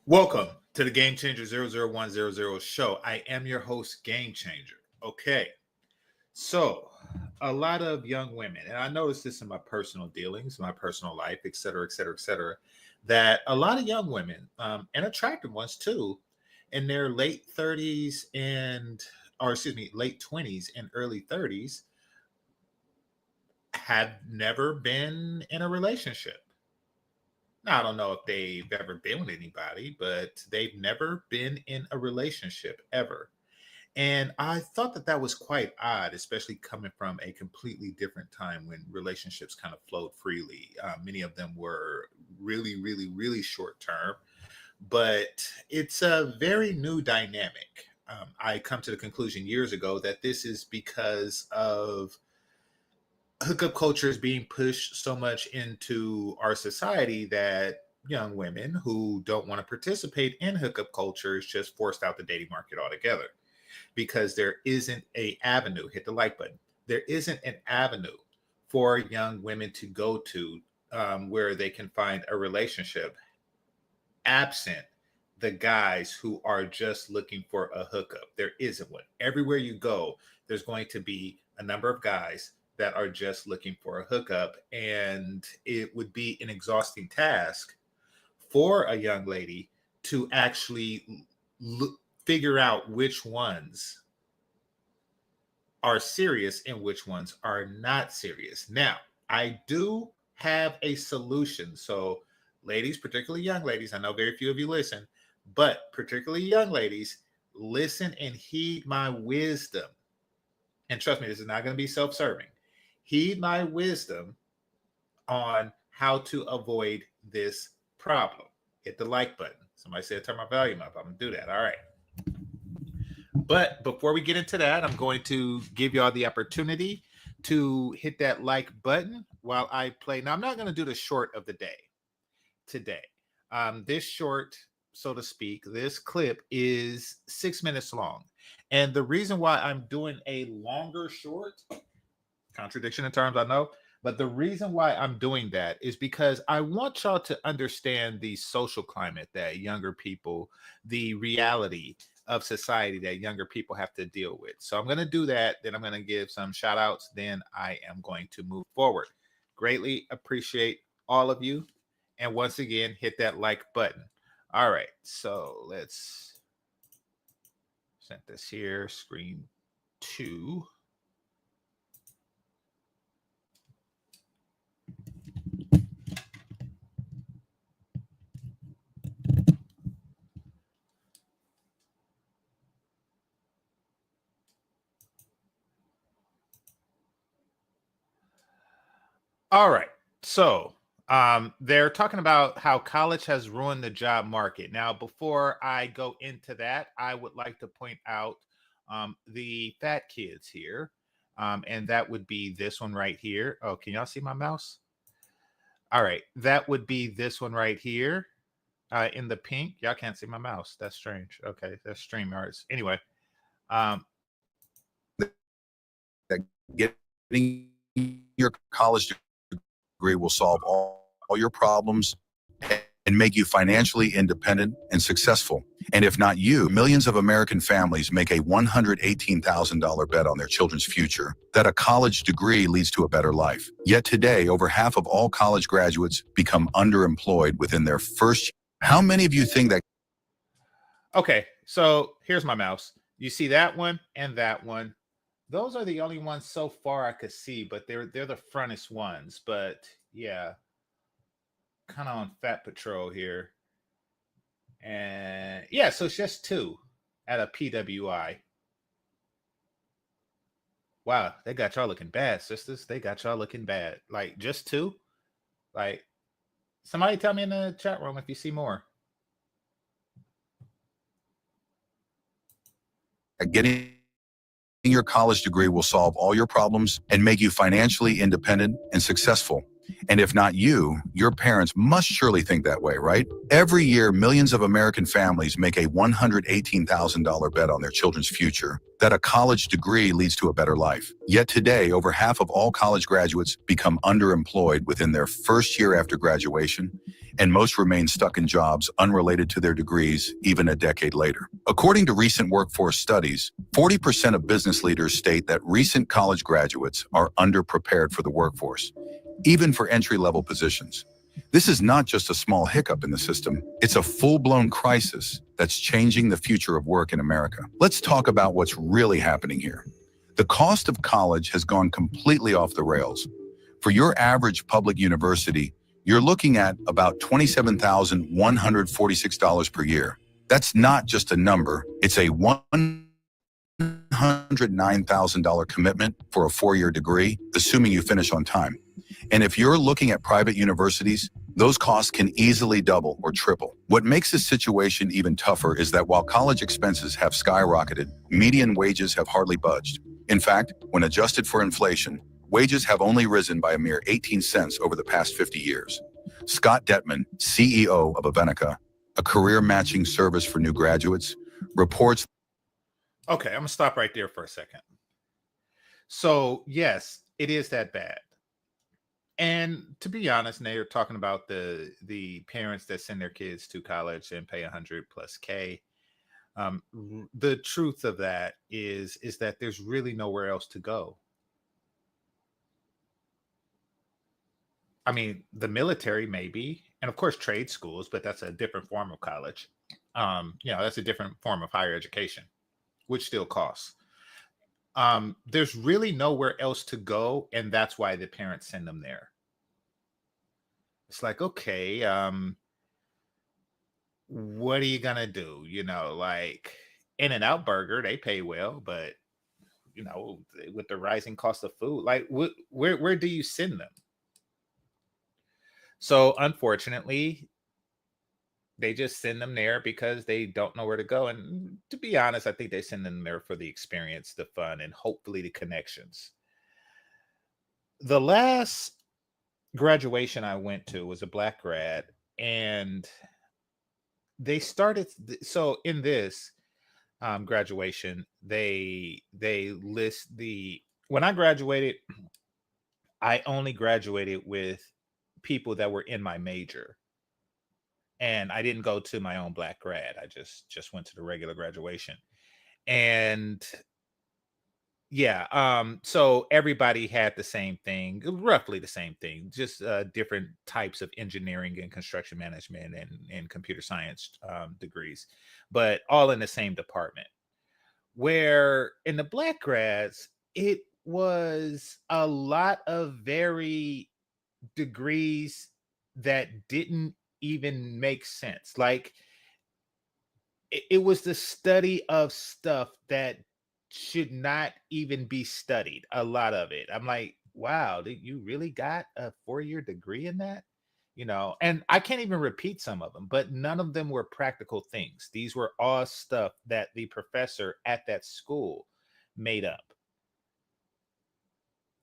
Welcome to the GameChanger 00100 show. I am your host, GameChanger. Okay, so a lot of young women, and I noticed this in my personal dealings, my personal life, et cetera, et cetera, et cetera, that a lot of young women, and attractive ones too, in their late 30s late 20s and early 30s, have never been in a relationship. Now, I don't know if they've ever been with anybody, but they've never been in a relationship ever. And I thought that that was quite odd, especially coming from a completely different time when relationships kind of flowed freely. Many of them were really, really, really short term, but it's a very new dynamic. I come to the conclusion years ago that this is because of hookup culture is being pushed so much into our society that young women who don't want to participate in hookup culture is just forced out the dating market altogether because there isn't a avenue. Hit the like button. There isn't an avenue for young women to go to where they can find a relationship absent the guys who are just looking for a hookup. There isn't one. Everywhere you go, there's going to be a number of guys that are just looking for a hookup. And it would be an exhausting task for a young lady to actually figure out which ones are serious and which ones are not serious. Now, I do have a solution. So, ladies, particularly young ladies, I know very few of you listen, but particularly young ladies, listen and heed my wisdom. And trust me, this is not going to be self serving. Heed my wisdom on how to avoid this problem. Hit the like button. Somebody said turn my volume up. I'm going to do that. All right. But before we get into that, I'm going to give y'all the opportunity to hit that like button while I play. Now, I'm not going to do the short of the day today. This short, so to speak, this clip is 6 minutes long. And the reason why I'm doing a longer short, contradiction in terms, I know, but the reason why I'm doing that is because I want y'all to understand the social climate that younger people, the reality of society that younger people have to deal with. So I'm going to do that. Then I'm going to give some shout outs. Then I am going to move forward. Greatly appreciate all of you. And once again, hit that like button. All right. So let's set this here, screen 2. All right. So they're talking about how college has ruined the job market. Now, before I go into that, I would like to point out the fat kids here. And that would be this one right here. Oh, can y'all see my mouse? All right. That would be this one right here in the pink. Y'all can't see my mouse. That's strange. Okay. That's StreamYards. Anyway. That getting your college degree will solve all your problems and make you financially independent and successful. And if not you, millions of American families make a $118,000 bet on their children's future that a college degree leads to a better life. Yet today, over half of all college graduates become underemployed within their first year. How many of you think that? Okay, so here's my mouse. You see that one and that one. Those are the only ones so far I could see, but they're the frontest ones. But yeah, kind of on Fat Patrol here. And yeah, so it's just 2 at a PWI. Wow, they got y'all looking bad, sisters. They got y'all looking bad. Like just 2? Like somebody tell me in the chat room if you see more. Getting your college degree will solve all your problems and make you financially independent and successful. And if not you, your parents must surely think that way, right? Every year, millions of American families make a $118,000 bet on their children's future, that a college degree leads to a better life. Yet today, over half of all college graduates become underemployed within their first year after graduation, and most remain stuck in jobs unrelated to their degrees even a decade later. According to recent workforce studies, 40% of business leaders state that recent college graduates are underprepared for the workforce, even for entry-level positions. This is not just a small hiccup in the system, it's a full-blown crisis that's changing the future of work in America. Let's talk about what's really happening here. The cost of college has gone completely off the rails. For your average public university, you're looking at about $27,146 per year. That's not just a number, it's a $109,000 commitment for a 4-year degree, assuming you finish on time. And if you're looking at private universities, those costs can easily double or triple. What makes this situation even tougher is that while college expenses have skyrocketed, median wages have hardly budged. In fact, when adjusted for inflation, wages have only risen by a mere 18 cents over the past 50 years. Scott Detman, CEO of Avenica, a career matching service for new graduates, reports. Okay, I'm going to stop right there for a second. So, yes, it is that bad. And to be honest, they're talking about the parents that send their kids to college and pay 100 plus K. The truth of that is that there's really nowhere else to go. I mean, the military maybe, and of course trade schools, but that's a different form of college. That's a different form of higher education, which still costs. There's really nowhere else to go, and that's why the parents send them there. It's like, okay, what are you gonna do? Like In-N-Out Burger, they pay well, but with the rising cost of food, like where do you send them? So unfortunately, they just send them there because they don't know where to go. And to be honest, I think they send them there for the experience, the fun, and hopefully the connections. The last graduation I went to was a Black grad, and they started. So in this graduation, they list the when I graduated, I only graduated with people that were in my major, and I didn't go to my own Black grad. I just went to the regular graduation. And yeah, so everybody had the same thing, roughly the same thing, just different types of engineering and construction management and computer science degrees, but all in the same department. Where in the Black grads, it was a lot of very degrees that didn't even make sense. Like it was the study of stuff that should not even be studied. A lot of it. I'm like, wow, you really got a 4-year degree in that? And I can't even repeat some of them, but none of them were practical things. These were all stuff that the professor at that school made up.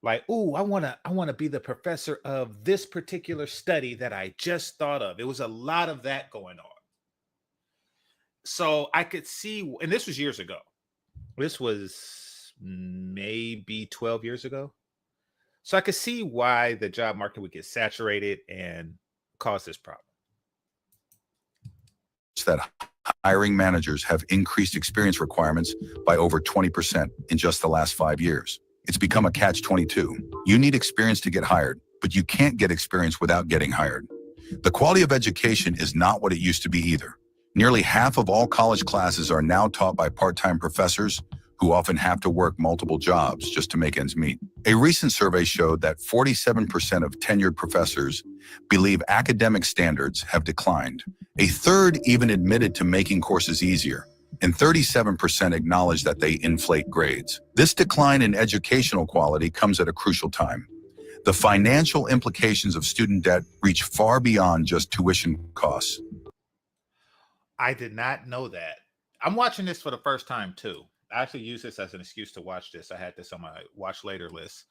Like, oh, I want to be the professor of this particular study that I just thought of. It was a lot of that going on. So I could see, and this was years ago. This was maybe 12 years ago. So I could see why the job market would get saturated and cause this problem. That hiring managers have increased experience requirements by over 20% in just the last 5 years. It's become a catch-22. You need experience to get hired, but you can't get experience without getting hired. The quality of education is not what it used to be either. Nearly half of all college classes are now taught by part-time professors who often have to work multiple jobs just to make ends meet. A recent survey showed that 47% of tenured professors believe academic standards have declined. A third even admitted to making courses easier, and 37% acknowledge that they inflate grades. This decline in educational quality comes at a crucial time. The financial implications of student debt reach far beyond just tuition costs. I did not know that. I'm watching this for the first time too. I actually use this as an excuse to watch this. I had this on my watch later list,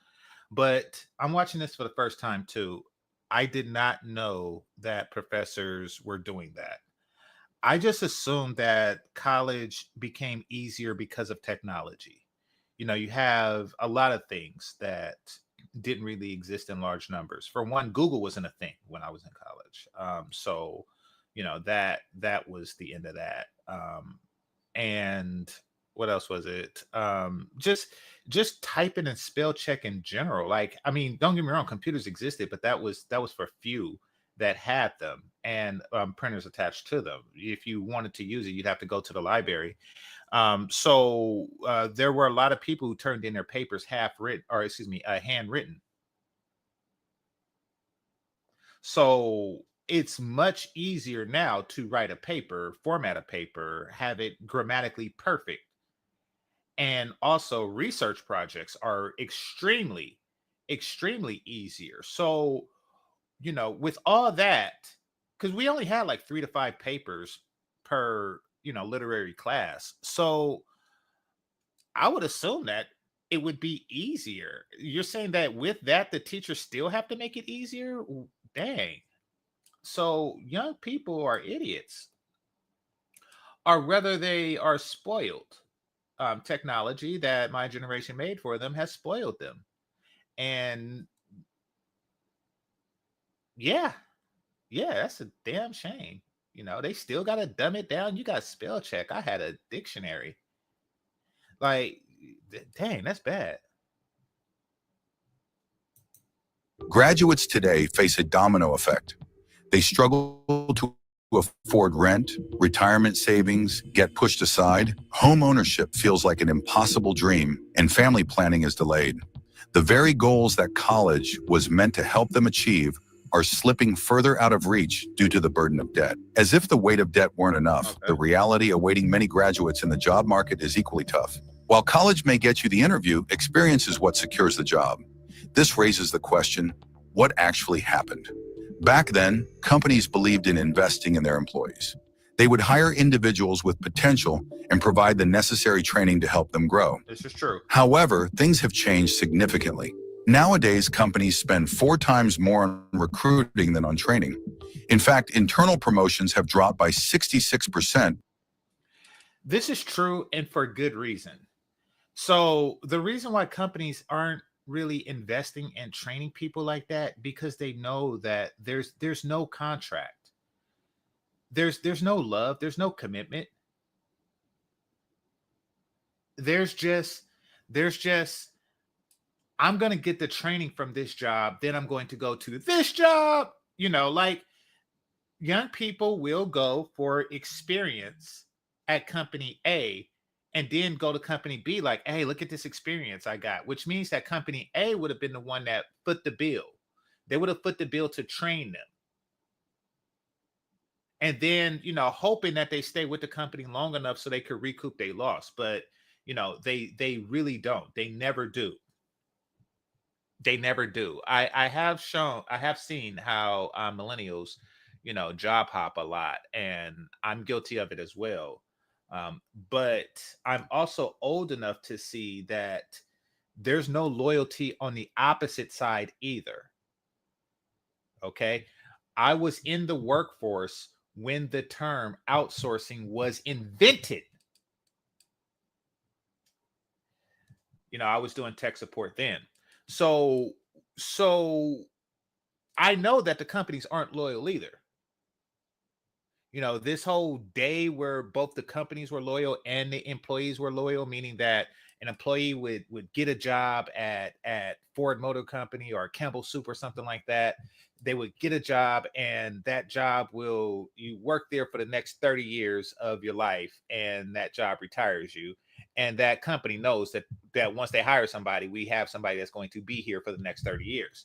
but I'm watching this for the first time too. I did not know that professors were doing that. I just assumed that college became easier because of technology. You have a lot of things that didn't really exist in large numbers. For one, Google wasn't a thing when I was in college. So, that was the end of that. And what else was it? Just typing and spell check in general. Like, I mean, don't get me wrong, computers existed, but that was for few that had them, and printers attached to them. If you wanted to use it, you'd have to go to the library. So there were a lot of people who turned in their papers half written, or excuse me, handwritten. So it's much easier now to write a paper, format a paper, have it grammatically perfect. And also, research projects are extremely, extremely easier. So, with all that, because we only had like 3 to 5 papers per, literary class. So I would assume that it would be easier. You're saying that with that, the teachers still have to make it easier? Dang. So young people are idiots, or whether they are spoiled. Technology that my generation made for them has spoiled them. And yeah, yeah, that's a damn shame. They still got to dumb it down. You got spell check. I had a dictionary. Like, dang, that's bad. Graduates today face a domino effect. They struggle to afford rent, retirement savings get pushed aside, home ownership feels like an impossible dream, and family planning is delayed. The very goals that college was meant to help them achieve are slipping further out of reach due to the burden of debt. As if the weight of debt weren't enough, the Okay. reality awaiting many graduates in the job market is equally tough. While college may get you the interview, experience is what secures the job. This raises the question, what actually happened? Back then, companies believed in investing in their employees. They would hire individuals with potential and provide the necessary training to help them grow. This is true. However, things have changed significantly. Nowadays, companies spend 4 times more on recruiting than on training. In fact, internal promotions have dropped by 66%. This is true, and for good reason. So the reason why companies aren't really investing and training people like that, because they know that there's no contract. There's no love, there's no commitment. There's just there's just I'm going to get the training from this job, then I'm going to go to this job. Like, young people will go for experience at company A and then go to company B, like, hey, look at this experience I got, which means that company A would have been the one that foot the bill. They would have put the bill to train them. And then, hoping that they stay with the company long enough so they could recoup their loss. But, they really don't. They never do. They never do. I have seen how millennials, job hop a lot, and I'm guilty of it as well. But I'm also old enough to see that there's no loyalty on the opposite side either. Okay. I was in the workforce when the term outsourcing was invented. I was doing tech support then. So I know that the companies aren't loyal either. This whole day where both the companies were loyal and the employees were loyal, meaning that an employee would get a job at Ford Motor Company or Campbell Soup or something like that. They would get a job, and that job will you work there for the next 30 years of your life, and that job retires you. And that company knows that once they hire somebody, we have somebody that's going to be here for the next 30 years.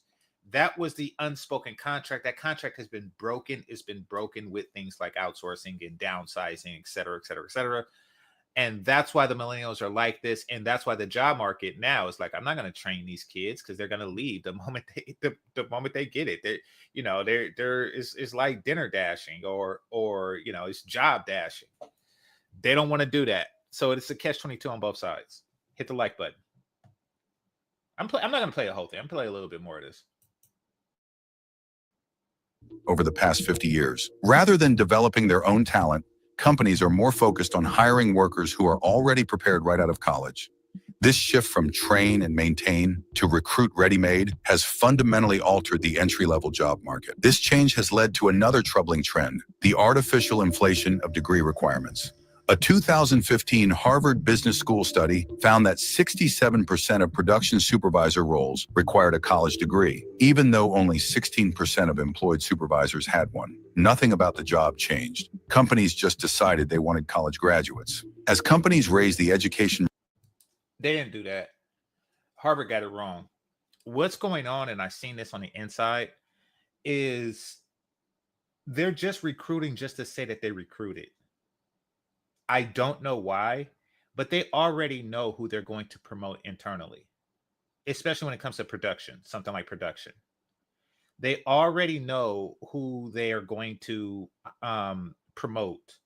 That was the unspoken contract. That contract has been broken. It's been broken with things like outsourcing and downsizing, et cetera, et cetera, et cetera. And that's why the millennials are like this. And that's why the job market now is like, I'm not going to train these kids because they're going to leave the moment the moment they get it. They're is like dinner dashing or it's job dashing. They don't want to do that. So it's a catch-22 on both sides. Hit the like button. I'm not going to play the whole thing. I'm playing a little bit more of this. over the past 50 years. Rather than developing their own talent, companies are more focused on hiring workers who are already prepared right out of college. This shift from train and maintain to recruit ready-made has fundamentally altered the entry-level job market. This change has led to another troubling trend, the artificial inflation of degree requirements. A 2015 Harvard Business School study found that 67% of production supervisor roles required a college degree, even though only 16% of employed supervisors had one. Nothing about the job changed. Companies just decided they wanted college graduates. As companies raised the education, They didn't do that. Harvard got it wrong. What's going on, and I've seen this on the inside, is they're just recruiting just to say that they recruited. I don't know why, but they already know who they're going to promote internally, especially when it comes to production, something like production. They already know who they are going to promote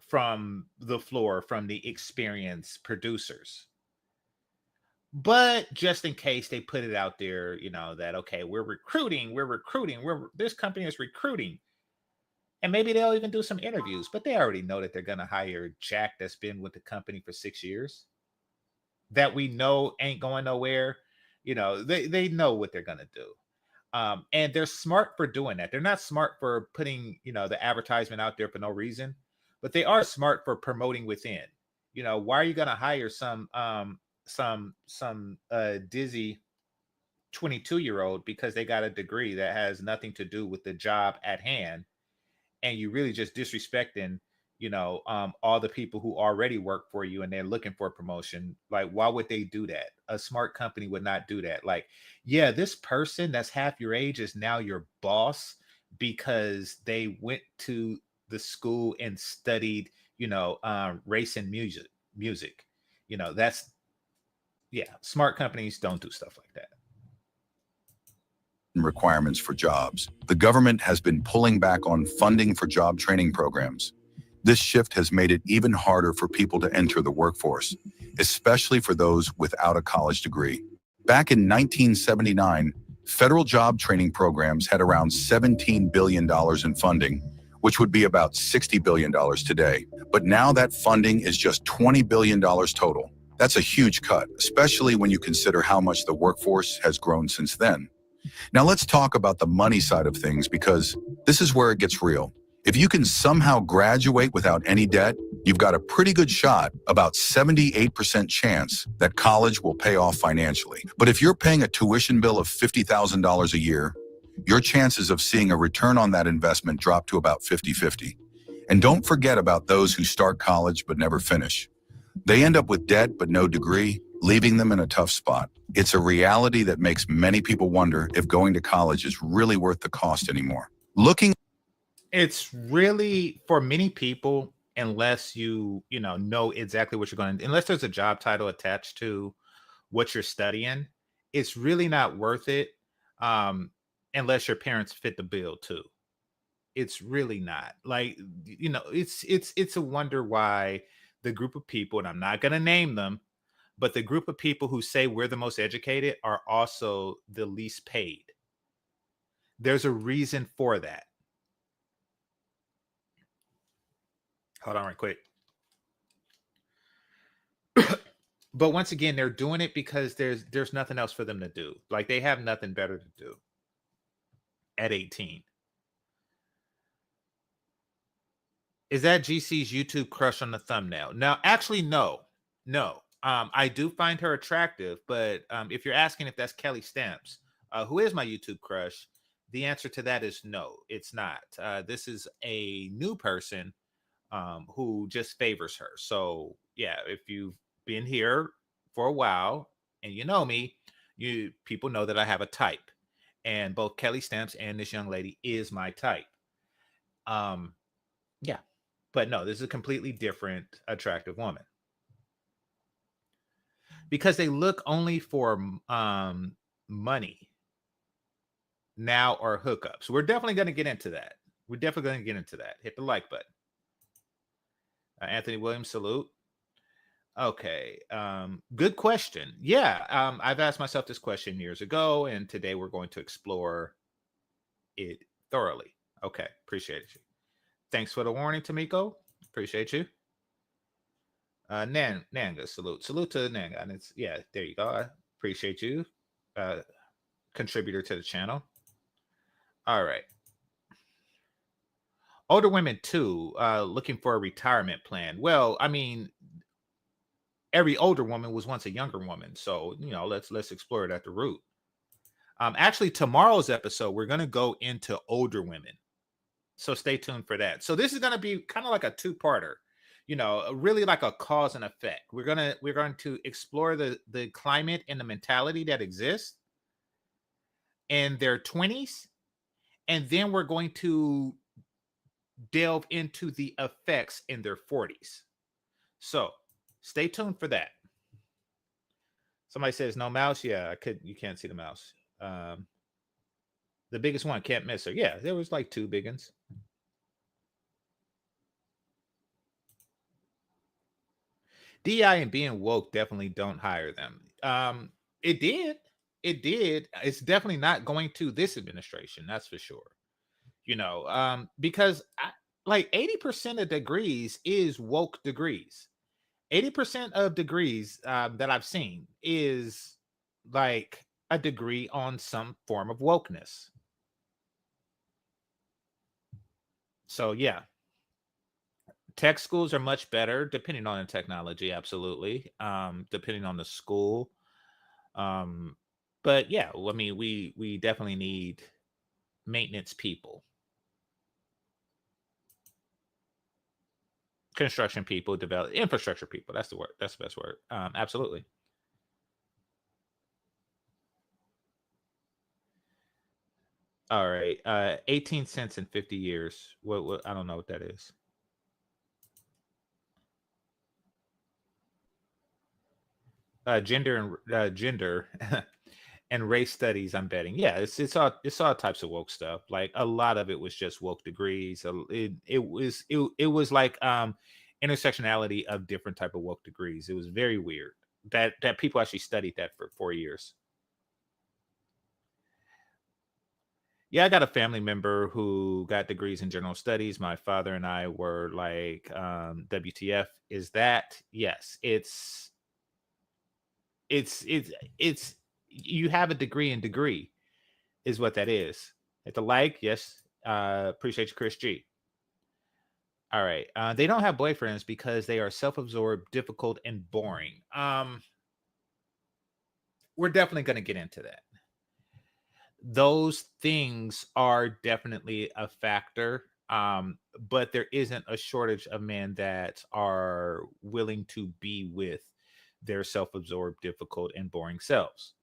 from the floor, from the experienced producers. But just in case they put it out there, that, okay, we're recruiting, this company is recruiting. And maybe they'll even do some interviews, but they already know that they're going to hire Jack that's been with the company for 6 years, that we know ain't going nowhere. They know what they're going to do. And they're smart for doing that. They're not smart for putting, the advertisement out there for no reason, but they are smart for promoting within. Why are you going to hire some dizzy 22-year-old because they got a degree that has nothing to do with the job at hand, and you really just disrespecting all the people who already work for you and they're looking for a promotion? Like, why would they do that? A smart company would not do that. Like, yeah, this person that's half your age is now your boss because they went to the school and studied race and music. That's, yeah, smart companies don't do stuff like that. requirements for jobs, the government has been pulling back on funding for job training programs. This shift has made it even harder for people to enter the workforce, especially for those without a college degree. Back in 1979, federal job training programs had around $17 billion in funding, which would be about $60 billion today. But now that funding is just $20 billion total. That's a huge cut, especially when you consider how much the workforce has grown since then. Now let's talk about the money side of things, because this is where it gets real. If you can somehow graduate without any debt, you've got a pretty good shot, about 78% chance, that college will pay off financially. But if you're paying a tuition bill of $50,000 a year, your chances of seeing a return on that investment drop to about 50-50. And don't forget about those who start college but never finish. They end up with debt but no degree, leaving them in a tough spot. It's a reality that makes many people wonder if going to college is really worth the cost anymore. It's really, for many people, unless you know exactly what you're going to, unless there's a job title attached to what you're studying, it's really not worth it, unless your parents fit the bill too. It's really not. Like, it's a wonder why the group of people, and I'm not going to name them, but the group of people who say we're the most educated are also the least paid. There's a reason for that. Hold on right quick. But once again, they're doing it because there's nothing else for them to do. Like, they have nothing better to do at 18. Is that GC's YouTube crush on the thumbnail? Now, actually, no. I do find her attractive, but if you're asking if that's Kelly Stamps, who is my YouTube crush, the answer to that is no, it's not. This is a new person who just favors her. So yeah, if you've been here for a while and you know me, people know that I have a type, and both Kelly Stamps and this young lady is my type. Yeah, but no, this is a completely different attractive woman, because they look only for money now, or hookups. We're definitely going to get into that. Hit the like button. Anthony Williams, salute. Okay. Good question. Yeah. I've asked myself this question years ago, and today we're going to explore it thoroughly. Okay, appreciate you. Thanks for the warning, Tamiko. Appreciate you. Nanga, salute to Nanga, and it's yeah. There you go. I appreciate you, uh, contributor to the channel. All right. Older women too, looking for a retirement plan. Well, I mean, every older woman was once a younger woman, so let's explore it at the root. Actually, tomorrow's episode we're gonna go into older women, so stay tuned for that. So this is gonna be kind of like a two-parter, really like a cause and effect. We're going to explore the climate and the mentality that exists in their 20s, and then we're going to delve into the effects in their 40s. So stay tuned for that. Somebody says no mouse. Yeah, you can't see the mouse. The biggest one, can't miss her. Yeah, there was like two big ones. DI and being woke definitely don't hire them. It did. It did. It's definitely not going to this administration. That's for sure. Because like 80% of degrees is woke degrees. 80% of degrees that I've seen is like a degree on some form of wokeness. So yeah, tech schools are much better depending on the technology, absolutely. Depending on the school. But yeah, I mean, we definitely need maintenance people, construction people, develop infrastructure people. That's the word. That's the best word. Absolutely. All right. 18 cents in 50 years. What I don't know what that is. Gender and race studies, I'm betting. Yeah, it's all types of woke stuff. Like a lot of it was just woke degrees. It was like intersectionality of different type of woke degrees. It was very weird that people actually studied that for 4 years. Yeah, I got a family member who got degrees in general studies. My father and I were like, WTF is that? Yes, it's you have a degree in degree is what that is. Hit the like, yes. Appreciate you, Chris G. All right. They don't have boyfriends because they are self-absorbed, difficult, and boring. We're definitely going to get into that. Those things are definitely a factor. But there isn't a shortage of men that are willing to be with their self-absorbed, difficult, and boring selves.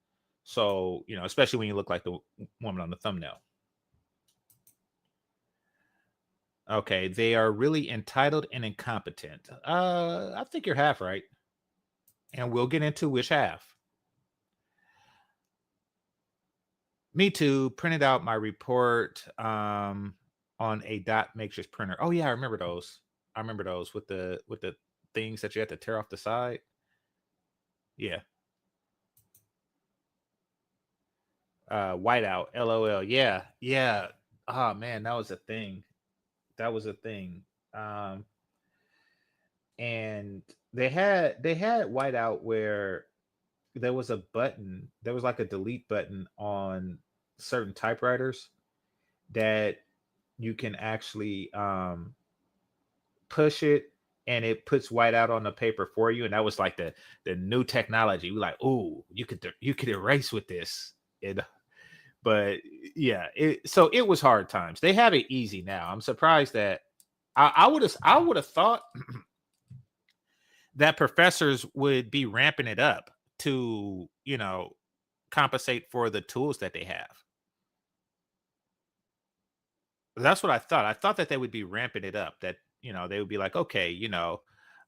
So, especially when you look like the woman on the thumbnail. Okay, they are really entitled and incompetent. I think you're half right. And we'll get into which half. Me too. Printed out my report on a dot matrix printer. Oh yeah, I remember those. I remember those with the things that you had to tear off the side. Yeah. Whiteout. LOL. Yeah. Yeah. Oh man, that was a thing. That was a thing. Um and they had whiteout where there was a button, there was like a delete button on certain typewriters that you can actually push it and it puts whiteout on the paper for you. And that was like the new technology. We like, oh, you could erase with this. But yeah, so it was hard times. They have it easy now. I'm surprised that I would have thought that professors would be ramping it up to compensate for the tools that they have. That's what I thought. I thought that they would be ramping it up. That they would be like, okay,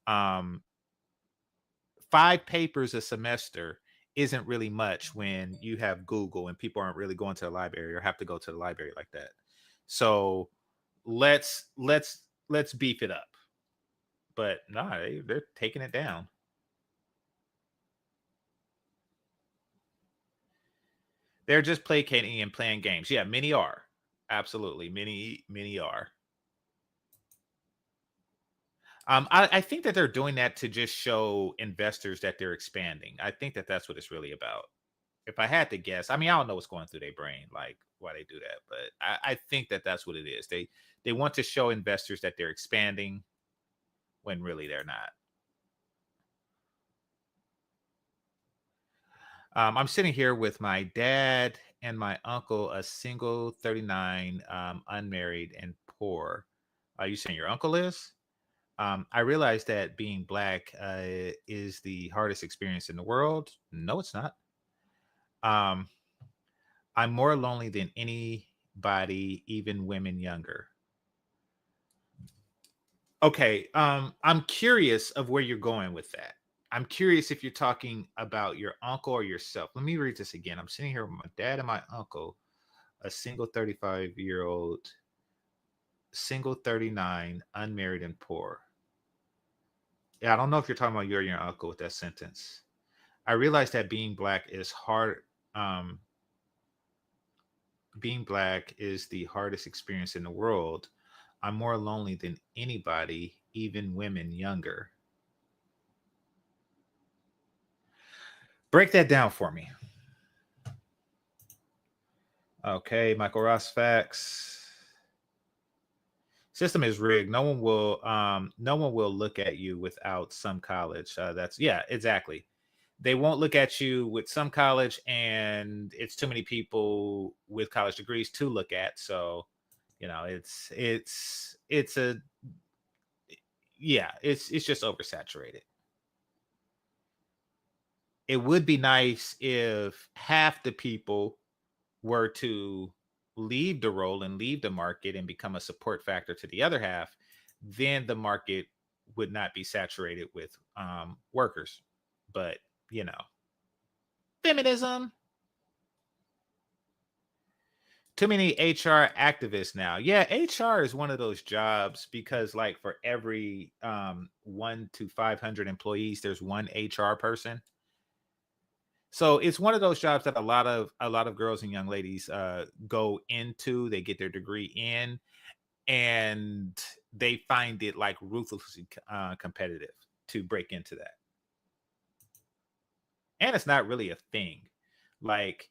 um, 5 papers a semester isn't really much when you have Google and people aren't really going to the library or have to go to the library like that. So let's beef it up. But no, they're taking it down. They're just placating and playing games. Yeah, many are. Absolutely. Many are. I think that they're doing that to just show investors that they're expanding. I think that that's what it's really about. If I had to guess, I mean, I don't know what's going through their brain, like why they do that, but I think that that's what it is. They want to show investors that they're expanding when really they're not. I'm sitting here with my dad and my uncle, a single 39, unmarried and poor. Are you saying your uncle is? I realize that being black is the hardest experience in the world. No, it's not. Um, I'm more lonely than anybody, even women younger. Okay, I'm curious of where you're going with that. I'm curious if you're talking about your uncle or yourself. Let me read this again. I'm sitting here with my dad and my uncle, a single 35-year-old, single 39, unmarried and poor. Yeah, I don't know if you're talking about you or your uncle with that sentence. I realize that being black is hard. Um, Being black is the hardest experience in the world. I'm more lonely than anybody, even women younger. Break that down for me. Okay, Michael Ross facts. System is rigged. No one will look at you without some college. That's yeah, exactly. They won't look at you with some college, and it's too many people with college degrees to look at. So, it's a yeah, it's just oversaturated. It would be nice if half the people were to leave the role and leave the market and become a support factor to the other half, then the market would not be saturated with workers. But you know, feminism. Too many HR activists now. Yeah, HR is one of those jobs because, like, for every 1 to 500 employees, there's one HR person. So it's one of those jobs that a lot of girls and young ladies go into. They get their degree in, and they find it like ruthlessly competitive to break into that. And it's not really a thing. Like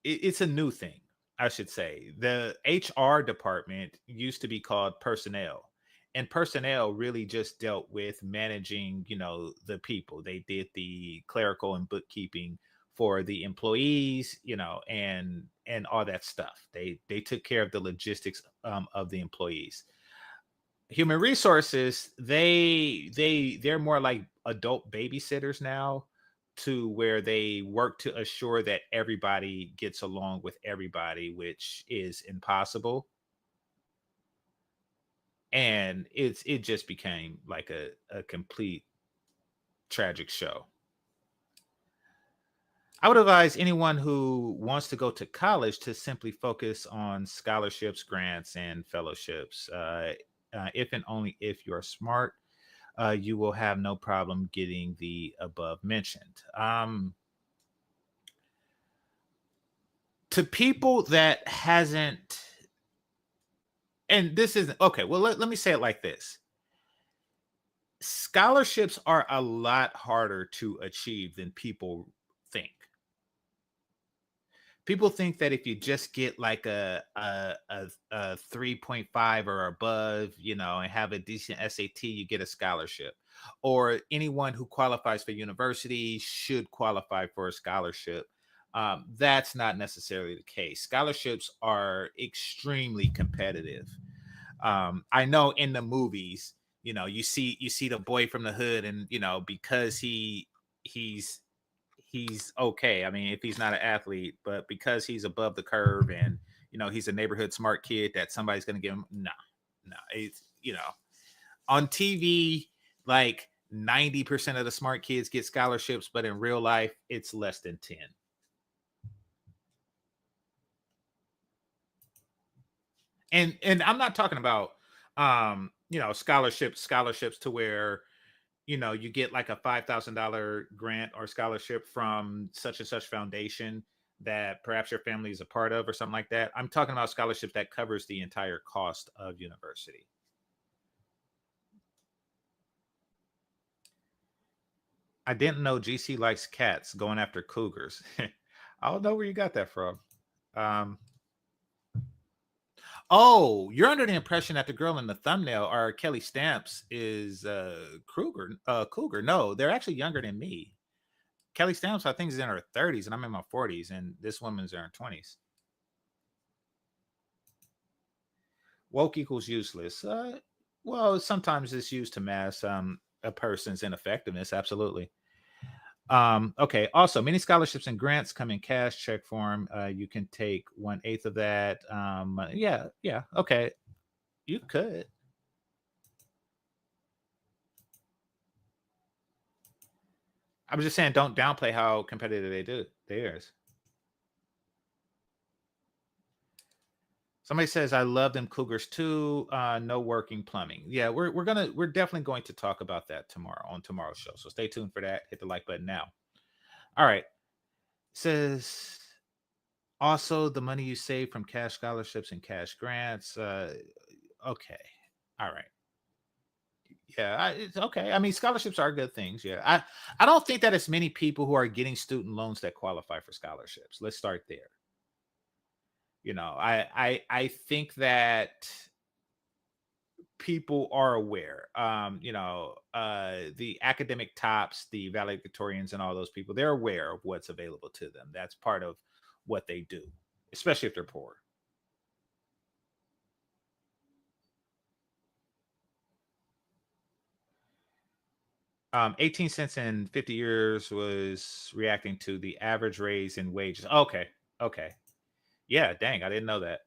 it's a new thing, I should say. The HR department used to be called personnel. And personnel really just dealt with managing, the people. They did the clerical and bookkeeping for the employees, and all that stuff. They took care of the logistics of the employees. Human resources, they're more like adult babysitters now, to where they work to assure that everybody gets along with everybody, which is impossible. And it just became like a complete tragic show. I would advise anyone who wants to go to college to simply focus on scholarships, grants, and fellowships. If and only if you're smart, you will have no problem getting the above mentioned. To people that hasn't, and this isn't okay, well, let me say it like this: scholarships are a lot harder to achieve than people think. People think that if you just get like a 3.5 or above, and have a decent SAT, you get a scholarship. Or anyone who qualifies for university should qualify for a scholarship. That's not necessarily the case. Scholarships are extremely competitive. I know in the movies, you see the boy from the hood, and because he's he's okay. I mean, if he's not an athlete, but because he's above the curve, and he's a neighborhood smart kid, that somebody's going to give him. No, no. It's on TV, like 90% of the smart kids get scholarships, but in real life, it's less than 10. And I'm not talking about scholarships to where you get like a $5,000 grant or scholarship from such and such foundation. that perhaps your family is a part of or something like that. I'm talking about scholarships that covers the entire cost of university. I didn't know GC likes cats going after cougars. I don't know where you got that from. Um, oh, you're under the impression that the girl in the thumbnail, or Kelly Stamps, is Cougar. No, they're actually younger than me. Kelly Stamps, I think, is in her 30s, and I'm in my 40s, and this woman's in her 20s. Woke equals useless. Well, sometimes it's used to mask a person's ineffectiveness. Absolutely. Okay. Also, many scholarships and grants come in cash check form. You can take 1/8 of that. Yeah, yeah. Okay, you could. I was just saying, don't downplay how competitive theirs. Somebody says, I love them Cougars too. No working plumbing. Yeah, we're definitely going to talk about that tomorrow on tomorrow's show. So stay tuned for that. Hit the like button now. All right. Says also the money you save from cash scholarships and cash grants. Okay. All right. Yeah, it's okay. I mean, scholarships are good things. Yeah, I don't think that it's many people who are getting student loans that qualify for scholarships. Let's start there. I think that people are aware. The academic tops, the valedictorians, and all those people, they're aware of what's available to them. That's part of what they do, especially if they're poor. 18 cents in 50 years was reacting to the average raise in wages. Okay. Okay. Yeah, dang, I didn't know that.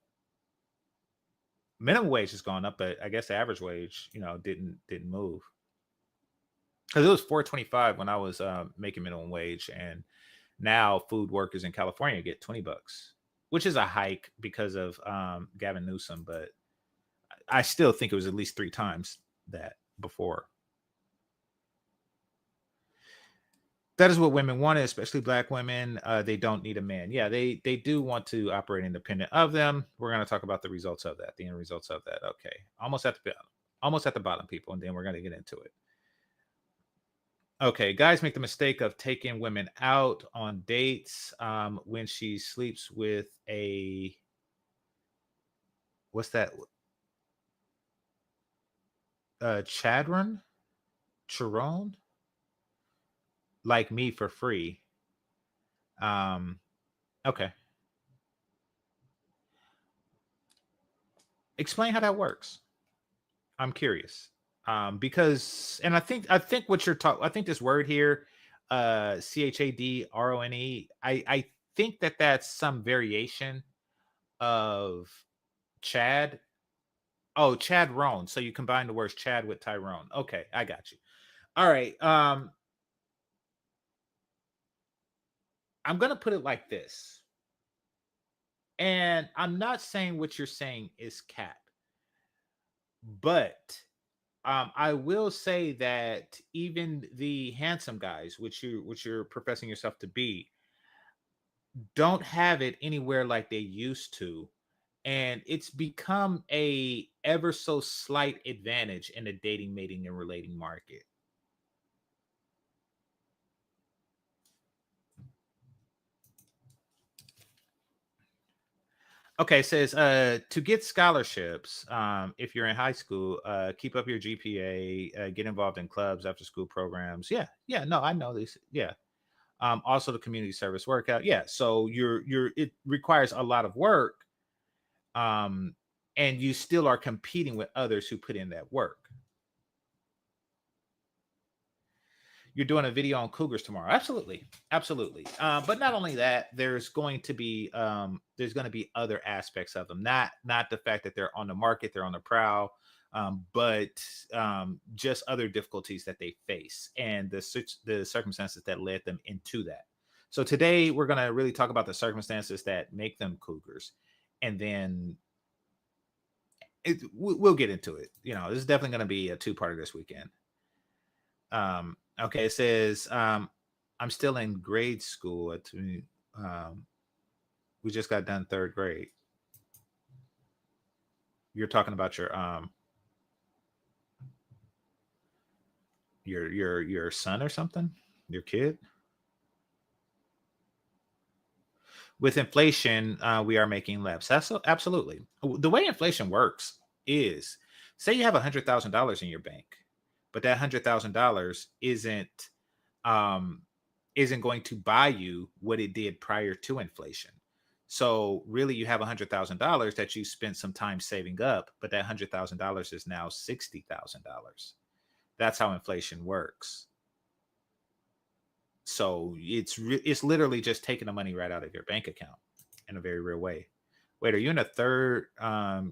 Minimum wage has gone up, but I guess the average wage, didn't move. Because it was 4.25 when I was making minimum wage, and now food workers in California get $20, which is a hike because of Gavin Newsom, but I still think it was at least 3 times that before. That is what women want, especially black women. They don't need a man. Yeah, they do want to operate independent of them. We're going to talk about the results of that, the end results of that. Okay, almost at the bottom, people, and then we're going to get into it. Okay, guys make the mistake of taking women out on dates when she sleeps with a what's that? Chadrone, Chadrone, like me for free. Um, okay, explain how that works. I'm curious. Because and I think what you're talking I think this word here, Chadrone, I think that that's some variation of Chad. Oh, Chadrone. So you combine the words Chad with Tyrone. Okay, I got you. All right. I'm gonna put it like this. And I'm not saying what you're saying is cap, but I will say that even the handsome guys, which you're professing yourself to be, don't have it anywhere like they used to, and it's become a ever so slight advantage in the dating, mating, and relating market. Okay, it says to get scholarships, if you're in high school, keep up your GPA, get involved in clubs, after school programs. Yeah, yeah, no, I know this. Yeah. Also the community service workout. Yeah. So it requires a lot of work. Um, and you still are competing with others who put in that work. You're doing a video on cougars tomorrow. Absolutely, absolutely. But not only that, there's going to be other aspects of them. Not the fact that they're on the market, they're on the prowl, but just other difficulties that they face and the circumstances that led them into that. So today we're going to really talk about the circumstances that make them cougars, and then we'll get into it. This is definitely going to be a two-parter this weekend. Okay, it says I'm still in grade school. Um, We just got done third grade. You're talking about your son or something? Your kid? With inflation, we are making less. That's absolutely the way inflation works. Is say you have $100,000 in your bank, but that $100,000 um, isn't going to buy you what it did prior to inflation. So really, you have $100,000 that you spent some time saving up, but that $100,000 is now $60,000. That's how inflation works. So it's literally just taking the money right out of your bank account in a very real way. Wait, are you in a third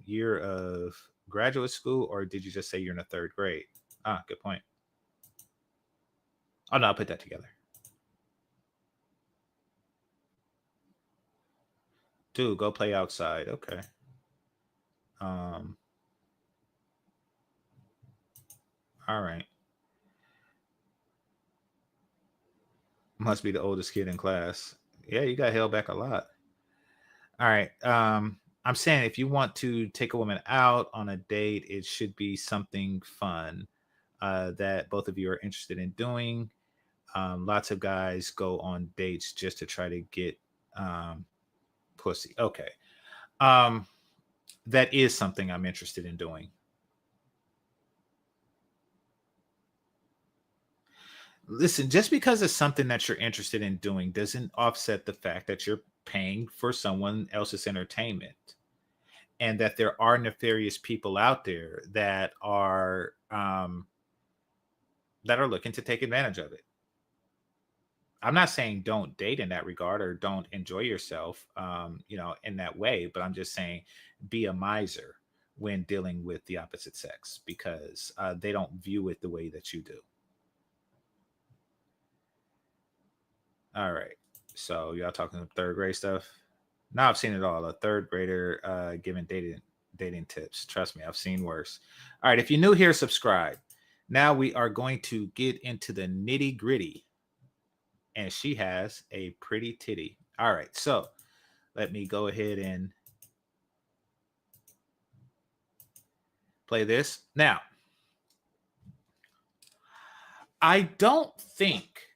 year of graduate school, or did you just say you're in a third grade? Ah, good point. Oh no, I'll put that together. Dude, go play outside. Okay. Um. All right. Must be the oldest kid in class. Yeah, you got held back a lot. All right. I'm saying if you want to take a woman out on a date, it should be something fun that both of you are interested in doing. Lots of guys go on dates just to try to get pussy. Okay. Um, that is something I'm interested in doing. Listen, just because it's something that you're interested in doing doesn't offset the fact that you're paying for someone else's entertainment, and that there are nefarious people out there that are looking to take advantage of it. I'm not saying don't date in that regard or don't enjoy yourself, in that way, but I'm just saying be a miser when dealing with the opposite sex because they don't view it the way that you do. All right. So y'all talking third grade stuff? Now I've seen it all. A third grader giving dating tips. Trust me, I've seen worse. All right. If you're new here, subscribe. Now we are going to get into the nitty gritty. And she has a pretty titty. All right. So let me go ahead and play this. Now, I don't think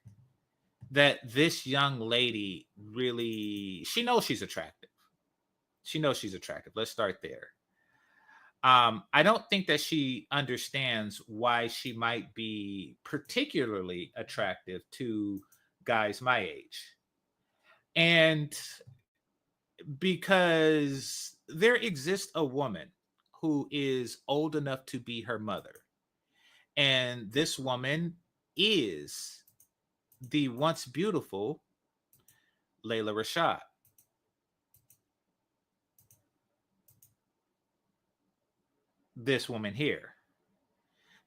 that this young lady really, she knows she's attractive. She knows she's attractive. Let's start there. I don't think that she understands why she might be particularly attractive to guys my age. And because there exists a woman who is old enough to be her mother. And this woman is the once beautiful Layla Rashad. This woman here.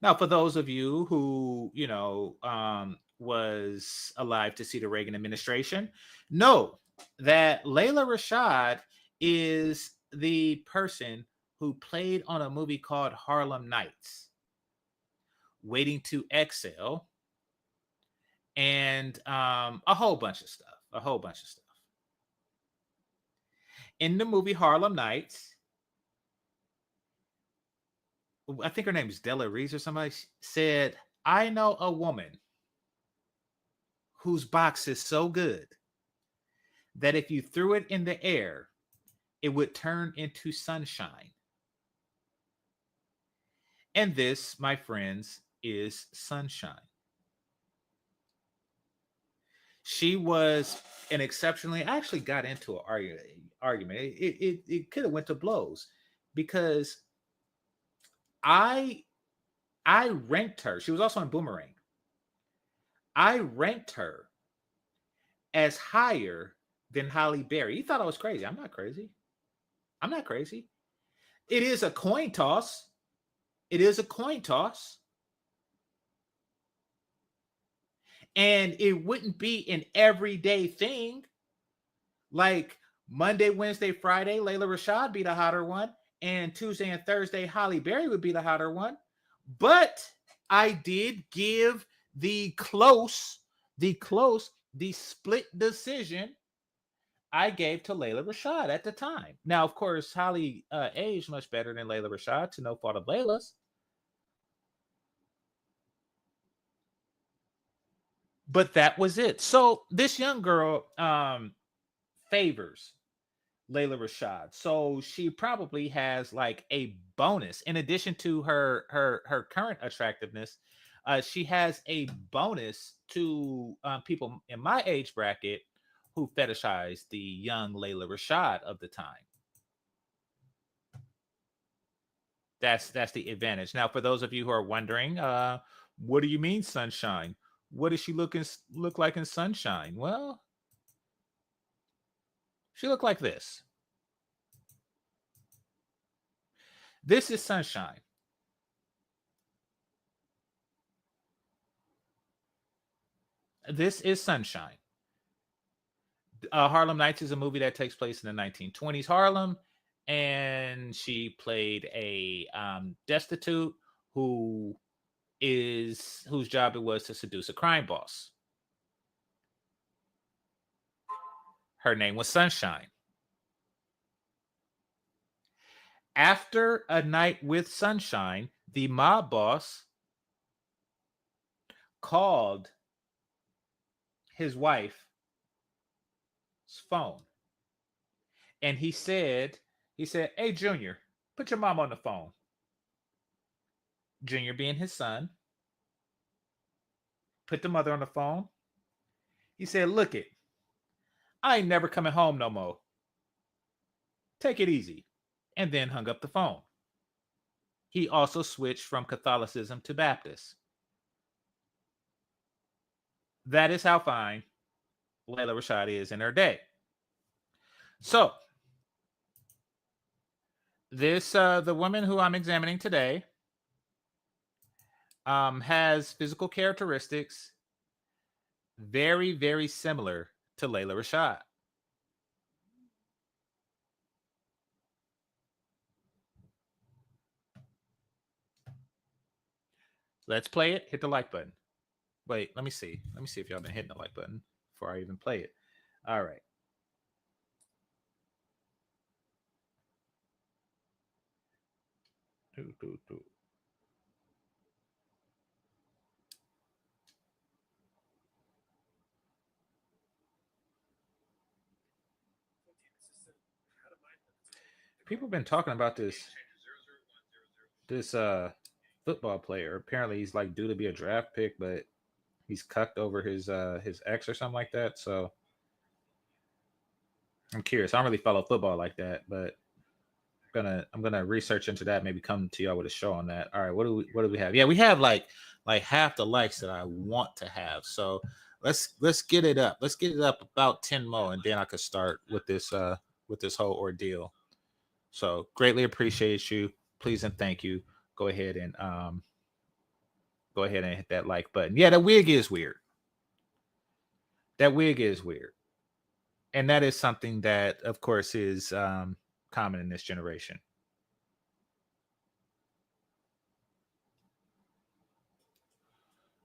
Now, for those of you who, was alive to see the Reagan administration, know that Layla Rashad is the person who played on a movie called Harlem Nights, Waiting to Exhale, and a whole bunch of stuff. In the movie Harlem Nights, I think her name is Della Reese or somebody said, I know a woman whose box is so good that if you threw it in the air, it would turn into sunshine. And this, my friends, is sunshine. She was an exceptionally, I actually got into an argument. It could have went to blows because I ranked her. She was also in Boomerang. I ranked her as higher than Halle Berry. You thought I was crazy. I'm not crazy. It is a coin toss. And it wouldn't be an everyday thing. Like Monday, Wednesday, Friday, Layla Rashad be the hotter one. And Tuesday and Thursday, Halle Berry would be the hotter one. But I did give the split decision. I gave to Layla Rashad at the time. Now, of course, Holly aged much better than Layla Rashad, to no fault of Layla's. But that was it. So this young girl favors Layla Rashad. So she probably has like a bonus in addition to her current attractiveness. She has a bonus to people in my age bracket who fetishize the young Layla Rashad of the time. That's the advantage. Now, for those of you who are wondering, what do you mean sunshine? What does she look like in sunshine? Well, she looked like this. This is sunshine. This is sunshine. Harlem Nights is a movie that takes place in the 1920s Harlem, and she played a destitute whose job it was to seduce a crime boss. Her name was Sunshine. After a night with Sunshine, the mob boss called his wife's phone, and he said, "Hey, Junior, put your mom on the phone." Junior, being his son, put the mother on the phone. He said, "Look it, I ain't never coming home no more. Take it easy," and then hung up the phone. He also switched from Catholicism to Baptist. That is how fine Layla Rashad is in her day. So, the woman who I'm examining today has physical characteristics very, very similar to Layla Rashad. Let's play it. Hit the like button. Wait, let me see. Let me see if y'all been hitting the like button before I even play it. All right. People have been talking about this football player. Apparently he's like due to be a draft pick, but he's cucked over his ex or something like that. So I'm curious. I don't really follow football like that, but I'm gonna research into that. Maybe come to y'all with a show on that. All right, what do we have? Yeah, we have like half the likes that I want to have. So let's get it up. Let's get it up about 10 more, and then I could start with this whole ordeal. So greatly appreciate you. Please and thank you. Go ahead and hit that like button. Yeah, that wig is weird. That wig is weird. And that is something that, of course, is common in this generation.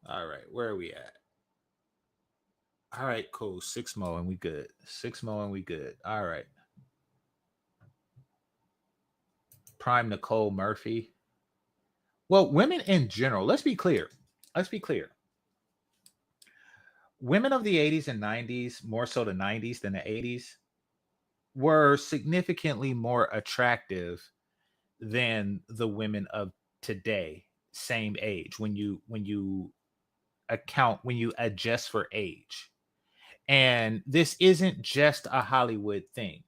All right, where are we at? All right, cool. 6 more and we good. 6 more and we good. All right. Prime Nicole Murphy. Well, women in general, let's be clear. Let's be clear. Women of the 80s and 90s, more so the 90s than the 80s, were significantly more attractive than the women of today, same age, when you adjust for age. And this isn't just a Hollywood thing,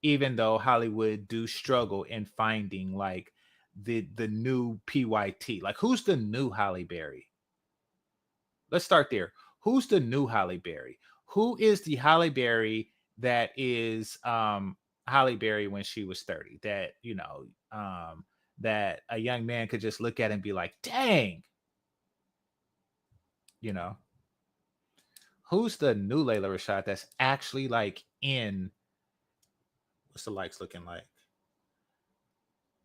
even though Hollywood do struggle in finding like the new PYT. Like, who's the new Halle Berry? Let's start there. Who's the new Halle Berry? Who is the Halle Berry that is Halle Berry when she was 30? That, that a young man could just look at and be like, dang, you know. Who's the new Layla Rashad that's actually like in? What's the likes looking like?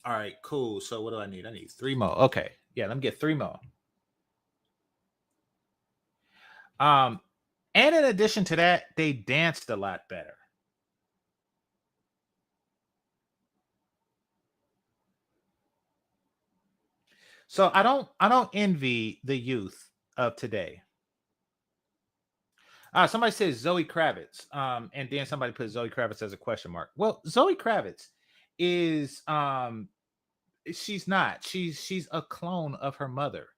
All right, cool. So what do I need? I need 3 more. Okay. Yeah, let me get 3 more. And in addition to that, they danced a lot better. So I don't envy the youth of today. Somebody says Zoe Kravitz, and then somebody put Zoe Kravitz as a question mark. Well, Zoe Kravitz is she's not. She's a clone of her mother.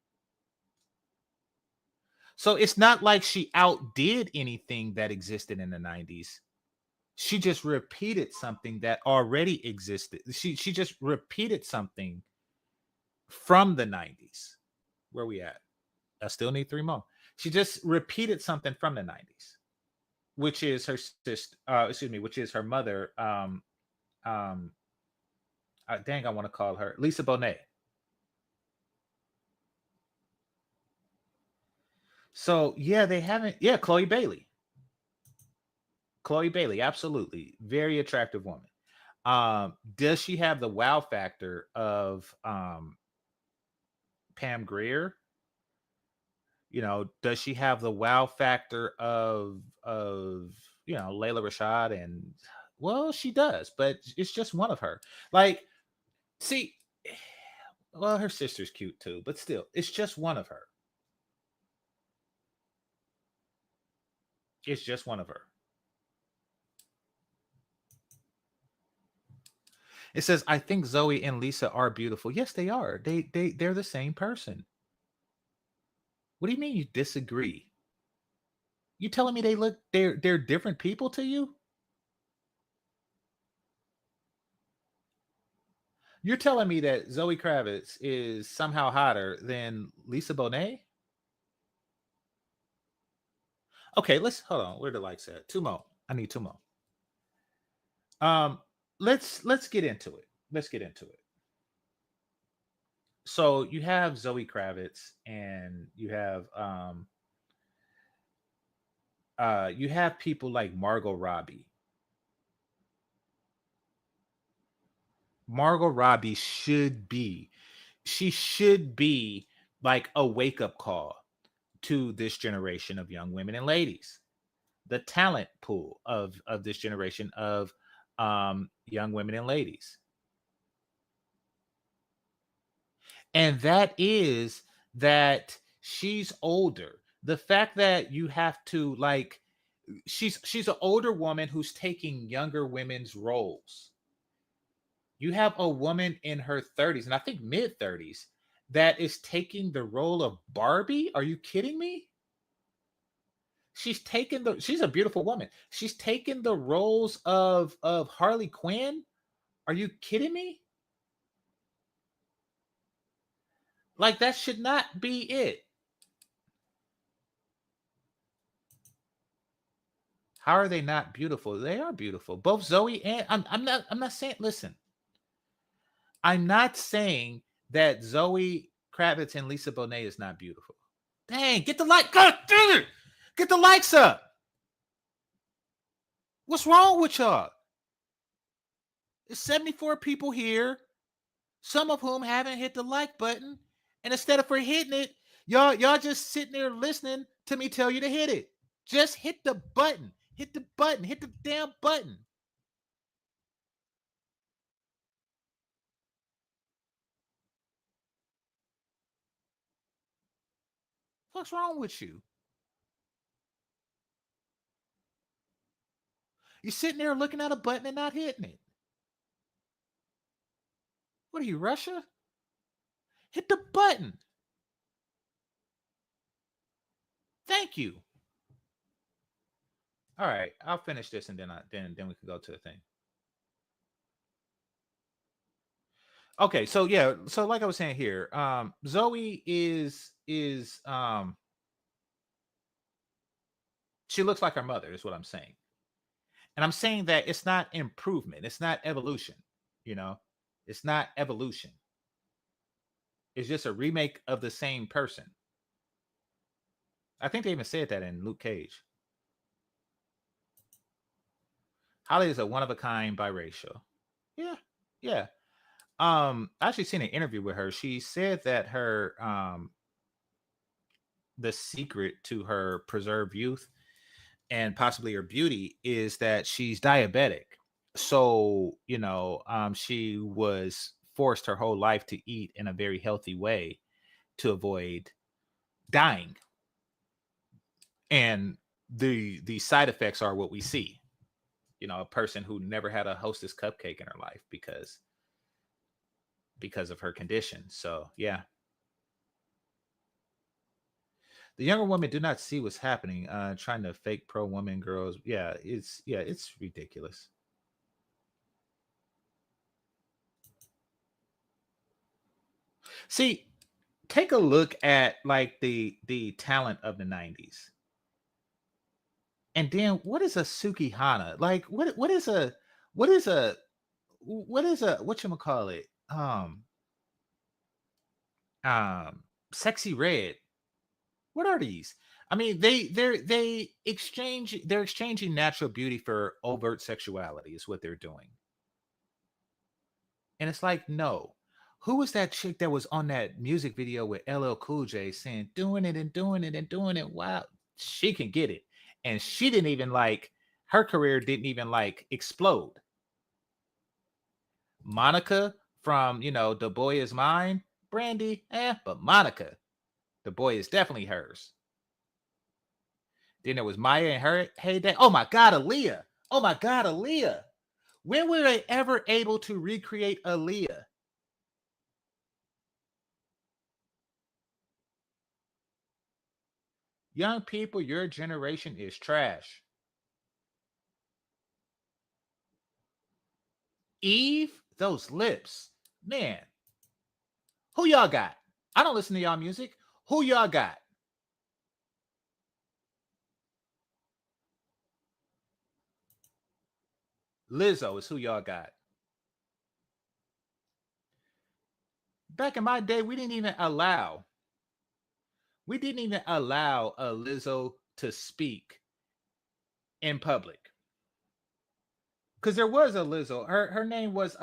So it's not like she outdid anything that existed in the 90s. She just repeated something that already existed. She just repeated something from the 90s. Where we at? I still need three more. She just repeated something from the 90s, which is her sister, excuse me, which is her mother. Um, dang, I want to call her Lisa Bonet. So yeah, they haven't. Yeah, Chloe Bailey. Chloe Bailey, absolutely, very attractive woman. Does she have the wow factor of Pam Grier? Does she have the wow factor of Layla Rashad? And well, she does, but it's just one of her. Like, see, well, her sister's cute too, but still, it's just one of her. It's just one of her. It says, I think Zoe and Lisa are beautiful. Yes, they are. They're the same person. What do you mean you disagree? You telling me they're different people to you? You're telling me that Zoe Kravitz is somehow hotter than Lisa Bonet? Okay, let's hold on. Where the likes at? Two more. I need two more. Um, let's get into it. Let's get into it. So you have Zoe Kravitz and you have people like Margot Robbie. Margot Robbie she should be like a wake-up call to this generation of young women and ladies. The talent pool of this generation of young women and ladies. And that is that she's older. The fact that you have to like she's an older woman who's taking younger women's roles. You have a woman in her 30s and I think mid 30s that is taking the role of Barbie. Are you kidding me? She's a beautiful woman. She's taken the roles of Harley Quinn. Are you kidding me? Like that should not be it. How are they not beautiful? They are beautiful. Both Zoe and I'm not saying listen. I'm not saying that Zoe Kravitz and Lisa Bonet is not beautiful. Dang, get the like. God dang it. Get the likes up. What's wrong with y'all? There's 74 people here, some of whom haven't hit the like button. And instead of for hitting it, y'all just sitting there listening to me tell you to hit it. Just hit the button. Hit the button. Hit the damn button. What's wrong with you? You're sitting there looking at a button and not hitting it. What are you, Russia? Hit the button. Thank you. All right, I'll finish this and then we can go to the thing. Okay, so yeah, so like I was saying here, Zoe is she looks like her mother, is what I'm saying. And I'm saying that it's not improvement, it's not evolution, you know, it's not evolution. It's just a remake of the same person. I think they even said that in Luke Cage. Holly is a one of a kind biracial. Yeah, yeah. I actually seen an interview with her. She said that her the secret to her preserved youth and possibly her beauty is that she's diabetic. So, she was forced her whole life to eat in a very healthy way to avoid dying. And the side effects are what we see. A person who never had a Hostess cupcake in her life because of her condition. So, yeah. The younger women do not see what's happening, trying to fake pro woman girls. It's ridiculous. See, take a look at like the talent of the 90s. And then what is a Sukihana? Like what is a what you call it? Sexy Red. What are these? I mean, they're exchanging natural beauty for overt sexuality is what they're doing. And it's like, no. Who was that chick that was on that music video with LL Cool J saying doing it and doing it and doing it? Wow, she can get it. And she didn't even like her career didn't even like explode. Monica from, The Boy Is Mine, Brandy, but Monica, the boy is definitely hers. Then there was Maya and her heyday. Oh my God, Aaliyah. Oh my God, Aaliyah. When were they ever able to recreate Aaliyah? Young people, your generation is trash. Eve, those lips. Man, who y'all got? I don't listen to y'all music. Who y'all got? Lizzo is who y'all got. Back in my day, we didn't even allow a Lizzo to speak in public. Because there was a Lizzo. Her name was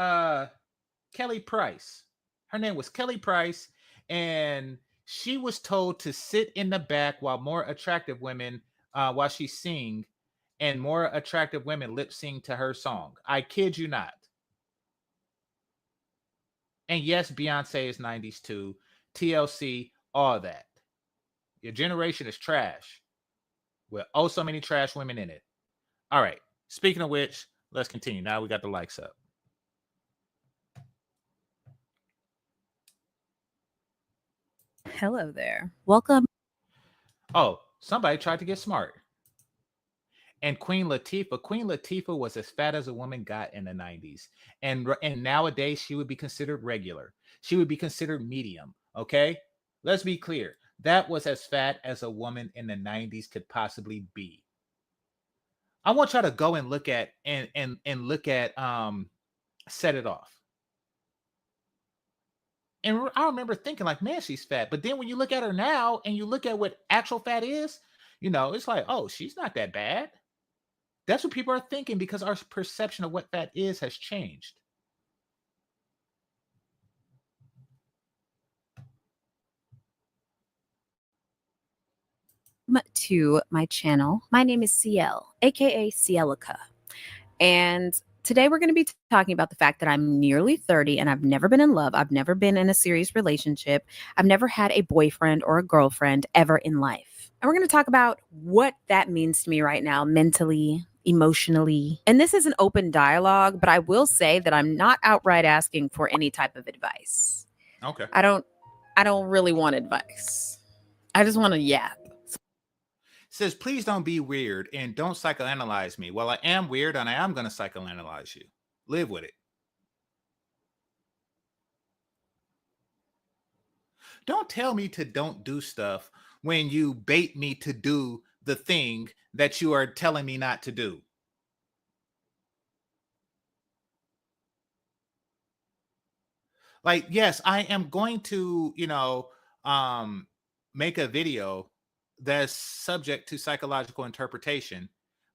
Kelly Price. Her name was Kelly Price, and she was told to sit in the back while more attractive women, while she sing, and more attractive women lip sync to her song. I kid you not. And yes, Beyonce is 90s too. TLC, all that. Your generation is trash. With oh so many trash women in it. All right. Speaking of which, let's continue. Now we got the likes up. Hello there. Welcome. Oh, somebody tried to get smart. And Queen Latifah was as fat as a woman got in the 90s. And nowadays she would be considered regular. She would be considered medium. Okay? Let's be clear. That was as fat as a woman in the 90s could possibly be. I want y'all to go and look at Set It Off. And I remember thinking like, man, she's fat. But then when you look at her now and you look at what actual fat is, it's like, oh, she's not that bad. That's what people are thinking because our perception of what fat is has changed. To my channel. My name is CL, aka Cielica. And today we're going to be talking about the fact that I'm nearly 30 and I've never been in love. I've never been in a serious relationship. I've never had a boyfriend or a girlfriend ever in life. And we're going to talk about what that means to me right now, mentally, emotionally. And this is an open dialogue, but I will say that I'm not outright asking for any type of advice. Okay. I don't really want advice. I just want to yap. Says, please don't be weird and don't psychoanalyze me. Well, I am weird and I am going to psychoanalyze you. Live with it. Don't tell me to don't do stuff when you bait me to do the thing that you are telling me not to do. Like, yes, I am going to, make a video that's subject to psychological interpretation,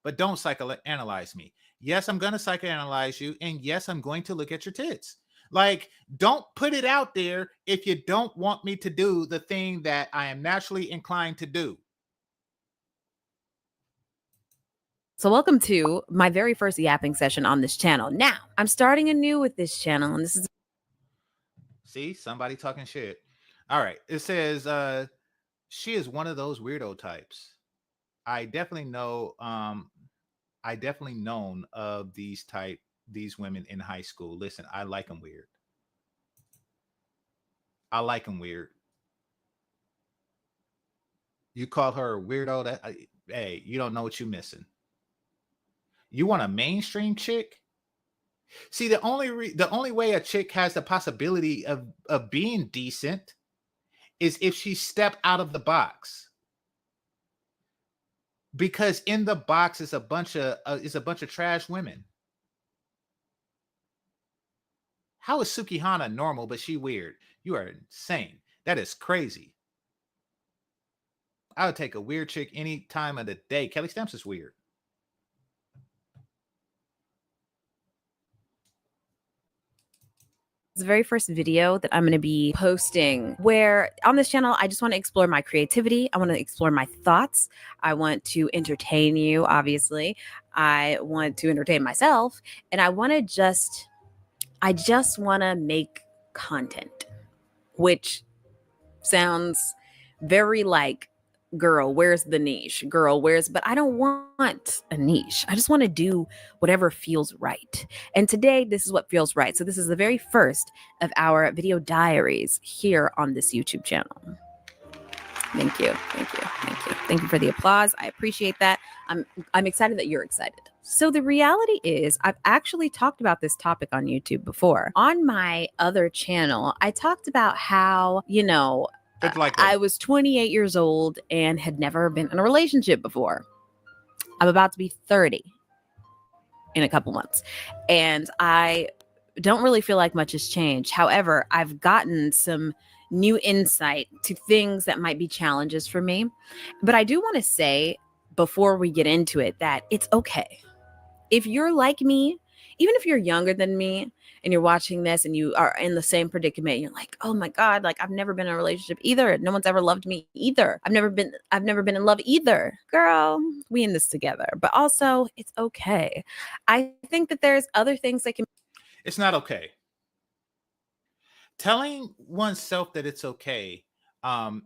but don't psychoanalyze me. Yes, I'm going to psychoanalyze you. And yes, I'm going to look at your tits. Like, don't put it out there if you don't want me to do the thing that I am naturally inclined to do. So welcome to my very first yapping session on this channel. Now, I'm starting anew with this channel, and this is See, somebody talking shit. All right. It says she is one of those weirdo types. I definitely know I definitely known of these women in high school. Listen, I like them weird. I like them weird. You call her a weirdo, hey, you don't know what you're missing. You want a mainstream chick? See, the only way a chick has the possibility of being decent is if she stepped out of the box. Because in the box is a bunch of trash women. How is Sukihana normal but she weird? You are insane. That is crazy. I would take a weird chick any time of the day. Kelly Stamps is weird. the very first video that I'm going to be posting, where on this channel, I just want to explore my creativity. I want to explore my thoughts. I want to entertain you, obviously. I want to entertain myself. And I just want to make content, which sounds very like, girl, where's the niche? Girl, but I don't want a niche. I just want to do whatever feels right. And today, this is what feels right. So this is the very first of our video diaries here on this YouTube channel. Thank you. Thank you. Thank you. Thank you for the applause. I appreciate that. I'm excited that you're excited. So the reality is, I've actually talked about this topic on YouTube before. On my other channel, I talked about how, I was 28 years old and had never been in a relationship before. I'm about to be 30 in a couple months, and I don't really feel like much has changed. However, I've gotten some new insight to things that might be challenges for me. But I do want to say, before we get into it, that it's okay. If you're like me, even if you're younger than me and you're watching this and you are in the same predicament, you're like, oh my God, like I've never been in a relationship either. No one's ever loved me either. I've never been in love either. Girl, we in this together. But also, it's okay. I think that there's other things that can. It's not okay. Telling oneself that it's okay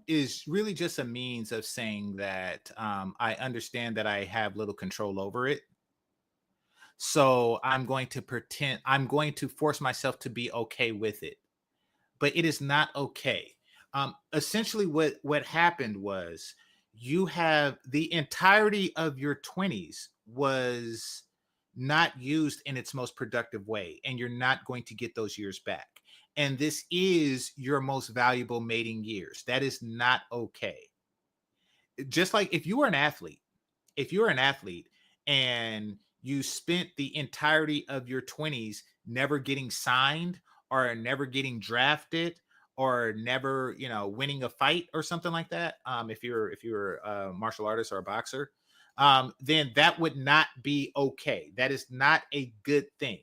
is really just a means of saying that I understand that I have little control over it. So I'm going to force myself to be okay with it. But it is not okay. Essentially, what happened was you have the entirety of your 20s was not used in its most productive way, and you're not going to get those years back. And this is your most valuable mating years. That is not okay. Just like if you're an athlete and you spent the entirety of your 20s never getting signed or never getting drafted or never, winning a fight or something like that, if you're a martial artist or a boxer, then that would not be okay. That is not a good thing.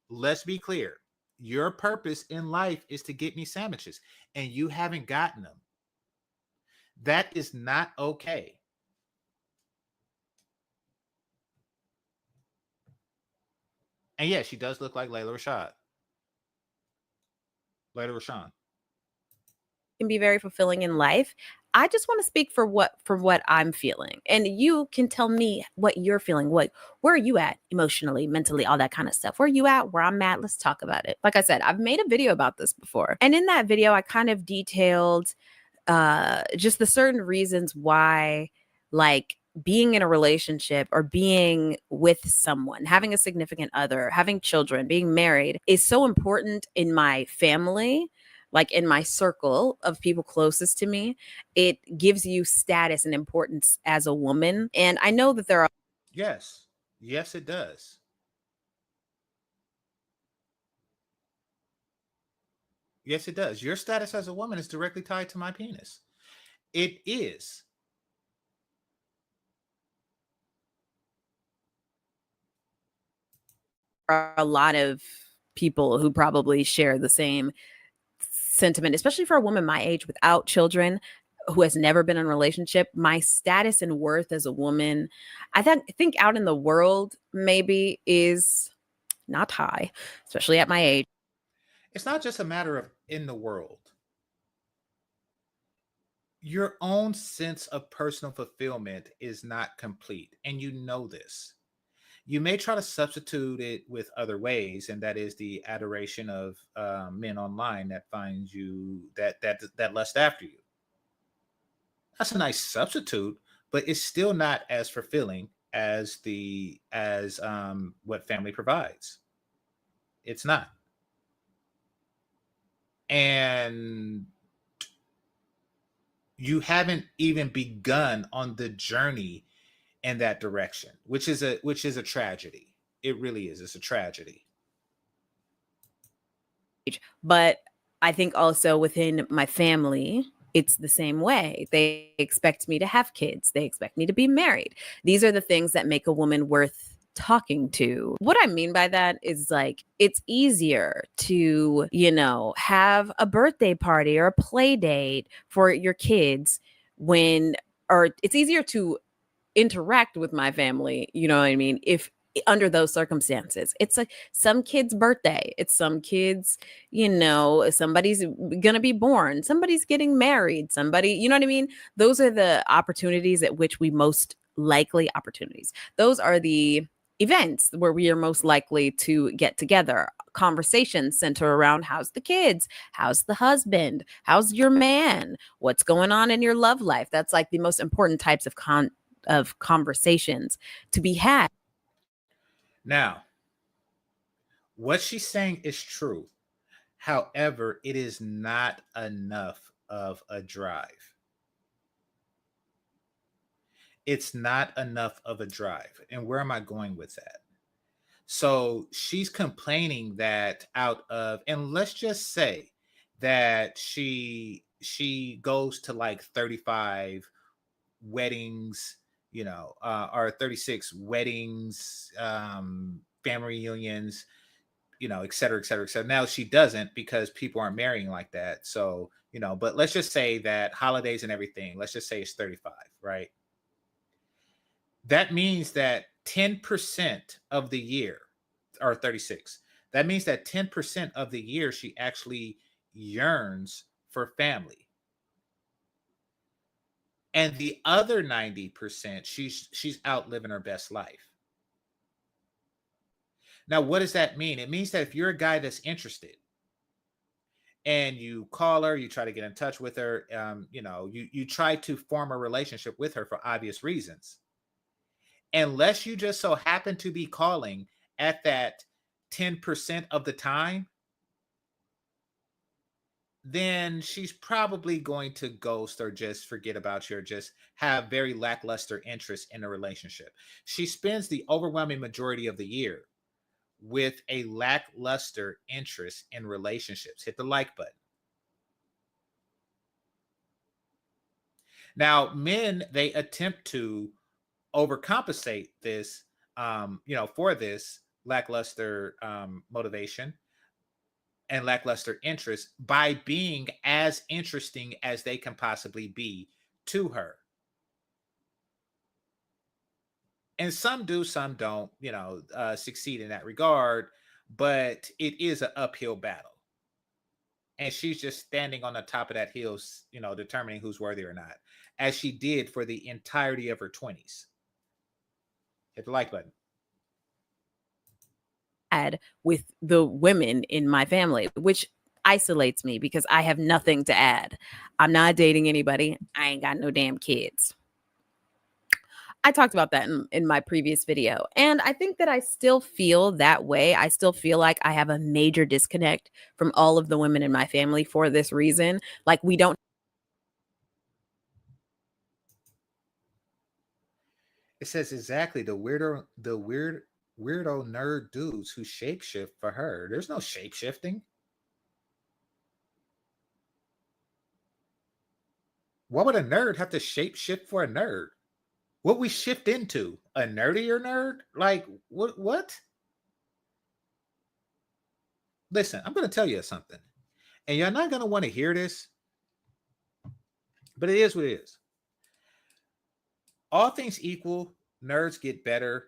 Let's be clear. Your purpose in life is to get me sandwiches, and you haven't gotten them. That is not okay. And yeah, she does look like Layla Rashawn. Can be very fulfilling in life. I just want to speak for what I'm feeling, and you can tell me what you're feeling. Where are you at emotionally, mentally, all that kind of stuff? Where are you at? Where I'm at? Let's talk about it. Like I said, I've made a video about this before, and in that video, I kind of detailed just the certain reasons why, like, being in a relationship or being with someone, having a significant other, having children, being married is so important in my family, like in my circle of people closest to me. It gives you status and importance as a woman. And I know that there are. Yes, it does. Yes, it does. Your status as a woman is directly tied to my penis. It is. A lot of people who probably share the same sentiment, especially for a woman my age without children. who has never been in a relationship, my status and worth as a woman, think out in the world maybe is not high, especially at my age. It's not just a matter of in the world. Your own sense of personal fulfillment is not complete, and you know this. You may try to substitute it with other ways, and that is the adoration of men online that finds you that lust after you. That's a nice substitute, but it's still not as fulfilling as the as what family provides. It's not. And you haven't even begun on the journey in that direction, which is a tragedy. It really is. It's a tragedy. But I think also within my family, it's the same way. They expect me to have kids, they expect me to be married. These are the things that make a woman worth talking to. What I mean by that is like it's easier to, have a birthday party or a play date for your kids when, or it's easier to interact with my family, you know what I mean? If under those circumstances, it's like some kid's birthday, it's some kids, somebody's gonna be born, somebody's getting married, somebody, you know what I mean? Those are the opportunities at which we most likely opportunities. Those are the events where we are most likely to get together. Conversations center around how's the kids, how's the husband, how's your man, what's going on in your love life. That's like the most important types of conversations to be had. Now, what she's saying is true. However, it is not enough of a drive. It's not enough of a drive. And where am I going with that? So she's complaining that out of, and let's just say that she goes to like 35 weddings, or 36 weddings, family reunions, et cetera, et cetera, et cetera. Now she doesn't because people aren't marrying like that. So, but let's just say that holidays and everything, let's just say it's 35, right? That means that 10% of the year, or 36, that means that 10% of the year she actually yearns for family. And the other 90%, she's out living her best life. Now, what does that mean? It means that if you're a guy that's interested and you call her, you try to get in touch with her, you try to form a relationship with her for obvious reasons. Unless you just so happen to be calling at that 10% of the time, then she's probably going to ghost or just forget about you or just have very lackluster interest in a relationship. She spends the overwhelming majority of the year with a lackluster interest in relationships. Hit the like button. Now, men, they attempt to overcompensate this, for this lackluster motivation and lackluster interest by being as interesting as they can possibly be to her. And some do, some don't, succeed in that regard, but it is an uphill battle. And she's just standing on the top of that hill, determining who's worthy or not, as she did for the entirety of her 20s. Hit the like button. With the women in my family, which isolates me because I have nothing to add. I'm not dating anybody. I ain't got no damn kids. I talked about that in my previous video. And I think that I still feel that way. I still feel like I have a major disconnect from all of the women in my family for this reason. Like we don't. It says exactly the weirdo nerd dudes who shapeshift for her. There's no shapeshifting. Why would a nerd have to shapeshift for a nerd? What we shift into? A nerdier nerd? Like what? Listen, I'm gonna tell you something. And you're not gonna want to hear this. But it is what it is. All things equal, nerds get better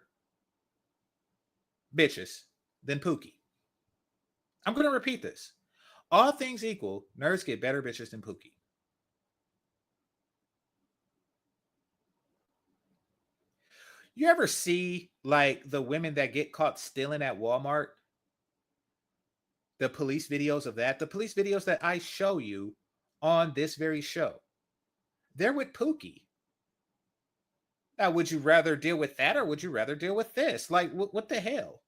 bitches than Pookie. I'm going to repeat this. All things equal, nerds get better bitches than Pookie. You ever see like the women that get caught stealing at Walmart? The police videos of that, the police videos that I show you on this very show, they're with Pookie. Now, would you rather deal with that or would you rather deal with this? Like, what the hell?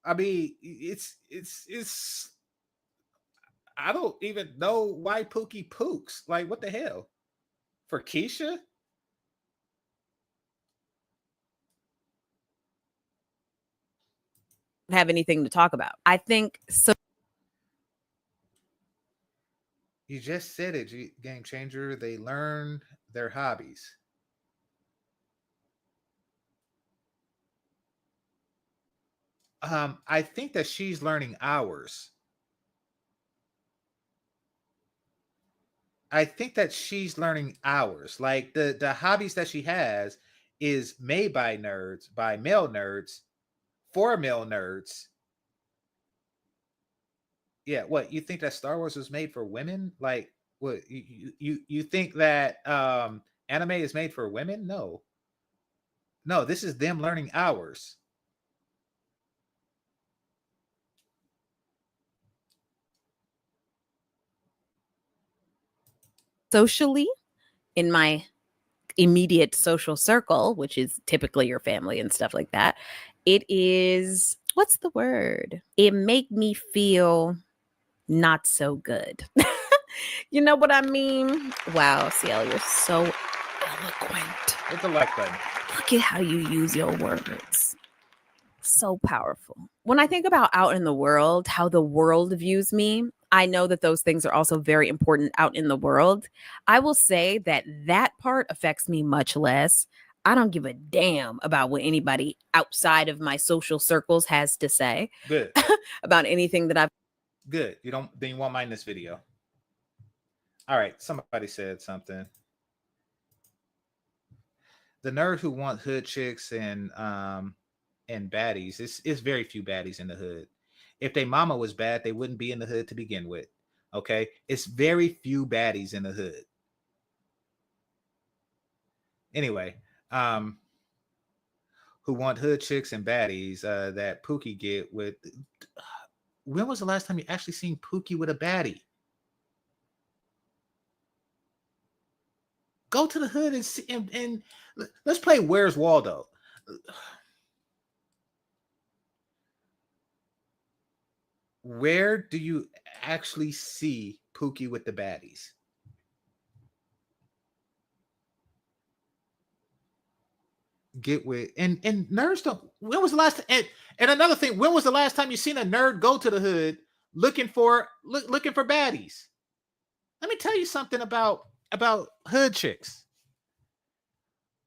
I mean, it's. I don't even know why Pookie pooks. Like, what the hell? For Keisha? Have anything to talk about. I think so. You just said it, Game Changer. They learn their hobbies. I think that she's learning ours. I think that she's learning ours. Like the hobbies that she has is made by nerds, by male nerds, for male nerds. Yeah, what you think that Star Wars was made for women? Like, what you think that anime is made for women? No, no. This is them learning ours. Socially, in my immediate social circle, which is typically your family and stuff like that, it is, what's the word? It make me feel not so good. You know what I mean? Wow, CL, you're so eloquent. Hit the like button. Look at how you use your words. So powerful. When I think about out in the world, how the world views me, I know that those things are also very important out in the world. I will say that that part affects me much less. I don't give a damn about what anybody outside of my social circles has to say. Good. About anything that I've. Good. Then you won't mind this video. All right. Somebody said something. The nerd who wants hood chicks and baddies, it's very few baddies in the hood. If their mama was bad, they wouldn't be in the hood to begin with. Okay, it's very few baddies in the hood. Anyway, who want hood chicks and baddies that Pookie get with. When was the last time you actually seen Pookie with a baddie? Go to the hood and see, and let's play Where's Waldo. Where do you actually see Pookie with the baddies? Get with and nerds don't. When was the last and another thing? When was the last time you seen a nerd go to the hood looking for baddies? Let me tell you something about hood chicks.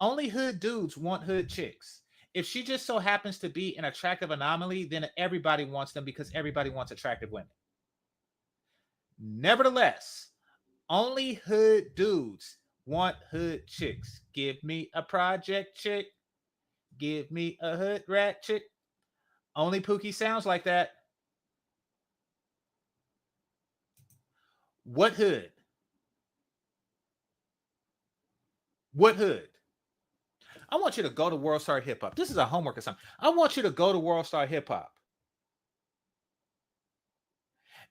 Only hood dudes want hood chicks. If she just so happens to be an attractive anomaly, then everybody wants them because everybody wants attractive women. Nevertheless, only hood dudes want hood chicks. Give me a project chick. Give me a hood rat chick. Only Pookie sounds like that. What hood? What hood? I want you to go to World Star Hip Hop. This is a homework assignment. I want you to go to World Star Hip Hop.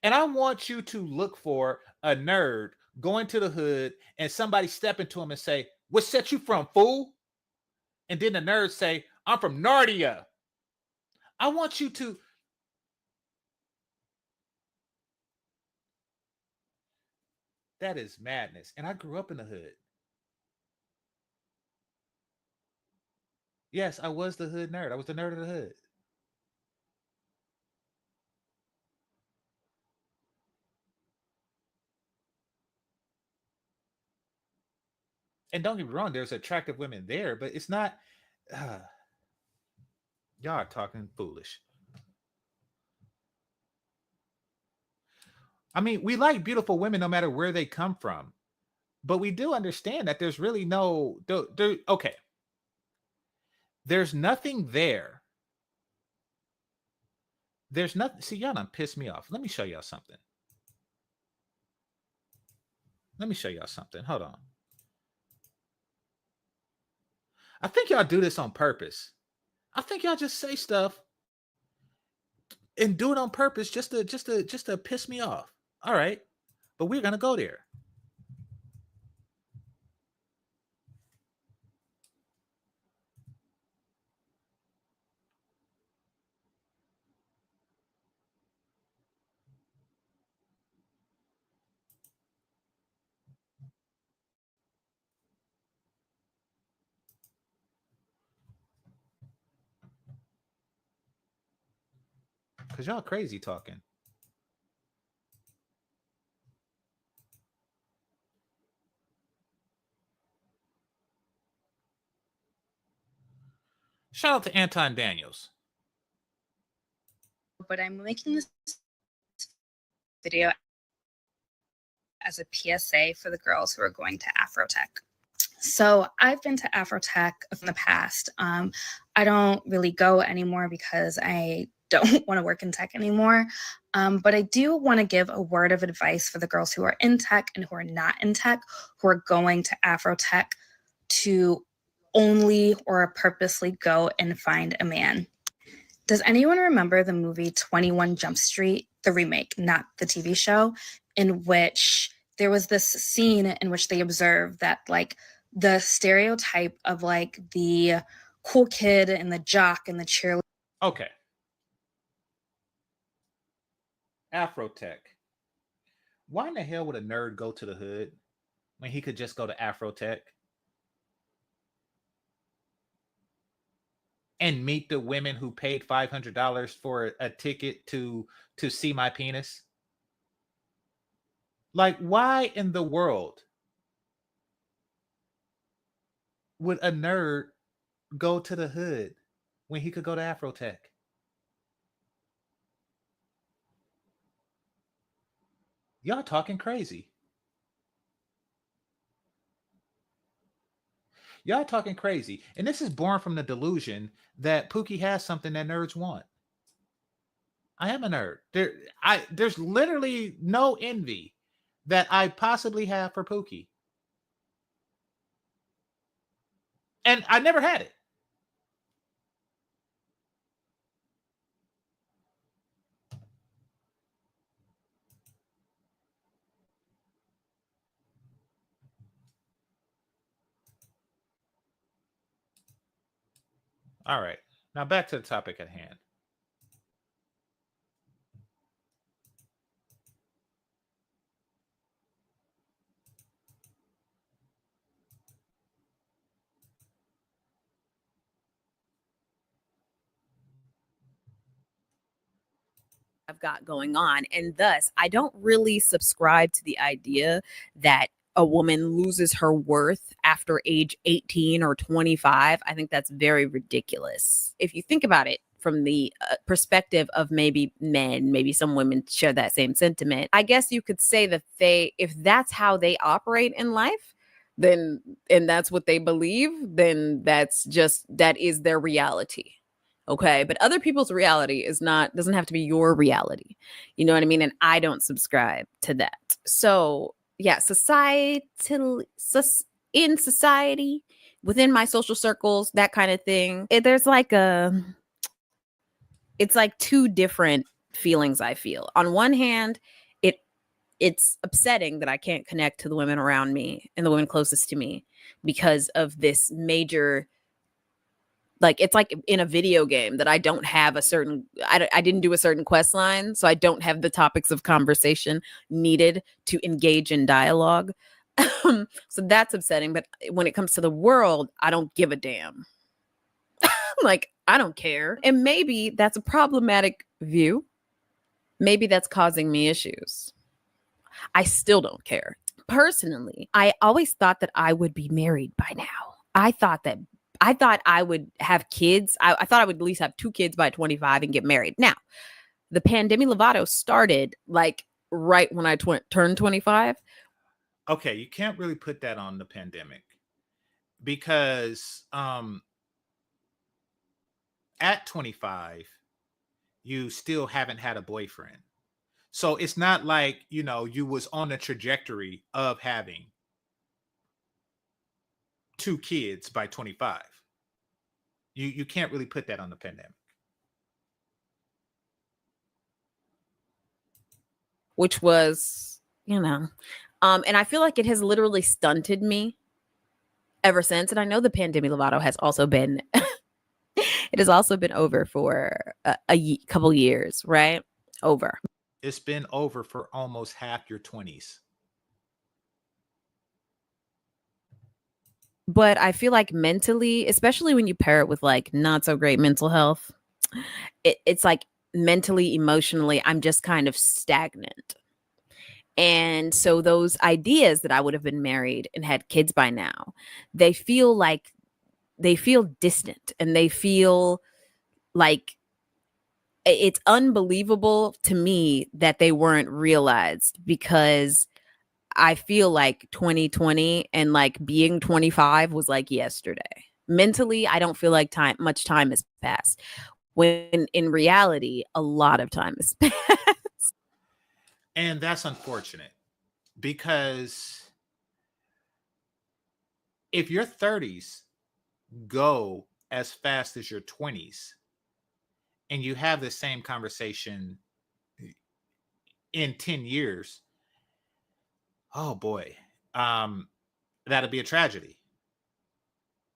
And I want you to look for a nerd going to the hood and somebody step into him and say, "What set you from, fool?" And then the nerd say, "I'm from Narnia." I want you to. That is madness. And I grew up in the hood. Yes, I was the hood nerd. I was the nerd of the hood. And don't get me wrong, there's attractive women there, but it's not. Y'all are talking foolish. I mean, we like beautiful women no matter where they come from. But we do understand that there's really no okay. There's nothing there. There's nothing. See, y'all done pissed me off. Let me show y'all something. Let me show y'all something. Hold on. I think y'all do this on purpose. I think y'all just say stuff and do it on purpose just to piss me off. All right. But we're gonna go there. Because y'all crazy talking. Shout out to Anton Daniels. But I'm making this video as a PSA for the girls who are going to Afrotech. So I've been to Afrotech in the past. I don't really go anymore because I don't want to work in tech anymore. But I do want to give a word of advice for the girls who are in tech and who are not in tech, who are going to Afrotech to only or purposely go and find a man. Does anyone remember the movie 21 Jump Street, the remake, not the TV show, in which there was this scene in which they observed that like the stereotype of like the cool kid and the jock and the cheerleader. Okay. Afrotech. Why in the hell would a nerd go to the hood when he could just go to Afrotech and meet the women who paid $500 for a ticket to see my penis? Like, why in the world would a nerd go to the hood when he could go to Afrotech? Y'all talking crazy. Y'all talking crazy. And this is born from the delusion that Pookie has something that nerds want. I am a nerd. There's literally no envy that I possibly have for Pookie. And I never had it. All right. Now back to the topic at hand. I've got going on. And thus, I don't really subscribe to the idea that a woman loses her worth after age 18 or 25. I think that's very ridiculous. If you think about it from the perspective of maybe men, maybe some women share that same sentiment. I guess you could say that if that's how they operate in life, then, and that's what they believe, then that is their reality. Okay. But other people's reality doesn't have to be your reality. You know what I mean? And I don't subscribe to that. So yeah, in society, within my social circles, that kind of thing, it's like two different feelings I feel. On one hand, it's upsetting that I can't connect to the women around me and the women closest to me because of this major, like, it's like in a video game that I don't have I didn't do a certain quest line, so I don't have the topics of conversation needed to engage in dialogue. So that's upsetting. But when it comes to the world, I don't give a damn. Like, I don't care. And maybe that's a problematic view. Maybe that's causing me issues. I still don't care. Personally, I always thought that I would be married by now. I thought I would have kids. I thought I would at least have 2 kids by 25 and get married. Now, the pandemic Lovato started like right when I turned 25. Okay, you can't really put that on the pandemic because at 25, you still haven't had a boyfriend. So it's not like, you was on the trajectory of having two kids by 25. You can't really put that on the pandemic. which was, and I feel like it has literally stunted me ever since. And I know the pandemic Lovato has also been, it has also been over for couple years, right? Over. It's been over for almost half your 20s. But I feel like mentally, especially when you pair it with like not so great mental health, it's like mentally, emotionally, I'm just kind of stagnant. And so those ideas that I would have been married and had kids by now, they feel distant, and they feel like it's unbelievable to me that they weren't realized, because I feel like 2020 and like being 25 was like yesterday. Mentally, I don't feel like much time has passed, when in reality, a lot of time has passed. And that's unfortunate because if your 30s go as fast as your 20s and you have the same conversation in 10 years, oh boy, that'd be a tragedy.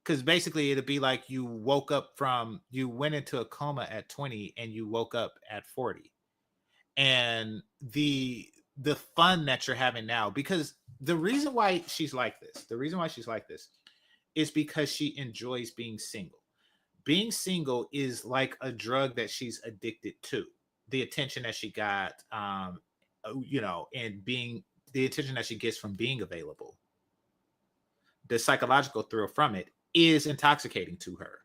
Because basically it'd be like you went into a coma at 20 and you woke up at 40. And the fun that you're having now, because the reason why she's like this is because she enjoys being single. Being single is like a drug that she's addicted to. The attention that she got, and being the attention that she gets from being available, the psychological thrill from it is intoxicating to her.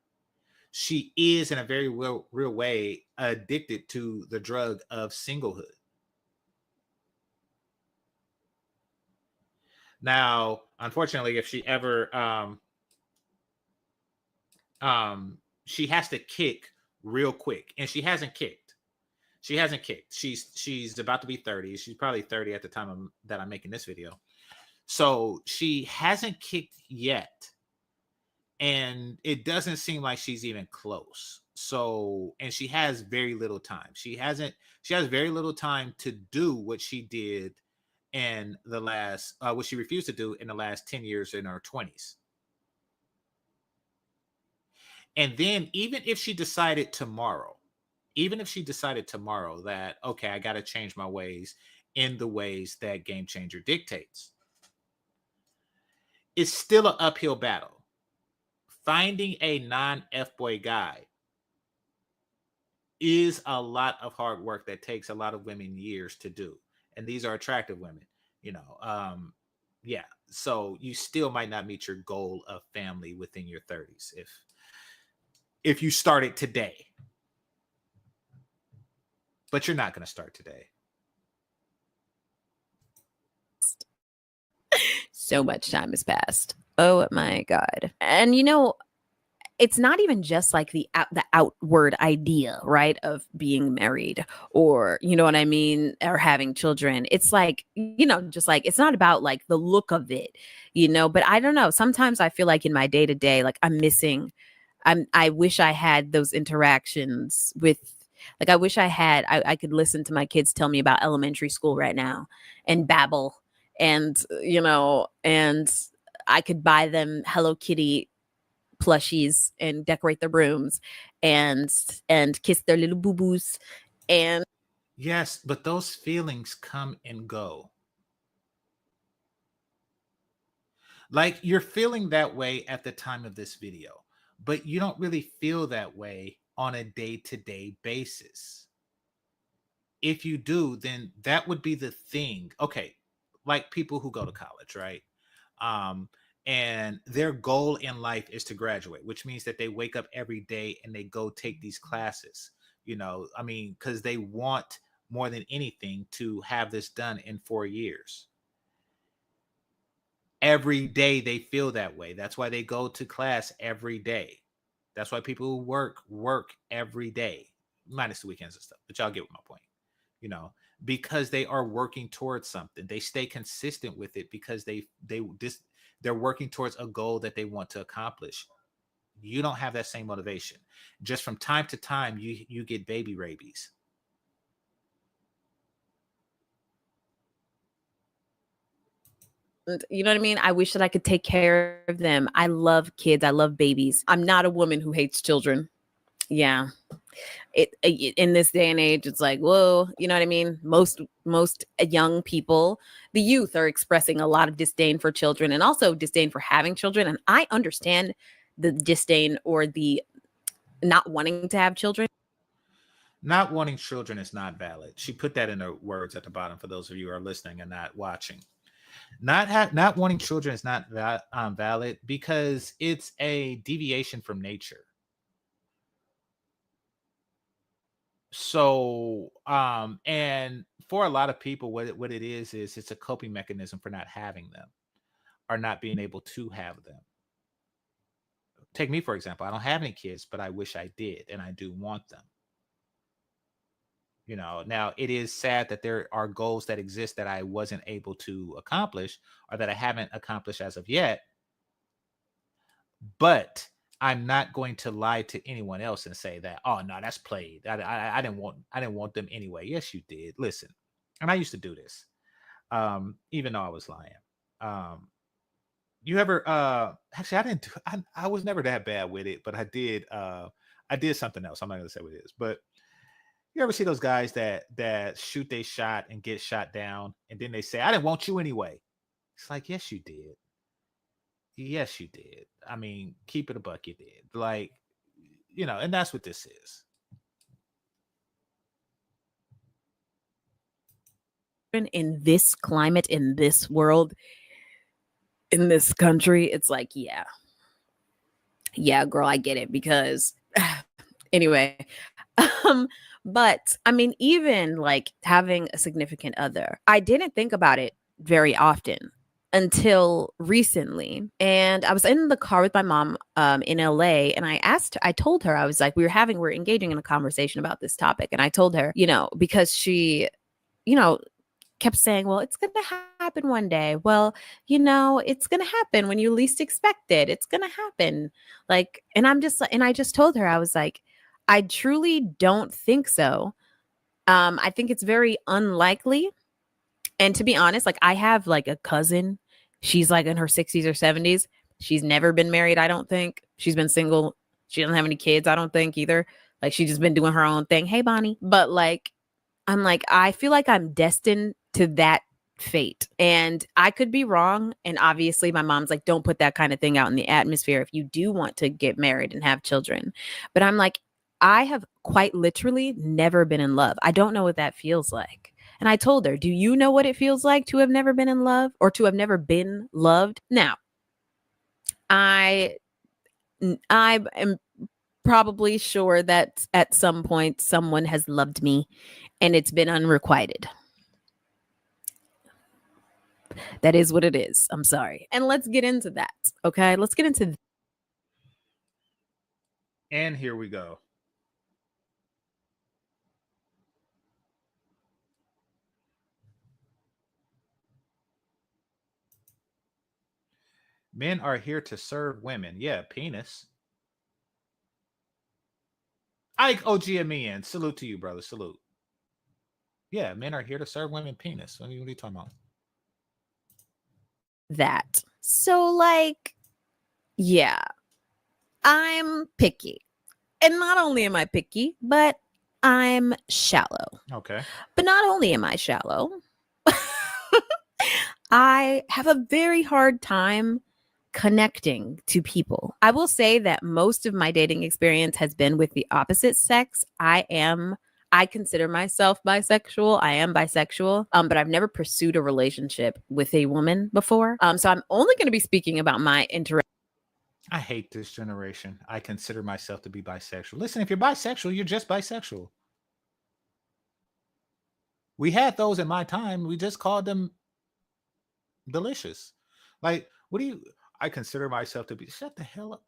She is, in a very real way, addicted to the drug of singlehood. Now, unfortunately, if she ever she has to kick real quick, and she hasn't kicked. She's about to be 30. She's probably 30 at the time that I'm making this video. So she hasn't kicked yet, and it doesn't seem like she's even close. So, and she has very little time. She has very little time to do what she did in the last what she refused to do in the last 10 years in her 20s. And then even if she decided tomorrow that, okay, I got to change my ways in the ways that GameChanger dictates, it's still an uphill battle. Finding a non-F-boy guy is a lot of hard work that takes a lot of women years to do. And these are attractive women, yeah. So you still might not meet your goal of family within your 30s if you started today. But you're not going to start today. So much time has passed. Oh my God. And it's not even just like the outward idea, right, of being married, or you know what I mean, or having children. It's like, just like, it's not about like the look of it, but I don't know. Sometimes I feel like in my day to day, like I wish I had those interactions with, like, I wish I could listen to my kids tell me about elementary school right now and babble, and and I could buy them Hello Kitty plushies and decorate their rooms and kiss their little boo-boos. And yes, but those feelings come and go. Like, you're feeling that way at the time of this video, but you don't really feel that way on a day-to-day basis. If you do, then that would be the thing. Okay, like people who go to college, right? And their goal in life is to graduate, which means that they wake up every day and they go take these classes, because they want more than anything to have this done in 4 years. Every day they feel that way. That's why they go to class every day. That's why people who work every day, minus the weekends and stuff. But y'all get my point. Because they are working towards something. They stay consistent with it because they're working towards a goal that they want to accomplish. You don't have that same motivation. Just from time to time, you get baby rabies. You know what I mean? I wish that I could take care of them. I love kids. I love babies. I'm not a woman who hates children. Yeah. In this day and age, it's like, whoa, you know what I mean? Most young people, the youth, are expressing a lot of disdain for children and also disdain for having children. And I understand the disdain or the not wanting to have children. Not wanting children is not valid. She put that in her words at the bottom for those of you who are listening and not watching. Not wanting children is not valid because it's a deviation from nature. So, and for a lot of people, what it is it's a coping mechanism for not having them or not being able to have them. Take me, for example. I don't have any kids, but I wish I did, and I do want them. Now it is sad that there are goals that exist that I wasn't able to accomplish or that I haven't accomplished as of yet. But I'm not going to lie to anyone else and say that, oh no, that's played. I didn't want them anyway. Yes, you did. Listen, and I used to do this, even though I was lying. You ever? Actually, I didn't. I was never that bad with it, but I did. I did something else. I'm not going to say what it is, but you ever see those guys that shoot they shot and get shot down, and then they say, "I didn't want you anyway." It's like, yes, you did. Yes, you did. I mean, keep it a buck, you did. Like, and that's what this is. In this climate, in this world, in this country, it's like, yeah, girl, I get it. Because anyway, but I mean, even like having a significant other, I didn't think about it very often until recently. And I was in the car with my mom in LA, and I told her, I was like, we're engaging in a conversation about this topic. And I told her, because she, kept saying, well, it's going to happen one day. Well, it's going to happen when you least expect it. It's going to happen. Like, and I just told her, I was like, I truly don't think so. I think it's very unlikely. And to be honest, like, I have like a cousin. She's like in her 60s or 70s. She's never been married, I don't think. She's been single. She doesn't have any kids, I don't think either. Like, she's just been doing her own thing. Hey, Bonnie. But like, I'm like, I feel like I'm destined to that fate. And I could be wrong. And obviously my mom's like, don't put that kind of thing out in the atmosphere if you do want to get married and have children. But I'm like, I have quite literally never been in love. I don't know what that feels like. And I told her, do you know what it feels like to have never been in love or to have never been loved? Now, I am probably sure that at some point someone has loved me and it's been unrequited. That is what it is. I'm sorry. And let's get into that. Okay. Let's get into And here we go. Men are here to serve women. Yeah, penis. Ike OGMEN. Salute to you, brother. Salute. Yeah, men are here to serve women. Penis. What are you talking about? that. So, like, yeah, I'm picky. And not only am I picky, but I'm shallow. Okay. But not only am I shallow, I have a very hard time connecting to people. I will say that most of my dating experience has been with the opposite sex. I consider myself bisexual. I am bisexual, but I've never pursued a relationship with a woman before. So I'm only going to be speaking about my interest. I hate this generation. I consider myself to be bisexual. Listen, if you're bisexual, you're just bisexual. We had those in my time. We just called them delicious. Like, what do you? I consider myself to be. Shut the hell up.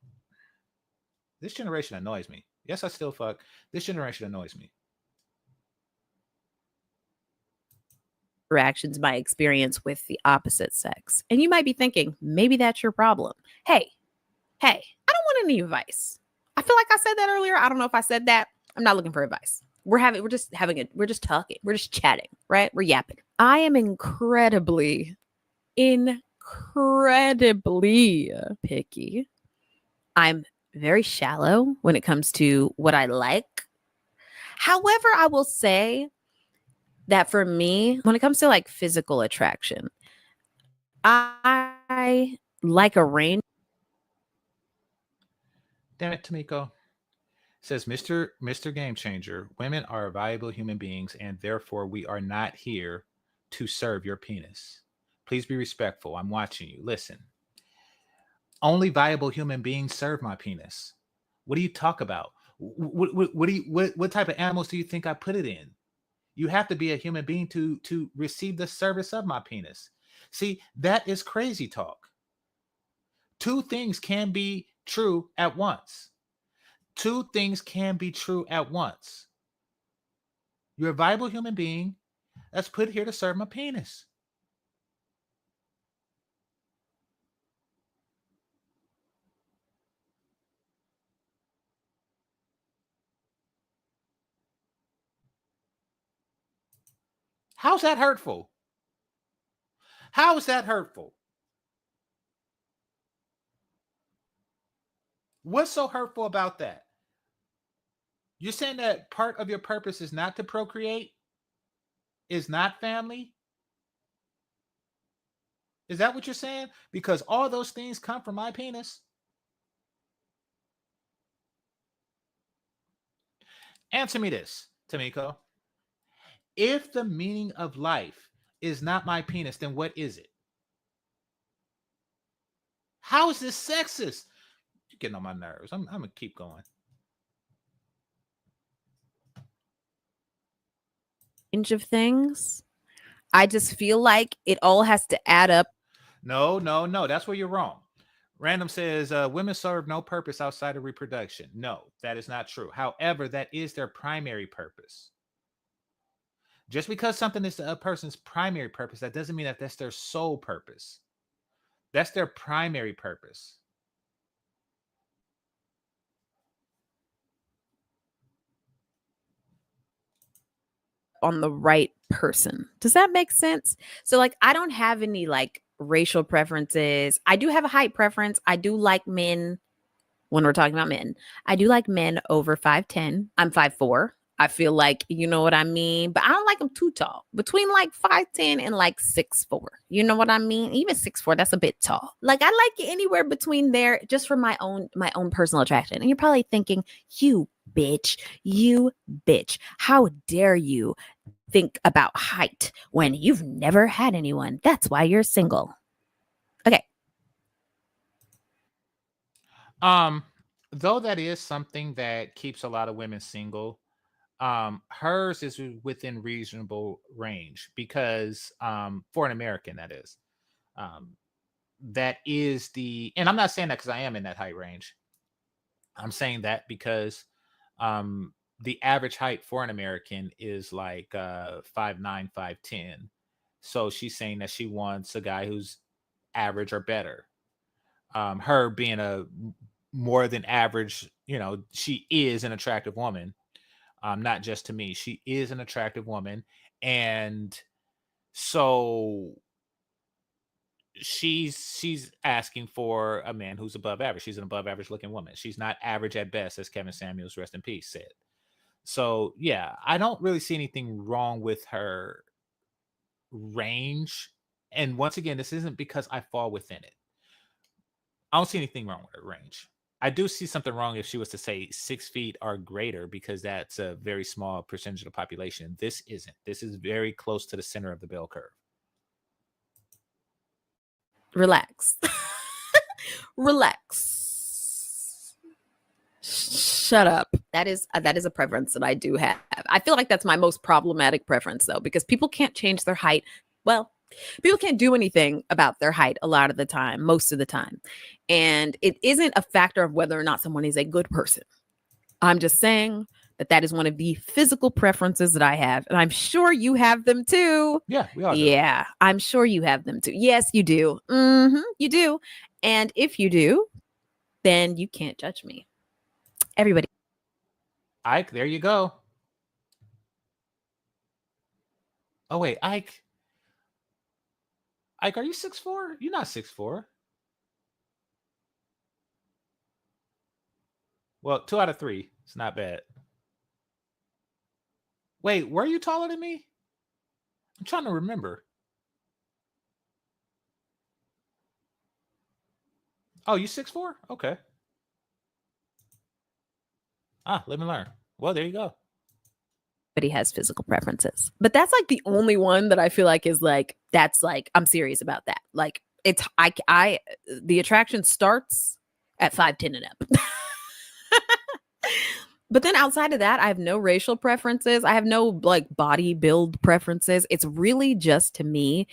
This generation annoys me. Yes, I still fuck. This generation annoys me. Interactions, my experience with the opposite sex. And you might be thinking, maybe that's your problem. Hey, I don't want any advice. I feel like I said that earlier. I don't know if I said that. I'm not looking for advice. We're just talking. We're just chatting, right? We're yapping. I am incredibly picky. I'm very shallow when it comes to what I like. However, I will say that for me, when it comes to like physical attraction, I like a range. Damn it, Tamiko. Says Mr. Game Changer, women are valuable human beings and therefore we are not here to serve your penis. Please be respectful. I'm watching you. Listen. Only valuable human beings serve my penis. What do you talk about? What type of animals do you think I put it in? You have to be a human being to receive the service of my penis. See, that is crazy talk. Two things can be true at once. Two things can be true at once. You're a viable human being that's put here to serve my penis. How's that hurtful? How is that hurtful? What's so hurtful about that? You're saying that part of your purpose is not to procreate? Is not family? Is that what you're saying? Because all those things come from my penis. Answer me this, Tamiko. If the meaning of life is not my penis, then what is it? How is this sexist? You're getting on my nerves. I'm going to keep going. Range of things. I just feel like it all has to add up. No. That's where you're wrong. Random says women serve no purpose outside of reproduction. No, that is not true. However, that is their primary purpose. Just because something is a person's primary purpose, that doesn't mean that that's their sole purpose. That's their primary purpose. On the right person. Does that make sense? So like I don't have any like racial preferences. I do have a height preference. I do like men when we're talking about men. I do like men over 5'10". I'm 5'4". I feel like, you know what I mean? But I don't like them too tall. Between like 5'10" and like 6'4". You know what I mean? Even 6'4", that's a bit tall. Like I like it anywhere between there just for my own personal attraction. And you're probably thinking, you bitch, how dare you think about height when you've never had anyone? That's why you're single. Okay. Though that is something that keeps a lot of women single, hers is within reasonable range because for an American, that is. That is and I'm not saying that because I am in that height range. I'm saying that because the average height for an American is like 5'9", 5'10". So she's saying that she wants a guy who's average or better. Her being a more than average, she is an attractive woman. Not just to me. She is an attractive woman. And so she's asking for a man who's above average. She's an above average looking woman. She's not average at best, as Kevin Samuels, rest in peace, said. So yeah, I don't really see anything wrong with her range. And once again, this isn't because I fall within it. I don't see anything wrong with her range. I do see something wrong if she was to say 6 feet or greater, because that's a very small percentage of the population. This isn't. This is very close to the center of the bell curve. Relax. Relax. Shut up. That is a preference that I do have. I feel like that's my most problematic preference though, because people can't change their height. Well, People can't do anything about their height a lot of the time, most of the time. And it isn't a factor of whether or not someone is a good person. I'm just saying that is one of the physical preferences that I have. And I'm sure you have them too. Yeah, we all do. Yeah, I'm sure you have them too. Yes, you do. You do. And if you do, then you can't judge me. Everybody. Ike, there you go. Oh, wait, Ike. Ike, are you 6'4"? You're not 6'4". Well, 2 out of 3. It's not bad. Wait, were you taller than me? I'm trying to remember. Oh, you 6'4"? Okay. Let me learn. Well, there you go. Everybody has physical preferences, but that's like the only one that I feel like is like, that's like, I'm serious about that. Like it's, the attraction starts at 5'10" and up. But then outside of that, I have no racial preferences. I have no like body build preferences. It's really just, to me,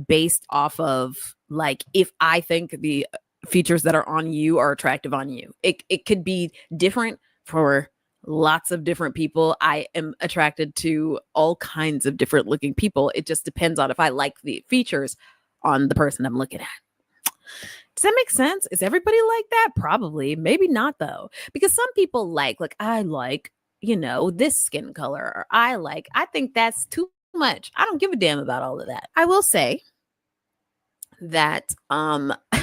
based off of like, if I think the features that are on you are attractive on you. It could be different for lots of different people. I am attracted to all kinds of different looking people. It just depends on if I like the features on the person I'm looking at. Does that make sense? Is everybody like that? Probably. Maybe not, though. Because some people like I like, this skin color, or I think that's too much. I don't give a damn about all of that. I will say that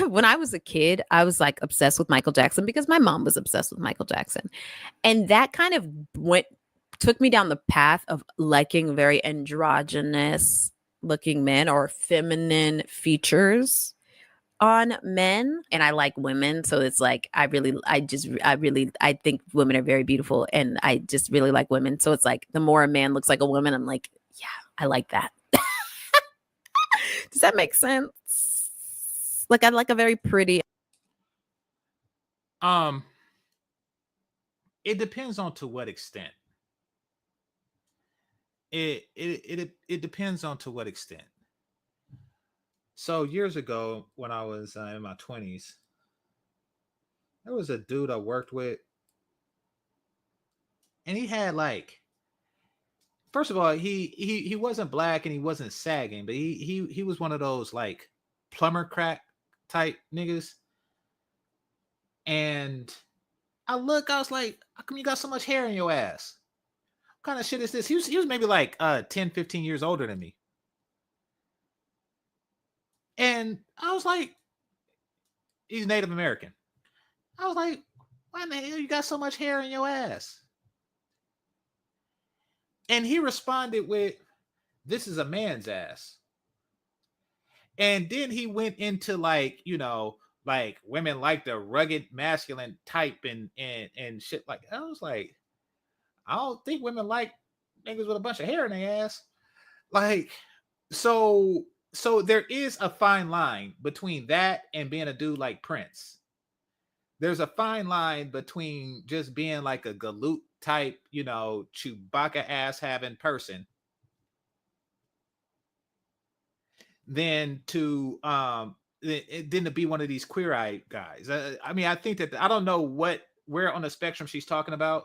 when I was a kid, I was like obsessed with Michael Jackson because my mom was obsessed with Michael Jackson. And that kind of took me down the path of liking very androgynous looking men or feminine features on men. And I like women. So it's like, I think women are very beautiful, and I just really like women. So it's like, the more a man looks like a woman, I'm like, yeah, I like that. Does that make sense? Like, I like a very pretty. It depends on to what extent. It depends on to what extent. So years ago, when I was in my 20s, there was a dude I worked with, and he had like, first of all, he wasn't black and he wasn't sagging, but he was one of those like plumber crack type niggas. And I was like, how come you got so much hair in your ass? What kind of shit is this? He was maybe like 10, 15 years older than me. And I was like, he's Native American. I was like, why in the hell you got so much hair in your ass? And he responded with, this is a man's ass. And then he went into like, like women like the rugged masculine type and shit. Like, I was like, I don't think women like niggas with a bunch of hair in their ass. Like, so there is a fine line between that and being a dude like Prince. There's a fine line between just being like a galoot type, Chewbacca ass having person, than to be one of these queer-eyed guys. I mean, I think that, I don't know where on the spectrum she's talking about,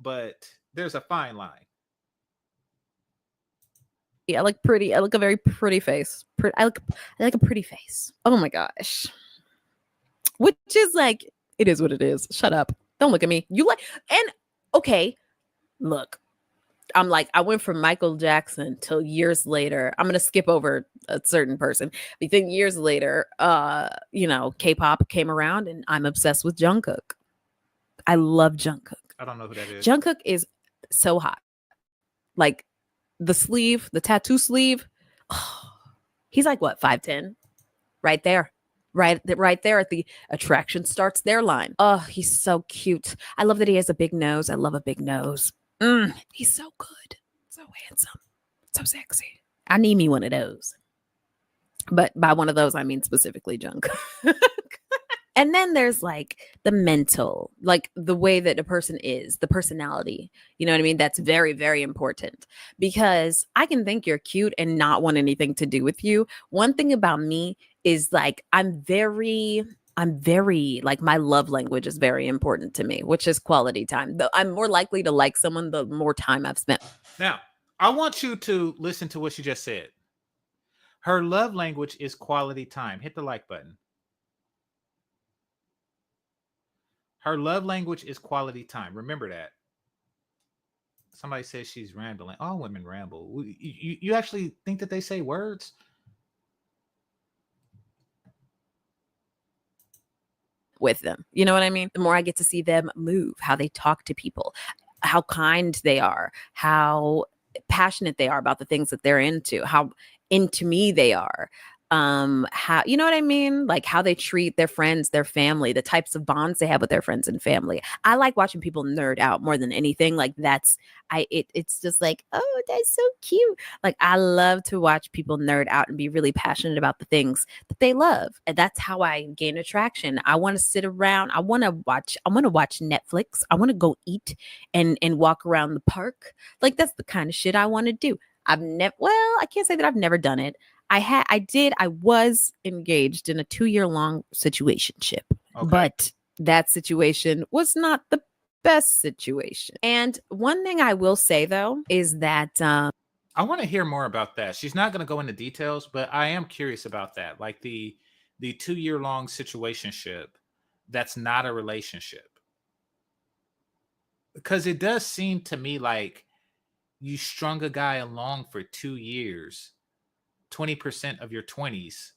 but there's a fine line. Yeah, I like a very pretty face. I like a pretty face. Oh my gosh. Which is like, it is what it is. Shut up. Don't look at me. Okay, look. I'm like, I went from Michael Jackson till years later. I'm going to skip over a certain person. You think years later, K-pop came around, and I'm obsessed with Jungkook. I love Jungkook. I don't know who that is. Jungkook is so hot. Like the tattoo sleeve. Oh, he's like what, 5'10"? Right there. Right there at the attraction starts there line. Oh, he's so cute. I love that he has a big nose. I love a big nose. He's so good. So handsome. So sexy. I need me one of those. But by one of those, I mean specifically Jungkook. And then there's like the mental, like the way that a person is, the personality. You know what I mean? That's very, very important, because I can think you're cute and not want anything to do with you. One thing about me is like I'm very like, my love language is very important to me, which is quality time. Though I'm more likely to like someone the more time I've spent. Now, I want you to listen to what she just said. Her love language is quality time. Hit the like button. Her love language is quality time. Remember that. Somebody says she's rambling. All women ramble. You actually think that they say words? With them. You know what I mean? The more I get to see them move, how they talk to people, how kind they are, how passionate they are about the things that they're into, how into me they are. How, you know what I mean? Like how they treat their friends, their family, the types of bonds they have with their friends and family. I like watching people nerd out more than anything. Like it's just like, oh, that's so cute. Like I love to watch people nerd out and be really passionate about the things that they love. And that's how I gain attraction. I want to sit around. I want to watch Netflix. I want to go eat and walk around the park. Like that's the kind of shit I want to do. I can't say that I've never done it. I was engaged in a 2-year long situationship, but that situation was not the best situation. And one thing I will say though, is that, I want to hear more about that. She's not going to go into details, but I am curious about that. Like the 2-year long situationship that's not a relationship. Because it does seem to me like you strung a guy along for 2 years, 20% of your 20s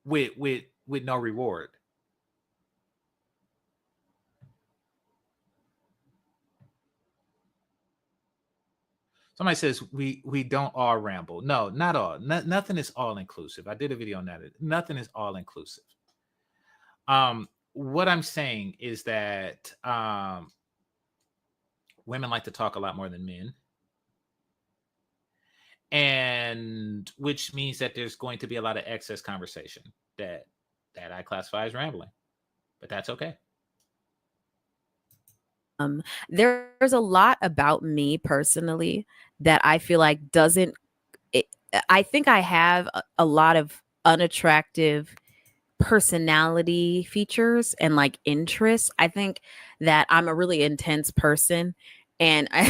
with no reward. Somebody says we don't all ramble. No, not all. Nothing is all inclusive. I did a video on that. Nothing is all inclusive. What I'm saying is that women like to talk a lot more than men. And which means that there's going to be a lot of excess conversation that I classify as rambling, but that's okay. There's a lot about me personally that I feel like I think I have a lot of unattractive personality features and like interests. I think that I'm a really intense person, and I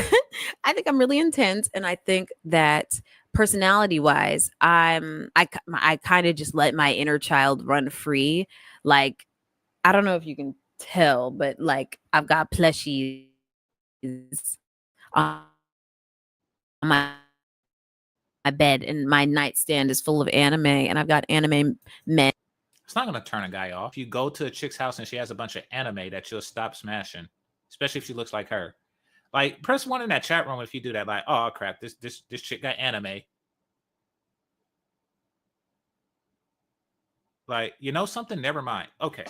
think I'm really intense, and I think that personality wise, I kind of just let my inner child run free. Like I don't know if you can tell, but like I've got plushies on my bed, and my nightstand is full of anime, and I've got anime men. It's not going to turn a guy off. If you go to a chick's house and she has a bunch of anime, that you'll stop smashing, especially if she looks like her. Like, press 1 in that chat room if you do that. Like, oh crap, this chick got anime. Like, you know something? Never mind. Okay.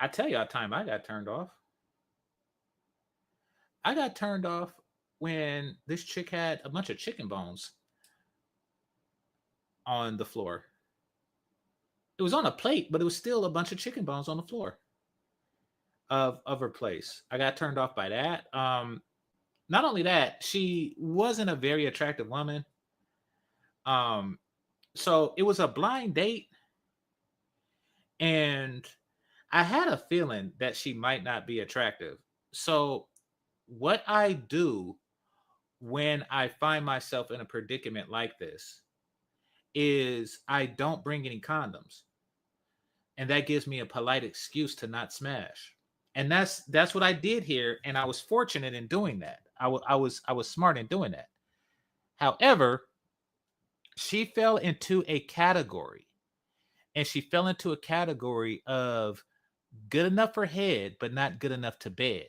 I tell you, a time I got turned off. I got turned off when this chick had a bunch of chicken bones on the floor. It was on a plate, but it was still a bunch of chicken bones on the floor of her place. I got turned off by that. Not only that, she wasn't a very attractive woman. So it was a blind date, and I had a feeling that she might not be attractive. So what I do when I find myself in a predicament like this is I don't bring any condoms. And that gives me a polite excuse to not smash. And that's what I did here, and I was fortunate in doing that. I was smart in doing that. However, she fell into a category, and she fell into a category of good enough for head, but not good enough to bed.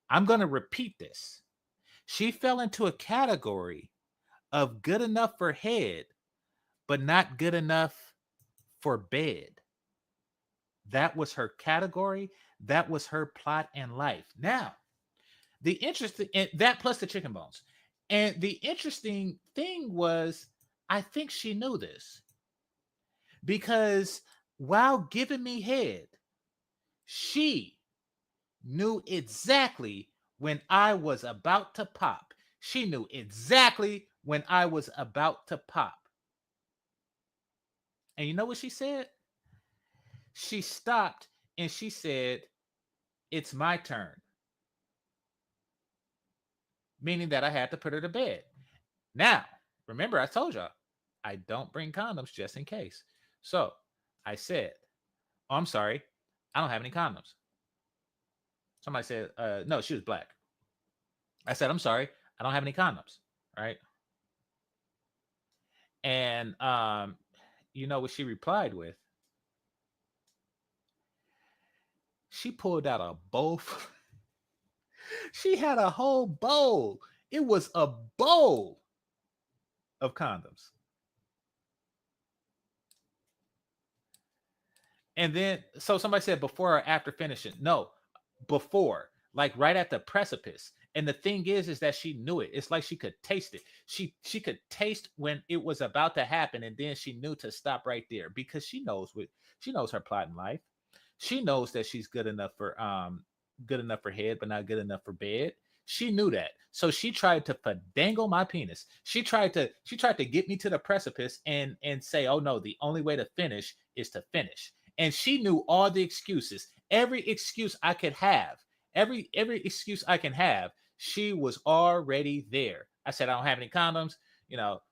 I'm going to repeat this. She fell into a category of good enough for head, but not good enough for bed. That was her category. That was her plot in life. Now, the interesting, and that plus the chicken bones. And the interesting thing was, I think she knew this because while giving me head, she knew exactly when I was about to pop. She knew exactly when I was about to pop. And you know what she said? She stopped and she said, "It's my turn," meaning that I had to put her to bed. Now, remember, I told y'all I don't bring condoms just in case. So I said, "Oh, I'm sorry, I don't have any condoms." Somebody said, no, she was black. I said, "I'm sorry, I don't have any condoms." Right. And you know what she replied with? She pulled out a bowl. She had a whole bowl. It was a bowl of condoms. And then, so somebody said before or after finishing? No, before, like right at the precipice. And the thing is that she knew it. It's like she could taste it. She could taste when it was about to happen, and then she knew to stop right there because she knows her plot in life. She knows that she's good enough for head, but not good enough for bed. She knew that. So she tried to dangle my penis. She tried to get me to the precipice and say, "Oh no, the only way to finish is to finish." And she knew all the excuses, every excuse I could have, every excuse I can have. She was already there. I said, "I don't have any condoms."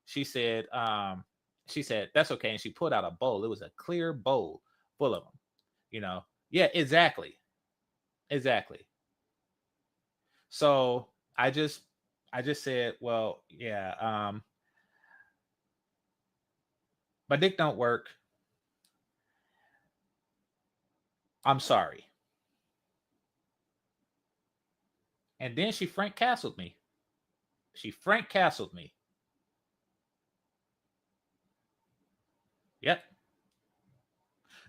She said, "That's okay." And she pulled out a bowl. It was a clear bowl full of them. Yeah, exactly. Exactly. So I just said, "Well, yeah, my dick don't work. I'm sorry." And then she Frank Castled me. She Frank Castled me. Yep.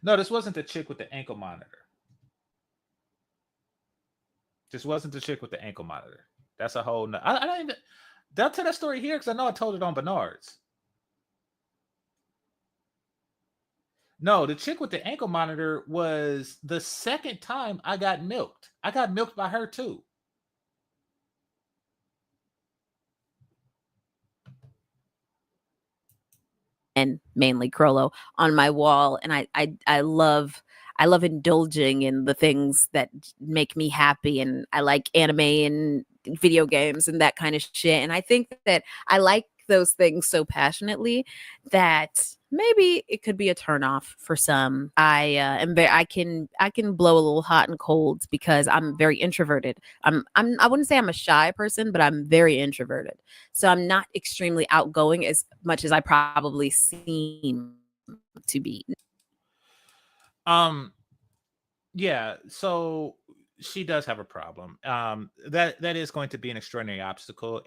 No, this wasn't the chick with the ankle monitor. This wasn't the chick with the ankle monitor. That's a whole. I don't even. Did I tell that story here? Because I know I told it on Bernard's. No, the chick with the ankle monitor was the second time I got milked. I got milked by her too. And mainly Crollo on my wall, and I love indulging in the things that make me happy, and I like anime and video games and that kind of shit. And I think that I like those things so passionately that maybe it could be a turnoff for some. I can blow a little hot and cold because I'm very introverted. I wouldn't say I'm a shy person, but I'm very introverted. So I'm not extremely outgoing as much as I probably seem to be. Um, yeah, so she does have a problem. That is going to be an extraordinary obstacle,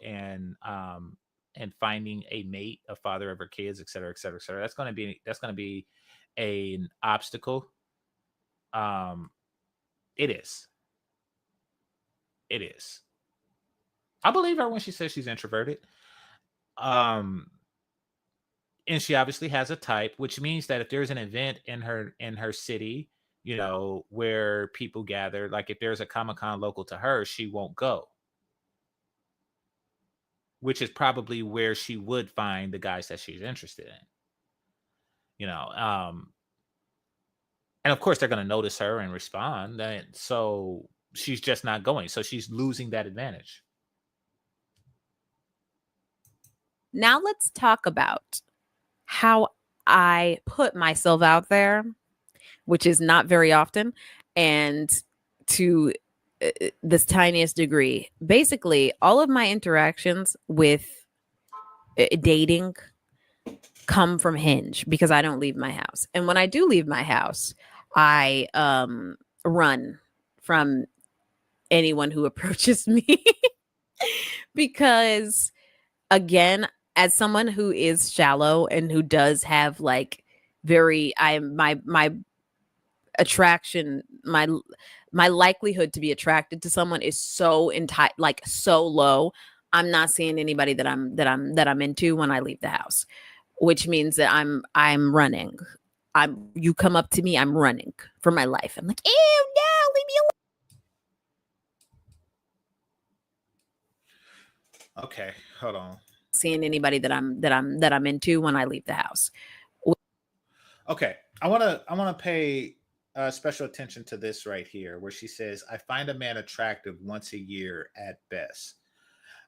and finding a mate, a father of her kids, et cetera, et cetera, et cetera. That's going to be an obstacle. Um, it is. It is. I believe her when she says she's introverted. Um, and she obviously has a type, which means that if there's an event in her city, where people gather, like if there's a Comic-Con local to her, she won't go, which is probably where she would find the guys that she's interested in. You know, and of course they're going to notice her and respond. And so she's just not going. So she's losing that advantage. Now let's talk about how I put myself out there, which is not very often, and to this tiniest degree. Basically, all of my interactions with dating come from Hinge because I don't leave my house. And when I do leave my house, I run from anyone who approaches me because, again, as someone who is shallow and who does have like my attraction, my likelihood to be attracted to someone is so so low. I'm not seeing anybody that I'm into when I leave the house. which means that I'm running. You come up to me, I'm running for my life. I'm like, ew, no, leave me alone. Okay, hold on. Seeing anybody that I'm into when I leave the house. Okay, I want to pay special attention to this right here, where she says, "I find a man attractive once a year at best."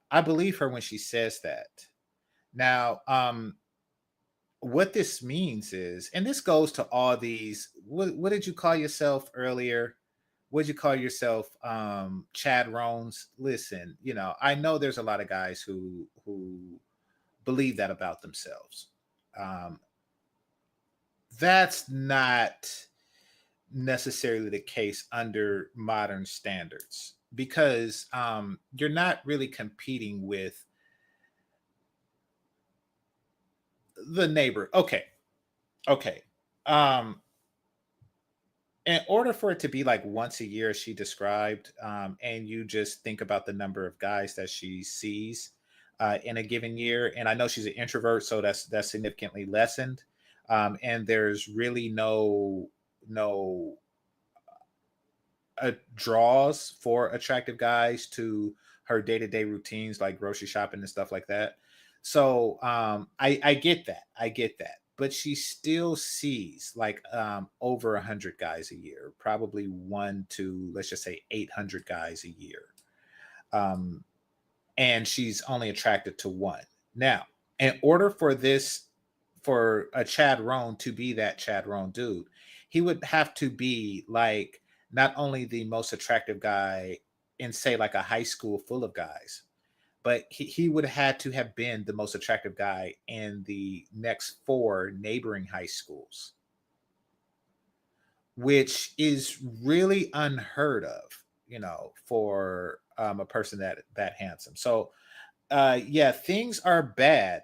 I believe her when she says that. Now, what this means is, and this goes to all these. What did you call yourself earlier? What did you call yourself? Chadrones. Listen, I know there's a lot of guys who believe that about themselves. Um, that's not necessarily the case under modern standards, because you're not really competing with the neighbor. Okay. um in order for it to be like once a year, as she described, and you just think about the number of guys that she sees in a given year, and I know she's an introvert, so that's significantly lessened. And there's really no draws for attractive guys to her day-to-day routines, like grocery shopping and stuff like that. So I get that. I get that. But she still sees like over 100 guys a year, probably one to, let's just say, 800 guys a year. Um, and she's only attracted to one. Now, in order for a Chad Roan to be that Chad Roan dude, he would have to be like not only the most attractive guy in, say, like a high school full of guys, but he would have had to have been the most attractive guy in the next four neighboring high schools, which is really unheard of, for a person that handsome. So yeah, things are bad,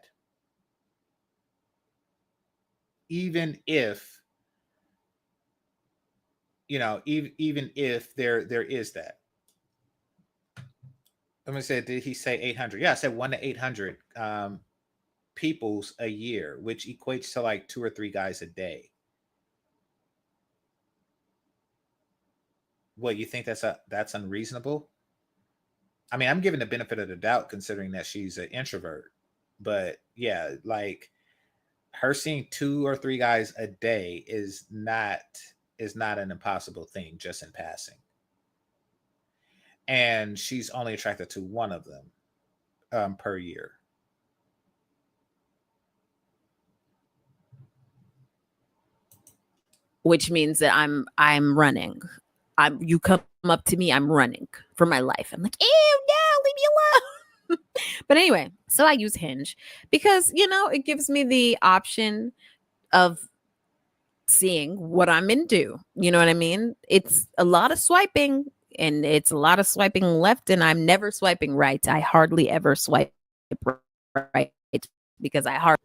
even if even if there is that. Let me say, did he say 800? Yeah, I said 1 to 800 peoples a year, which equates to like 2 or 3 guys a day. What, you think that's unreasonable? I mean, I'm giving the benefit of the doubt considering that she's an introvert, but yeah, like her seeing 2 or 3 guys a day is not an impossible thing just in passing. And she's only attracted to one of them per year. Which means that I'm running. You come up to me, I'm running for my life. I'm like, ew, no, leave me alone. But anyway, so I use Hinge because it gives me the option of seeing what I'm into. You know what I mean? It's a lot of swiping, and it's a lot of swiping left, and I'm never swiping right. I hardly ever swipe right because I hardly.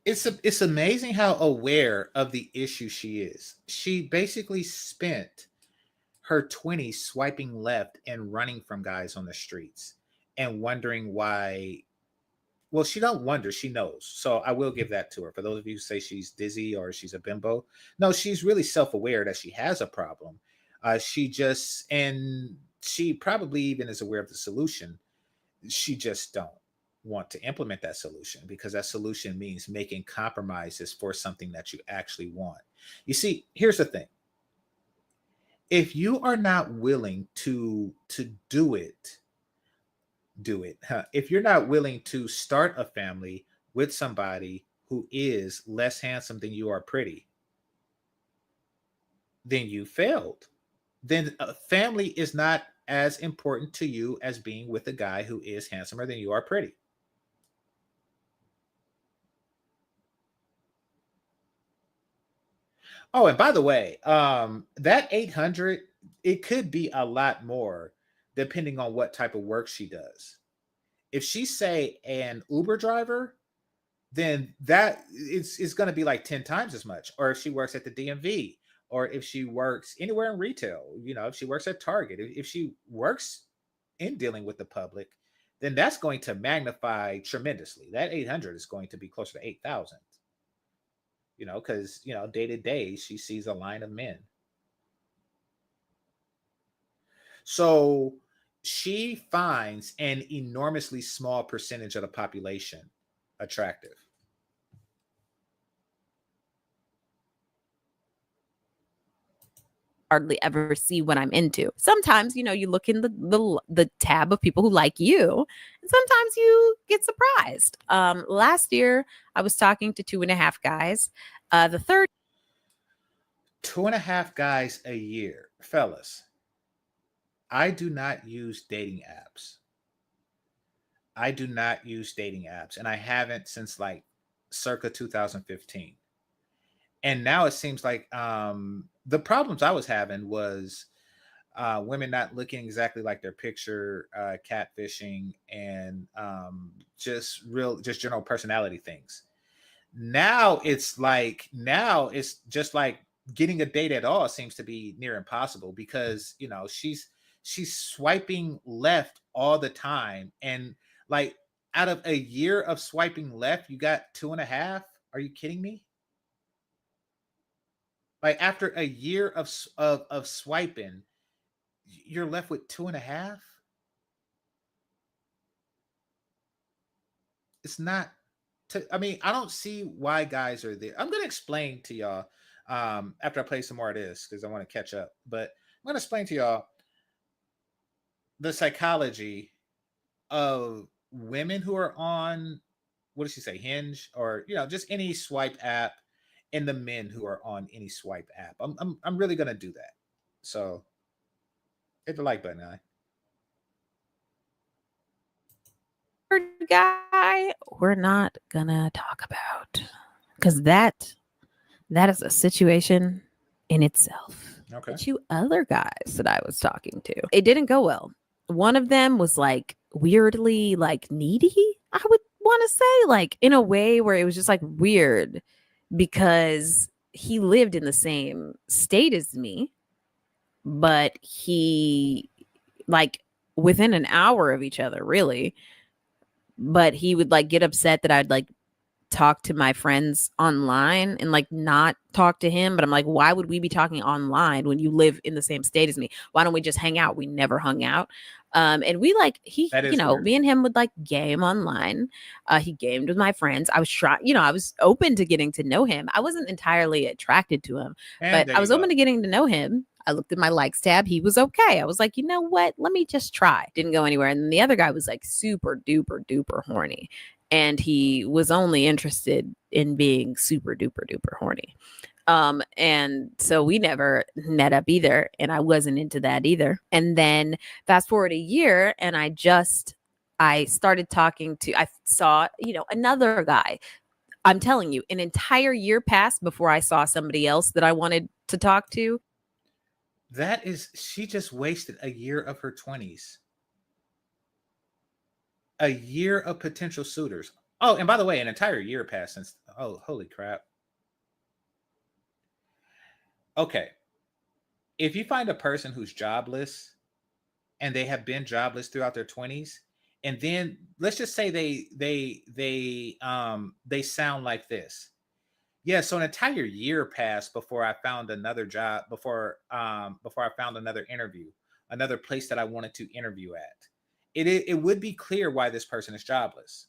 It's amazing how aware of the issue she is. She basically spent her 20s swiping left and running from guys on the streets and wondering why. Well, she don't wonder, she knows. So I will give that to her. For those of you who say she's dizzy or she's a bimbo, no, she's really self-aware that she has a problem. She probably even is aware of the solution. She just don't want to implement that solution, because that solution means making compromises for something that you actually want. You see, here's the thing. If you are not willing to do it. If you're not willing to start a family with somebody who is less handsome than you are pretty, then you failed. Then a family is not as important to you as being with a guy who is handsomer than you are pretty. Oh, and by the way, that 800, it could be a lot more depending on what type of work she does. If she's, say, an Uber driver, then that is going to be like 10 times as much. Or if she works at the DMV, or if she works anywhere in retail, if she works at Target, if she works in dealing with the public, then that's going to magnify tremendously. That 800 is going to be closer to 8,000. Because day to day she sees a line of men. So she finds an enormously small percentage of the population attractive. Hardly ever see what I'm into. Sometimes, you look in the tab of people who like you, and sometimes you get surprised. Last year, I was talking to 2.5 guys. The third 2.5 guys a year, fellas. I do not use dating apps. I do not use dating apps, and I haven't since like circa 2015. And now it seems like the problems I was having was women not looking exactly like their picture, catfishing, and just general personality things. Now it's just like getting a date at all seems to be near impossible, because she's swiping left all the time, and like out of a year of swiping left, you got 2.5. Are you kidding me? Like after a year of swiping, you're left with 2.5. It's not. I mean, I don't see why guys are there. I'm gonna explain to y'all after I play some more of this, because I want to catch up. But I'm gonna explain to y'all the psychology of women who are on, what does she say, Hinge, or just any swipe app, and the men who are on any swipe app. I'm really gonna do that. So hit the like button, guy. guy we're not gonna talk about, because that is a situation in itself. Okay. The 2 other guys that I was talking to, it didn't go well. One of them was like weirdly like needy, I would want to say, like in a way where it was just like weird, because he lived in the same state as me, but he, like, within an hour of each other, really. But he would like get upset that I'd like talk to my friends online and like not talk to him. But I'm like, why would we be talking online when you live in the same state as me? Why don't we just hang out? We never hung out. And we like, Weird. me and him would like game online. He gamed with my friends. I was trying, I was open to getting to know him. I wasn't entirely attracted to him, but I was open to getting to know him. I looked at my likes tab. He was okay. I was like, you know what? Let me just try. Didn't go anywhere. And then the other guy was like super duper duper horny. And he was only interested in being super duper duper horny. And so we never met up either. And I wasn't into that either. And then fast forward a year, and I started talking to, I saw, another guy. I'm telling you, an entire year passed before I saw somebody else that I wanted to talk to. She just wasted a year of her 20s. A year of potential suitors. Oh, and by the way, an entire year passed since. Oh, holy crap. Okay. If you find a person who's jobless and they have been jobless throughout their 20s, and then let's just say they sound like this. Yeah, so an entire year passed before I found another job, before I found another interview, another place that I wanted to interview at. It would be clear why this person is jobless.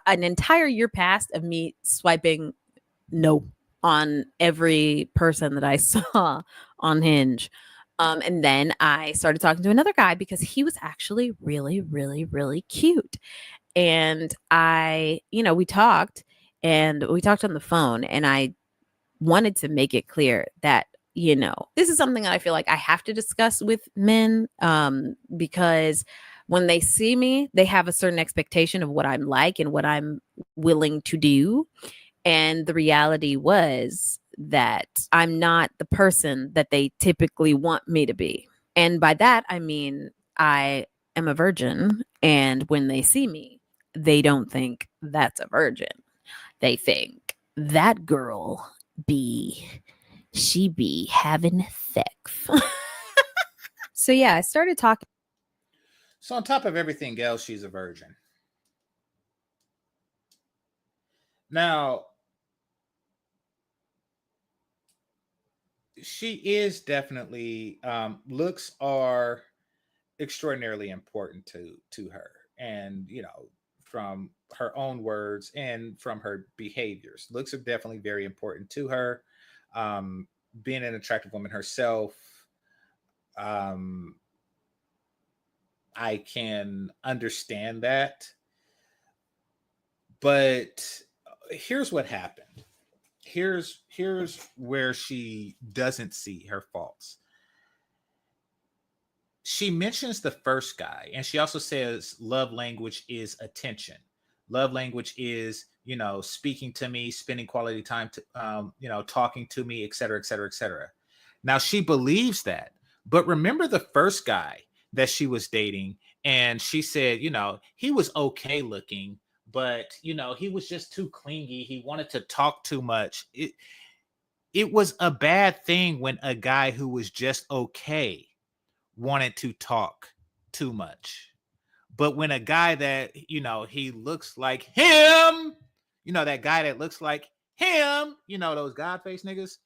An entire year passed of me swiping no on every person that I saw on Hinge. And then I started talking to another guy because he was actually really, really, really cute. And we talked on the phone, and I wanted to make it clear that, this is something that I feel like I have to discuss with men, because when they see me, they have a certain expectation of what I'm like and what I'm willing to do. And the reality was that I'm not the person that they typically want me to be. And by that, I mean, I am a virgin. And when they see me, they don't think that's a virgin. They think that girl be she be having sex. So yeah, I started talking. So on top of everything else, she's a virgin. Now, she is definitely looks are extraordinarily important to her, and from her own words and from her behaviors, looks are definitely very important to her. um Being an attractive woman herself, um I can understand that, but here's what happened. Here's where she doesn't see her faults. She mentions the first guy, and she also says love language is attention. Love language is, speaking to me, spending quality time to, talking to me, etc., etc., etc. Now she believes that, but remember the first guy that she was dating, and she said, he was okay looking, but he was just too clingy. He wanted to talk too much. It was a bad thing when a guy who was just okay wanted to talk too much. But when a guy that, he looks like him, that guy that looks like him, those God face niggas,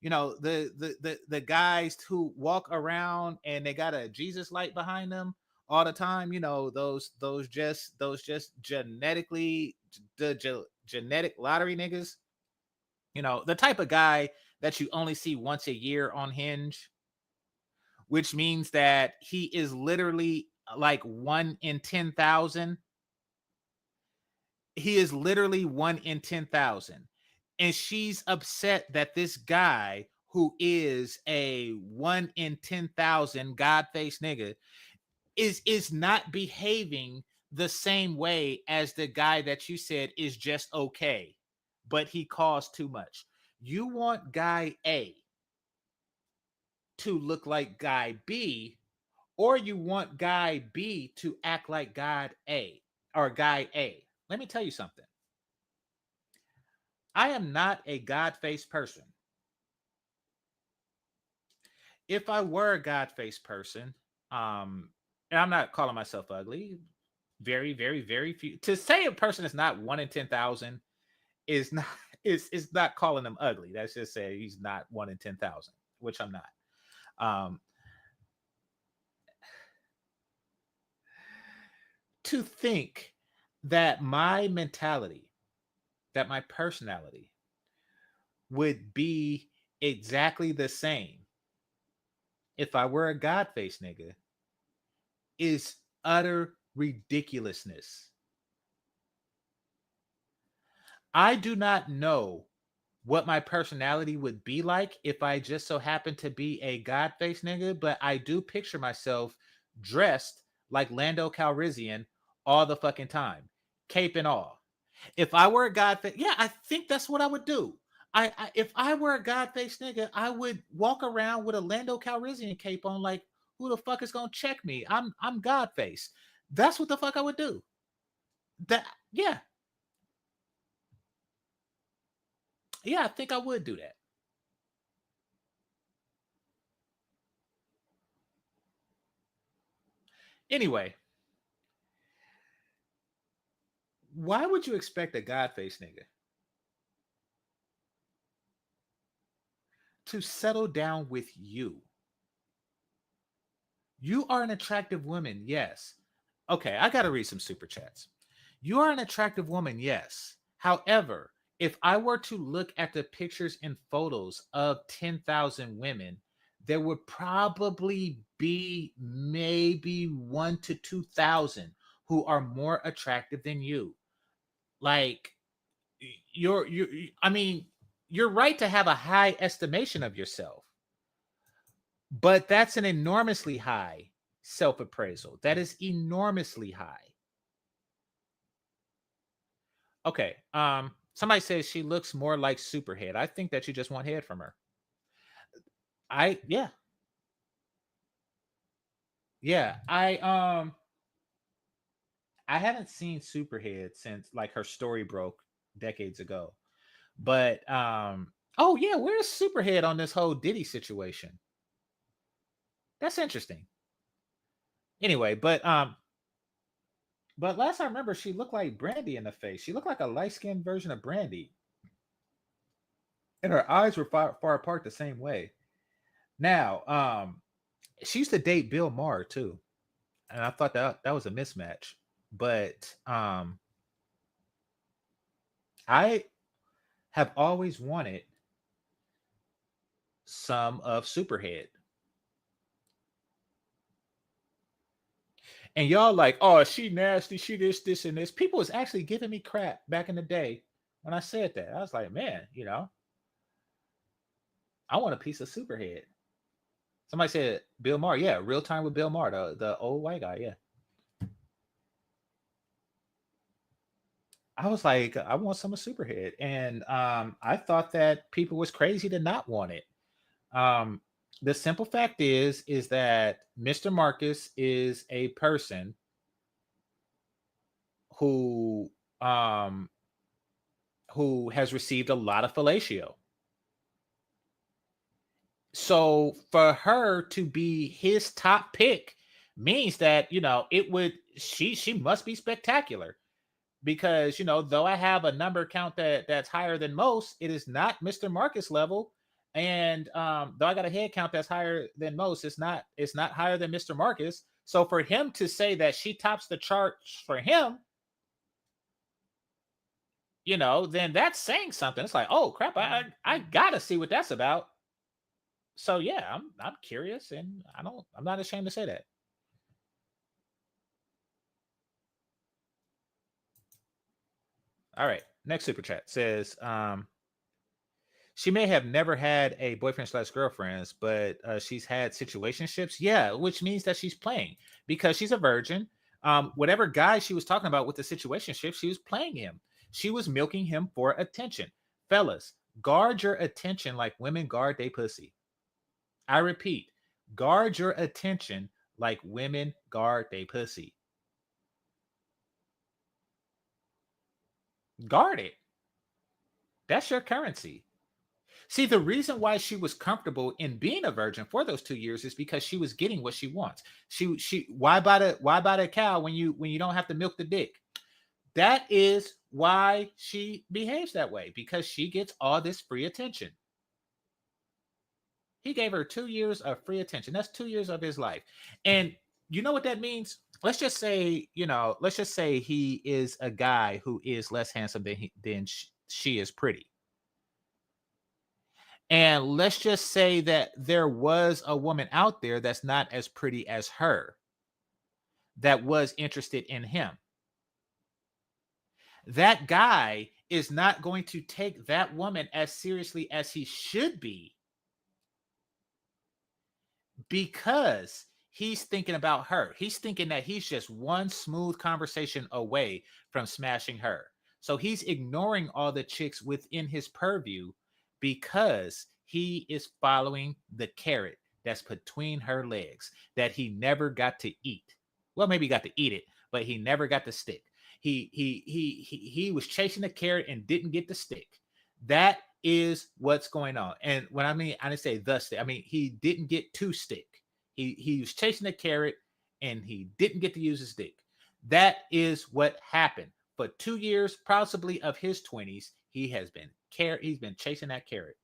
the guys who walk around and they got a Jesus light behind them all the time, those just genetically genetic lottery niggas, the type of guy that you only see once a year on Hinge, which means that he is literally like 1 in 10,000. He is literally 1 in 10,000. And she's upset that this guy, who is a 1 in 10,000 God face nigga, is not behaving the same way as the guy that you said is just okay, but he caused too much. You want guy A to look like guy B, or you want guy B to act like God A or guy A. Let me tell you something. I am not a God-faced person. If I were a God-faced person, and I'm not calling myself ugly, very, very, very few. To say a person is not 1 in 10,000 is not is not calling them ugly. That's just say he's not 1 in 10,000, which I'm not. Um, to think that my mentality, that my personality would be exactly the same if I were a God face nigga is utter ridiculousness. I do not know what my personality would be like if I just so happened to be a God face nigga, but I do picture myself dressed like Lando Calrissian all the fucking time, cape and all. If I were a God face, yeah, I think that's what I would do. If I were a God face nigga, I would walk around with a Lando Calrissian cape on, like, who the fuck is gonna check me? I'm God face. That's what the fuck I would do. That yeah, yeah, I think I would do that. Anyway, why would you expect a God face nigga to settle down with you? You are an attractive woman, yes. Okay, I got to read some super chats. You are an attractive woman, yes. However, if I were to look at the pictures and photos of 10,000 women, there would probably be maybe 1 to 2,000 who are more attractive than you. Like, I mean, you're right to have a high estimation of yourself, but that's an enormously high self-appraisal. That is enormously high. Okay. Somebody says she looks more like Superhead. I think that you just want head from her. Yeah. Yeah. I haven't seen Superhead since, like, her story broke decades ago. But Oh yeah, where's Superhead on this whole Diddy situation? That's interesting. Anyway, but last I remember, she looked like Brandy in the face. She looked like a light skinned version of Brandy, and her eyes were far apart the same way. Now, she used to date Bill Maher too, and I thought that was a mismatch. But I have always wanted some of Superhead. And y'all like, oh, she nasty, she this, and this. People was actually giving me crap back in the day when I said that. I was like, man, I want a piece of Superhead. Somebody said Bill Maher. Yeah, Real Time with Bill Maher, the old white guy. Yeah. I was like, I want some of Superhead. And I thought that people was crazy to not want it. Um, the simple fact is that Mr. Marcus is a person who um who has received a lot of fellatio. So for her to be his top pick means that, she must be spectacular, because, though I have a number count that's higher than most, it is not Mr. Marcus level. And though I got a head count that's higher than most, it's not higher than Mr. Marcus. So for him to say that she tops the charts for him, then that's saying something. It's like, oh crap, I gotta see what that's about. So yeah, I'm curious, and I'm not ashamed to say that. All right, next super chat says, she may have never had a boyfriend slash girlfriends, but she's had situationships. Yeah, which means that she's playing, because she's a virgin. Whatever guy she was talking about with the situationship, she was playing him. She was milking him for attention. Fellas, guard your attention like women guard their pussy. I repeat, guard your attention like women guard their pussy. Guard it. That's your currency. See, the reason why she was comfortable in being a virgin for those 2 years is because she was getting what she wants. She why buy the cow when you don't have to milk the dick? That is why she behaves that way, because she gets all this free attention. He gave her 2 years of free attention. That's 2 years of his life. And you know what that means? Let's just say he is a guy who is less handsome than she is pretty. And let's just say that there was a woman out there that's not as pretty as her that was interested in him. That guy is not going to take that woman as seriously as he should be, because he's thinking about her. He's thinking that he's just one smooth conversation away from smashing her. So he's ignoring all the chicks within his purview because he is following the carrot that's between her legs that he never got to eat. Well, maybe he got to eat it, but he never got the stick. He was chasing the carrot and didn't get the stick. That is what's going on. And when I didn't say the stick. I mean, he didn't get to stick. He was chasing the carrot and he didn't get to use his stick. That is what happened. For 2 years, possibly of his 20s, he's been chasing that carrot.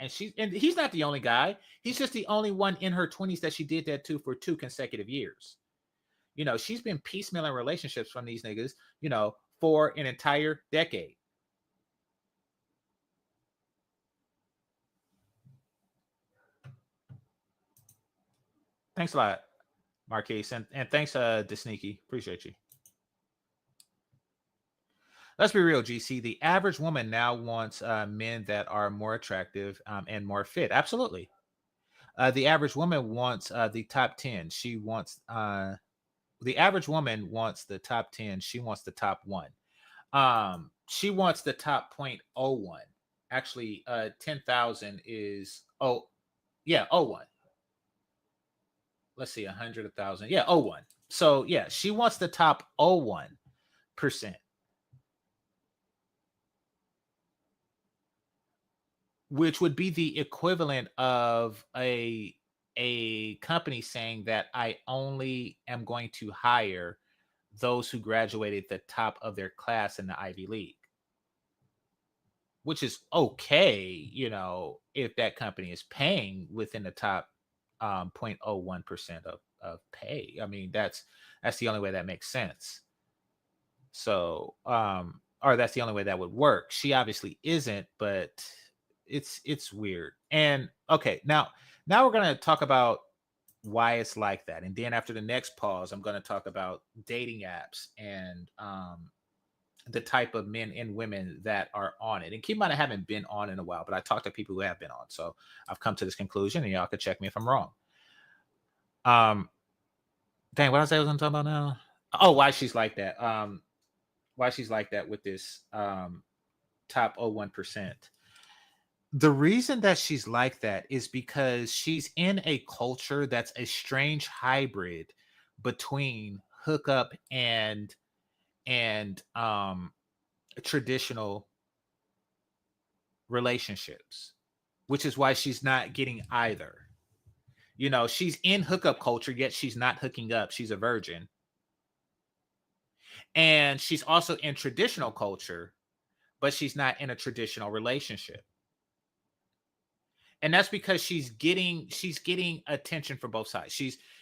And he's not the only guy. He's just the only one in her 20s that she did that to for 2 consecutive years. She's been piecemealing relationships from these niggas, for an entire decade. Thanks a lot, Marquise. And thanks, DeSneaky. Appreciate you. Let's be real, GC. The average woman now wants men that are more attractive and more fit. Absolutely. The average woman wants the top 10. The average woman wants the top 10. She wants the top 1. She wants the top 0.01. Actually, 10,000 is, 01. Let's see, 100, 1,000. Yeah, 01. So yeah, she wants the top 01%. which would be the equivalent of a company saying that I only am going to hire those who graduated the top of their class in the Ivy League, which is okay, if that company is paying within the top 0.01% of pay. I mean, that's the only way that makes sense. So, or that's the only way that would work. She obviously isn't, but it's weird. And okay, now we're gonna talk about why it's like that. And then after the next pause, I'm gonna talk about dating apps and the type of men and women that are on it. And keep in mind, I haven't been on in a while, but I talked to people who have been on. So I've come to this conclusion, and y'all could check me if I'm wrong. Dang, what I say I was gonna talk about now? Oh, why she's like that. Why she's like that with this top 01%. The reason that she's like that is because she's in a culture that's a strange hybrid between hookup and traditional relationships, which is why she's not getting either. She's in hookup culture, yet she's not hooking up. She's a virgin. And she's also in traditional culture, but she's not in a traditional relationship. And that's because she's getting attention from both sides.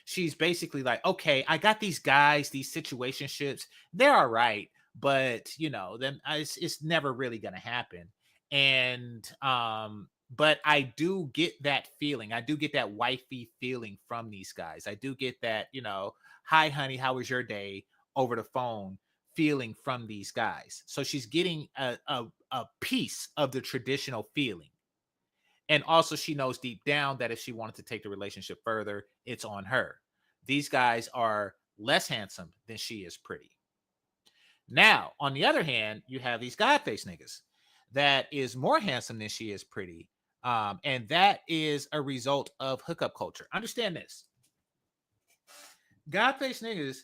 She's basically like, okay, I got these guys, these situationships, they're all right, but them it's never really gonna happen. And but I do get that feeling. I do get that wifey feeling from these guys. I do get that, hi honey, how was your day, over the phone feeling from these guys. So she's getting a piece of the traditional feeling. And also, she knows deep down that if she wanted to take the relationship further, it's on her. These guys are less handsome than she is pretty. Now, on the other hand, you have these God-faced niggas that is more handsome than she is pretty. And that is a result of hookup culture. Understand this. God-faced niggas,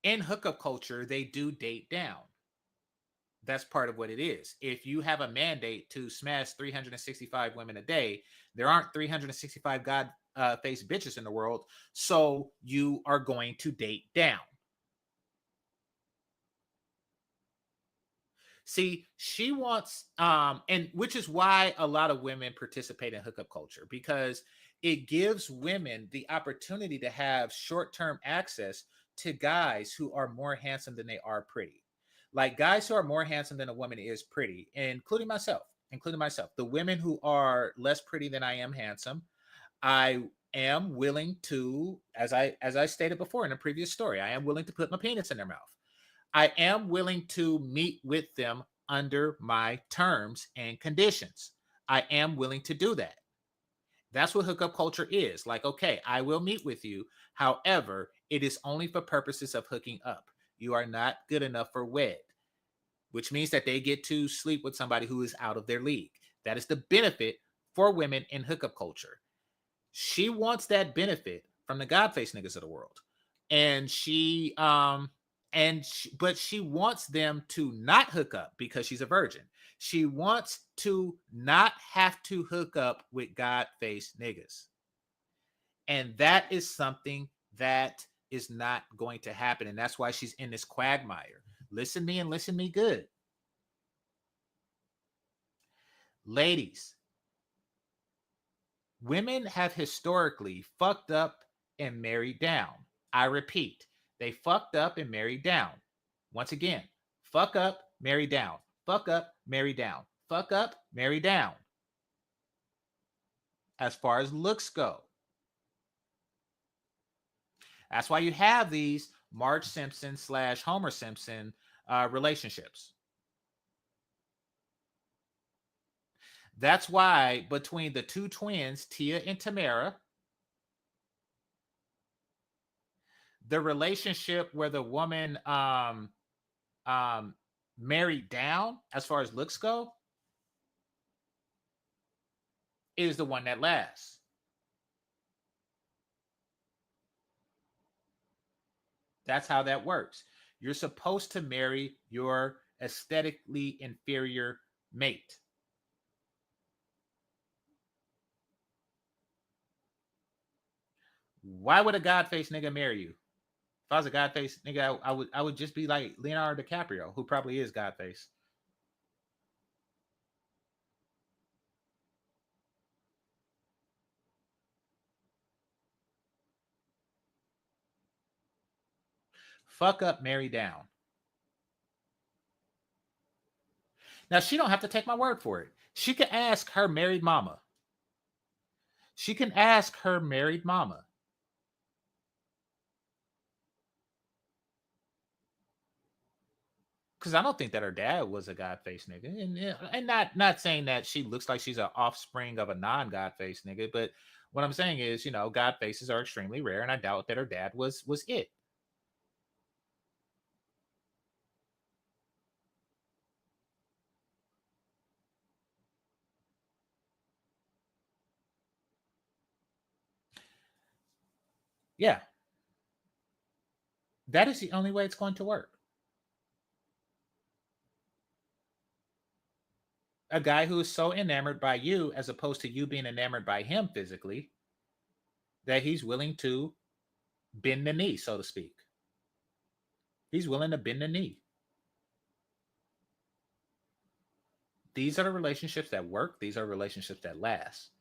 in hookup culture, they do date down. That's part of what it is. If you have a mandate to smash 365 women a day, there aren't 365 God-faced bitches in the world. So you are going to date down. See, she wants, and which is why a lot of women participate in hookup culture, because it gives women the opportunity to have short-term access to guys who are more handsome than they are pretty. Like guys who are more handsome than a woman is pretty, including myself. The women who are less pretty than I am handsome, I am willing to, as I stated before in a previous story, I am willing to put my penis in their mouth. I am willing to meet with them under my terms and conditions. I am willing to do that. That's what hookup culture is. Like, okay, I will meet with you. However, it is only for purposes of hooking up. You are not good enough for wed, which means that they get to sleep with somebody who is out of their league. That is the benefit for women in hookup culture. She wants that benefit from the God-faced niggas of the world. And but she wants them to not hook up because she's a virgin. She wants to not have to hook up with God-faced niggas. And that is something that is not going to happen. And that's why she's in this quagmire. Listen to me and listen to me good. Ladies, women have historically fucked up and married down. I repeat, they fucked up and married down. Once again, fuck up, marry down. Fuck up, marry down. Fuck up, marry down. As far as looks go. That's why you have these Marge Simpson / Homer Simpson relationships. That's why between the two twins, Tia and Tamara, the relationship where the woman married down as far as looks go is the one that lasts. That's how that works. You're supposed to marry your aesthetically inferior mate. Why would a God-faced nigga marry you? If I was a God-faced nigga, I would just be like Leonardo DiCaprio, who probably is God-faced. Fuck up, marry down. Now, she don't have to take my word for it. She can ask her married mama. She can ask her married mama. Because I don't think that her dad was a God-faced nigga. And not saying that she looks like she's an offspring of a non-God-faced nigga, but what I'm saying is, God faces are extremely rare, and I doubt that her dad was it. Yeah. That is the only way it's going to work. A guy who is so enamored by you, as opposed to you being enamored by him physically, that he's willing to bend the knee, so to speak. He's willing to bend the knee. These are the relationships that work. These are relationships that last.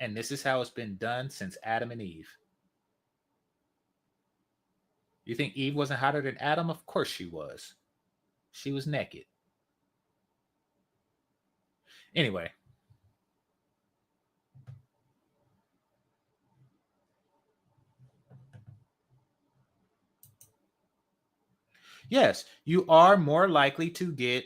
And this is how it's been done since Adam and Eve. You think Eve wasn't hotter than Adam? Of course she was. She was naked. Anyway. Yes, you are more likely to get,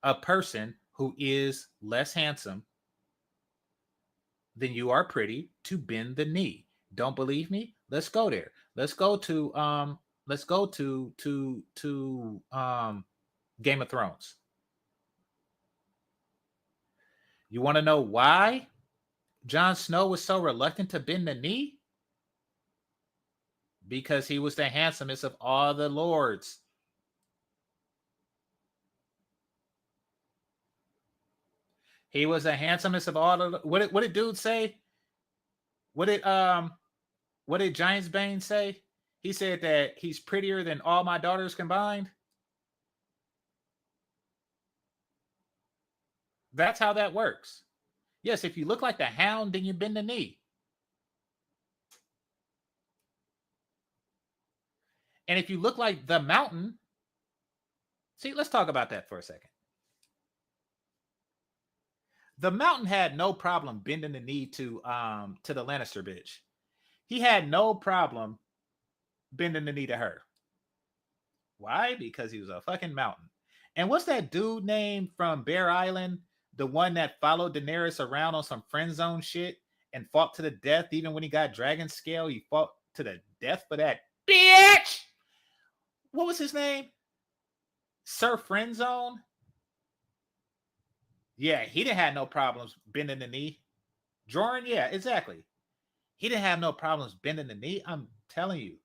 a person who is less handsome than you are pretty to bend the knee. Don't believe me? Let's go there. Let's go to Game of Thrones. You want to know why Jon Snow was so reluctant to bend the knee? Because he was the handsomest of all the lords. He was the handsomest of all the. What did dude say? What did Giants Bane say? He said that he's prettier than all my daughters combined. That's how that works. Yes, if you look like the Hound, then you bend the knee. And if you look like the Mountain, see, let's talk about that for a second. The Mountain had no problem bending the knee to the Lannister bitch. He had no problem bending the knee to her. Why? Because he was a fucking mountain. And what's that dude named from Bear Island? The one that followed Daenerys around on some friend zone shit and fought to the death. Even when he got dragon scale, he fought to the death for that bitch. What was his name? Sir Friendzone? Yeah, he didn't have no problems bending the knee. Jordan, yeah, exactly. He didn't have no problems bending the knee. I'm telling you.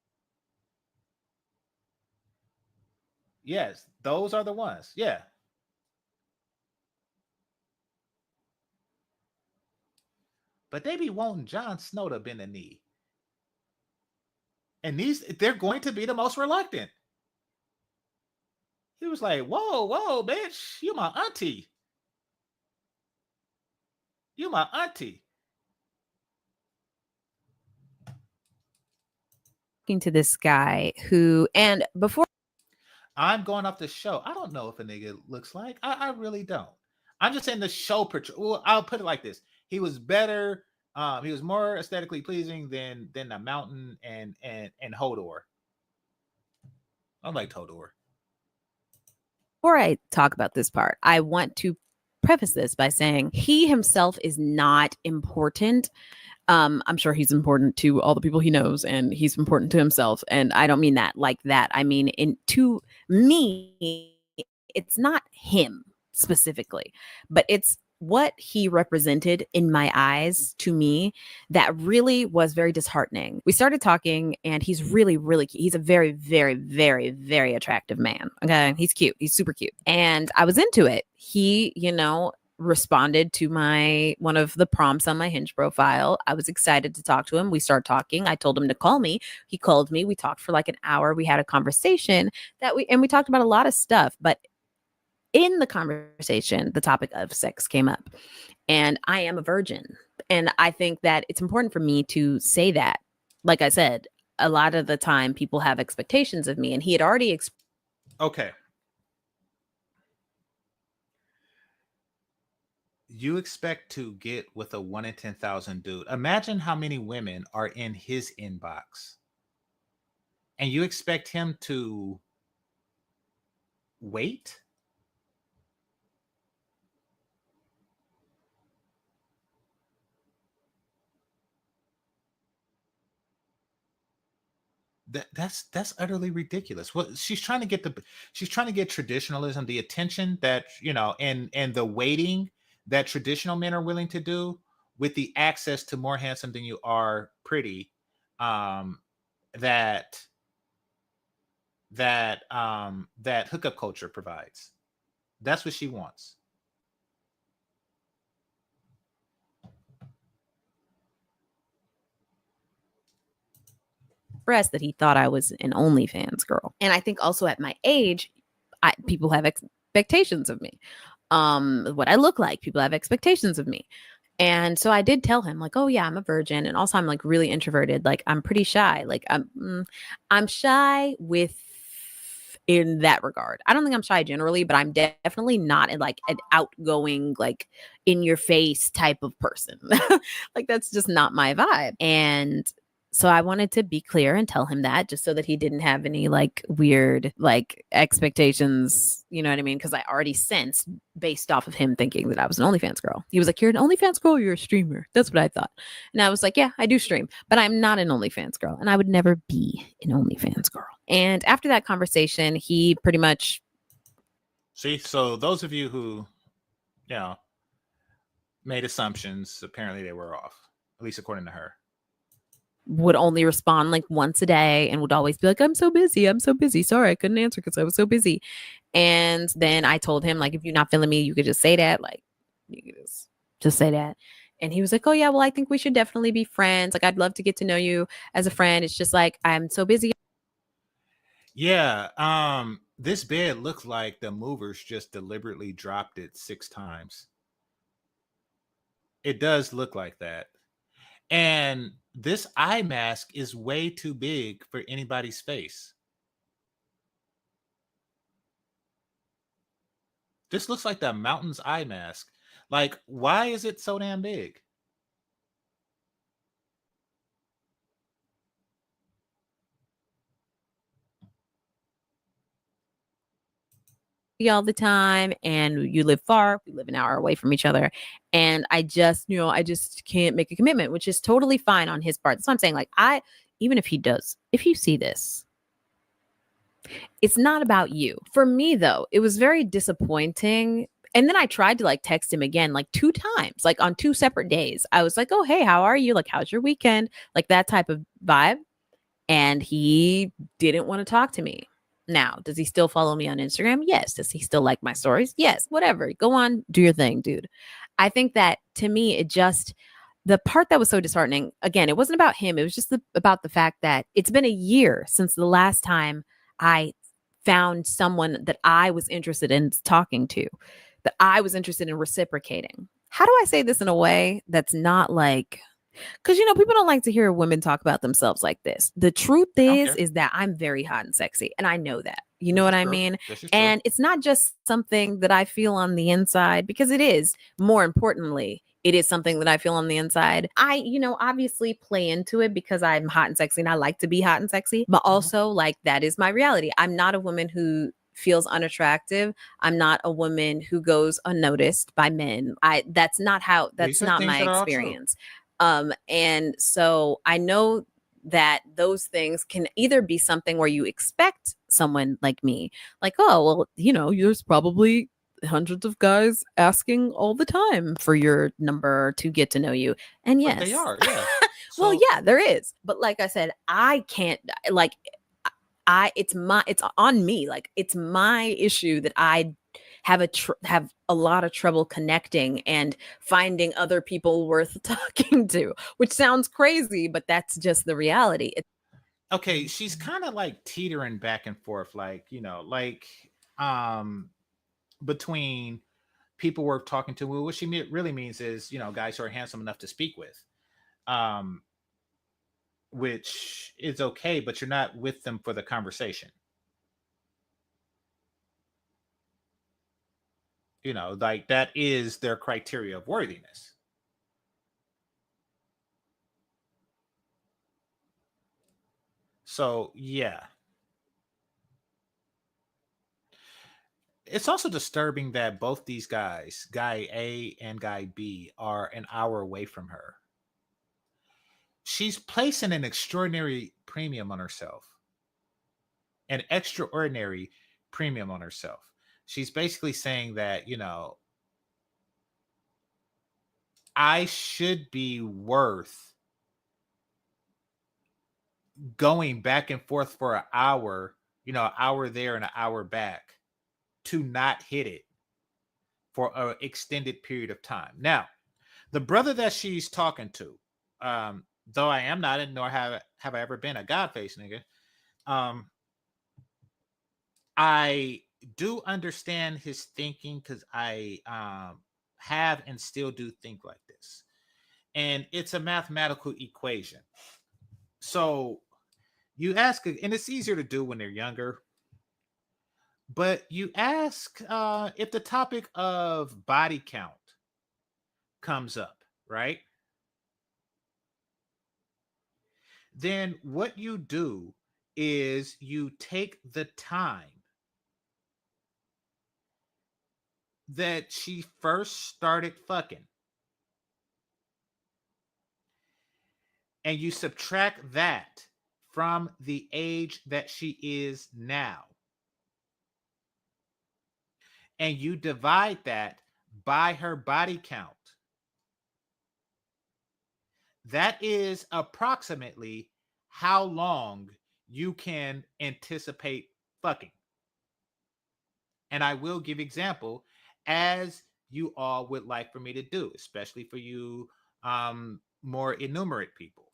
Yes, those are the ones. Yeah. But they be wanting Jon Snow to bend the knee. And they're going to be the most reluctant. He was like, whoa, bitch, you my auntie. You my auntie. Talking to this guy who, and before I'm going off the show. I don't know if a nigga looks like. I really don't. I'm just saying the show portray. Well, I'll put it like this. He was better. He was more aesthetically pleasing than the Mountain and Hodor. I like Hodor. Before I talk about this part, I want to preface this by saying he himself is not important. I'm sure he's important to all the people he knows, and he's important to himself. And I don't mean that like that. I mean, to me, it's not him specifically, but it's what he represented in my eyes to me that really was very disheartening. We started talking, and he's really, really cute. He's a very, very, very, very attractive man. Okay. He's cute. He's super cute. And I was into it. He, responded to one of the prompts on my Hinge profile. I was excited to talk to him. We started talking. I told him to call me. He called me. We talked for like an hour. We had a conversation and we talked about a lot of stuff, but in the conversation, the topic of sex came up, and I am a virgin. And I think that it's important for me to say that. Like I said, a lot of the time people have expectations of me, and he had already Okay. You expect to get with a 1 in 10,000 dude. Imagine how many women are in his inbox. And you expect him to wait? That's utterly ridiculous. Well, she's trying to get traditionalism, the attention that, and the waiting that traditional men are willing to do with the access to more handsome than you are pretty, that that hookup culture provides. That's what she wants. expressed that he thought I was an OnlyFans girl. And I think also at my age, people have expectations of me. What I look like, people have expectations of me. And so I did tell him, like, oh yeah, I'm a virgin, and also I'm like really introverted. Like I'm pretty shy. Like I'm shy in that regard. I don't think I'm shy generally, but I'm definitely not like an outgoing, like in your face type of person. Like that's just not my vibe. And so I wanted to be clear and tell him that, just so that he didn't have any like weird like expectations, you know what I mean? Because I already sensed based off of him thinking that I was an OnlyFans girl. He was like, you're an OnlyFans girl, you're a streamer. That's what I thought. And I was like, yeah, I do stream, but I'm not an OnlyFans girl, and I would never be an OnlyFans girl. And after that conversation, he pretty much... See, so those of you who, made assumptions, apparently they were off, at least according to her. Would only respond like once a day and would always be like, I'm so busy. Sorry, I couldn't answer because I was so busy. And then I told him, like, if you're not feeling me, you could just say that. Like, you could just say that. And he was like, oh yeah, well, I think we should definitely be friends. Like, I'd love to get to know you as a friend. It's just like, I'm so busy. Yeah. This bed looked like the movers just deliberately dropped it 6 times. It does look like that. And this eye mask is way too big for anybody's face. This looks like the mountain's eye mask. Like, why is it so damn big? All the time, and you live far, we live an hour away from each other, and I just can't make a commitment, which is totally fine on his part. That's what I'm saying. Like, even if if you see this, it's not about you. For me though, it was very disappointing. And then I tried to like text him again like 2 times, like on 2 separate days. I was like, oh hey, how are you, like how's your weekend, like that type of vibe. And he didn't want to talk to me. Now, does he still follow me on Instagram? Yes. Does he still like my stories? Yes. Whatever. Go on, do your thing, dude. I think that to me, the part that was so disheartening, again, it wasn't about him. It was just about the fact that it's been a year since the last time I found someone that I was interested in talking to, that I was interested in reciprocating. How do I say this in a way that's not like... Because, people don't like to hear women talk about themselves like this. The truth is that I'm very hot and sexy. And I know that. You know what I mean? And it's not just something that I feel on the inside, because it is. More importantly, it is something that I feel on the inside. I, obviously play into it because I'm hot and sexy and I like to be hot and sexy. But also, like, that is my reality. I'm not a woman who feels unattractive. I'm not a woman who goes unnoticed by men. That's not my experience. And so I know that those things can either be something where you expect someone like me, like, oh, well, there's probably hundreds of guys asking all the time for your number to get to know you. And But they yes, are, yeah. well, So yeah, there is. But like I said, I can't like it's on me. Like it's my issue that I have a lot of trouble connecting and finding other people worth talking to, which sounds crazy, but that's just the reality. okay, she's kind of like teetering back and forth, like, like um between people worth talking to. Well, what she really means is, guys who are handsome enough to speak with. Um, which is okay, but you're not with them for the conversation. Like that is their criteria of worthiness. So, yeah. It's also disturbing that both these guys, guy A and guy B, are an hour away from her. She's placing an extraordinary premium on herself. An extraordinary premium on herself. She's basically saying that, I should be worth going back and forth for an hour, an hour there and an hour back to not hit it for an extended period of time. Now, the brother that she's talking to, though I am not, and nor have I ever been a godface nigga, I do understand his thinking because I have and still do think like this. And it's a mathematical equation. So you ask, and it's easier to do when they're younger, but you ask if the topic of body count comes up, right? Then what you do is you take the time that she first started fucking and you subtract that from the age that she is now. And you divide that by her body count. That is approximately how long you can anticipate fucking. And I will give example as you all would like for me to do, especially for you more enumerate people.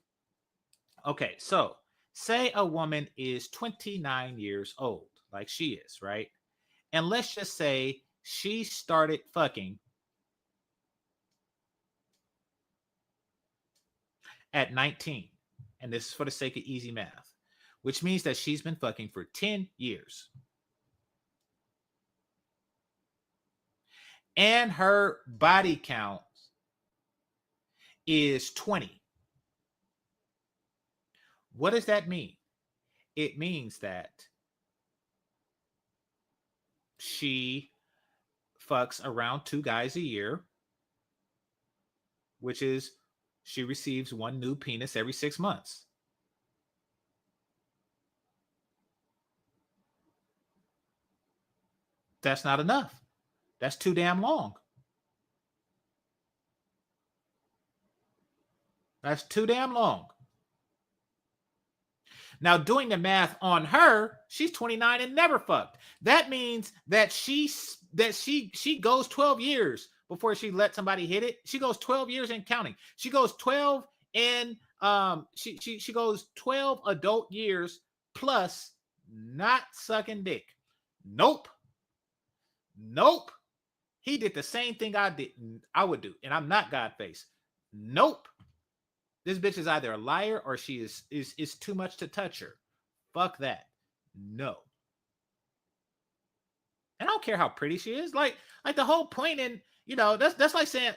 Okay, so say a woman is 29 years old, like she is, right? And let's just say she started fucking at 19. And this is for the sake of easy math, which means that she's been fucking for 10 years. And her body count is 20. What does that mean? It means that she fucks around 2 guys a year, which is she receives 1 new penis every 6 months. That's not enough. That's too damn long. That's too damn long. Now, doing the math on her, she's 29 and never fucked. That means that she goes 12 years before she let somebody hit it. She goes 12 years and counting. She goes 12 and she goes 12 adult years plus not sucking dick. Nope. Nope. He did the same thing I would do, and I'm not Godface. Nope. This bitch is either a liar or she is too much to touch her. Fuck that. No. And I don't care how pretty she is. Like the whole point in, that's like saying,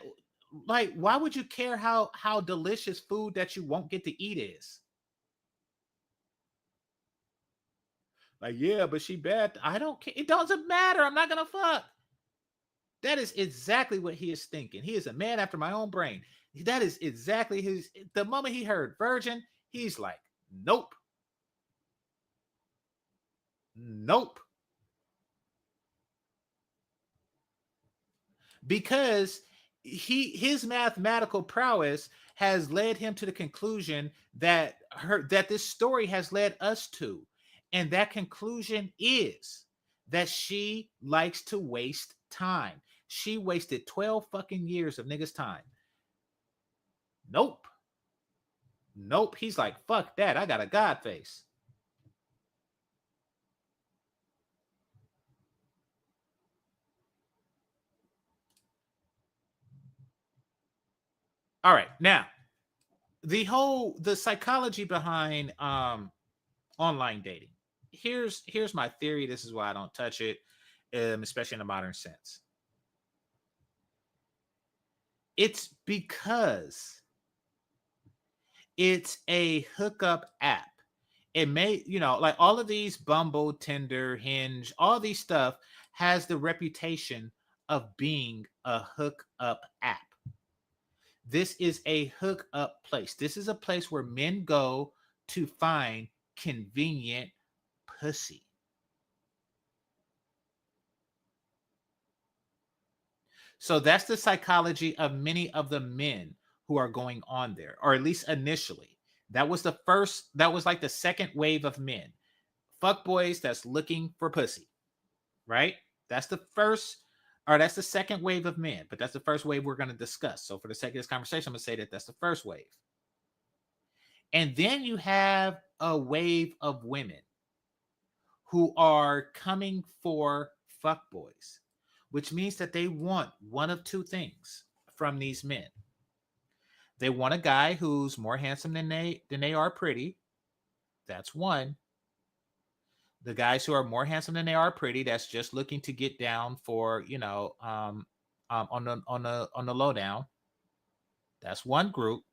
like, why would you care how delicious food that you won't get to eat is? Like, yeah, but she bad. I don't care. It doesn't matter. I'm not gonna fuck. That is exactly what he is thinking. He is a man after my own brain. That is exactly his. The moment he heard virgin, he's like, nope. Nope. because his mathematical prowess has led him to the conclusion that this story has led us to. And that conclusion is that she likes to waste time. She wasted 12 fucking years of niggas' time. Nope. Nope. He's like, fuck that. I got a God face. All right. Now, the psychology behind online dating. Here's my theory. This is why I don't touch it, especially in the modern sense. It's because it's a hookup app. It may, like all of these Bumble, Tinder, Hinge, all these stuff has the reputation of being a hookup app. This is a hookup place. This is a place where men go to find convenient pussy. So that's the psychology of many of the men who are going on there, or at least initially. That was like the second wave of men. Fuck boys that's looking for pussy, right? That's the second wave of men, but that's the first wave we're going to discuss. So for the sake of this conversation, I'm going to say that that's the first wave. And then you have a wave of women who are coming for fuckboys, which means that they want one of two things from these men. They want a guy who's more handsome than they are pretty. That's one. The guys who are more handsome than they are pretty, that's just looking to get down for, on the lowdown. That's one group.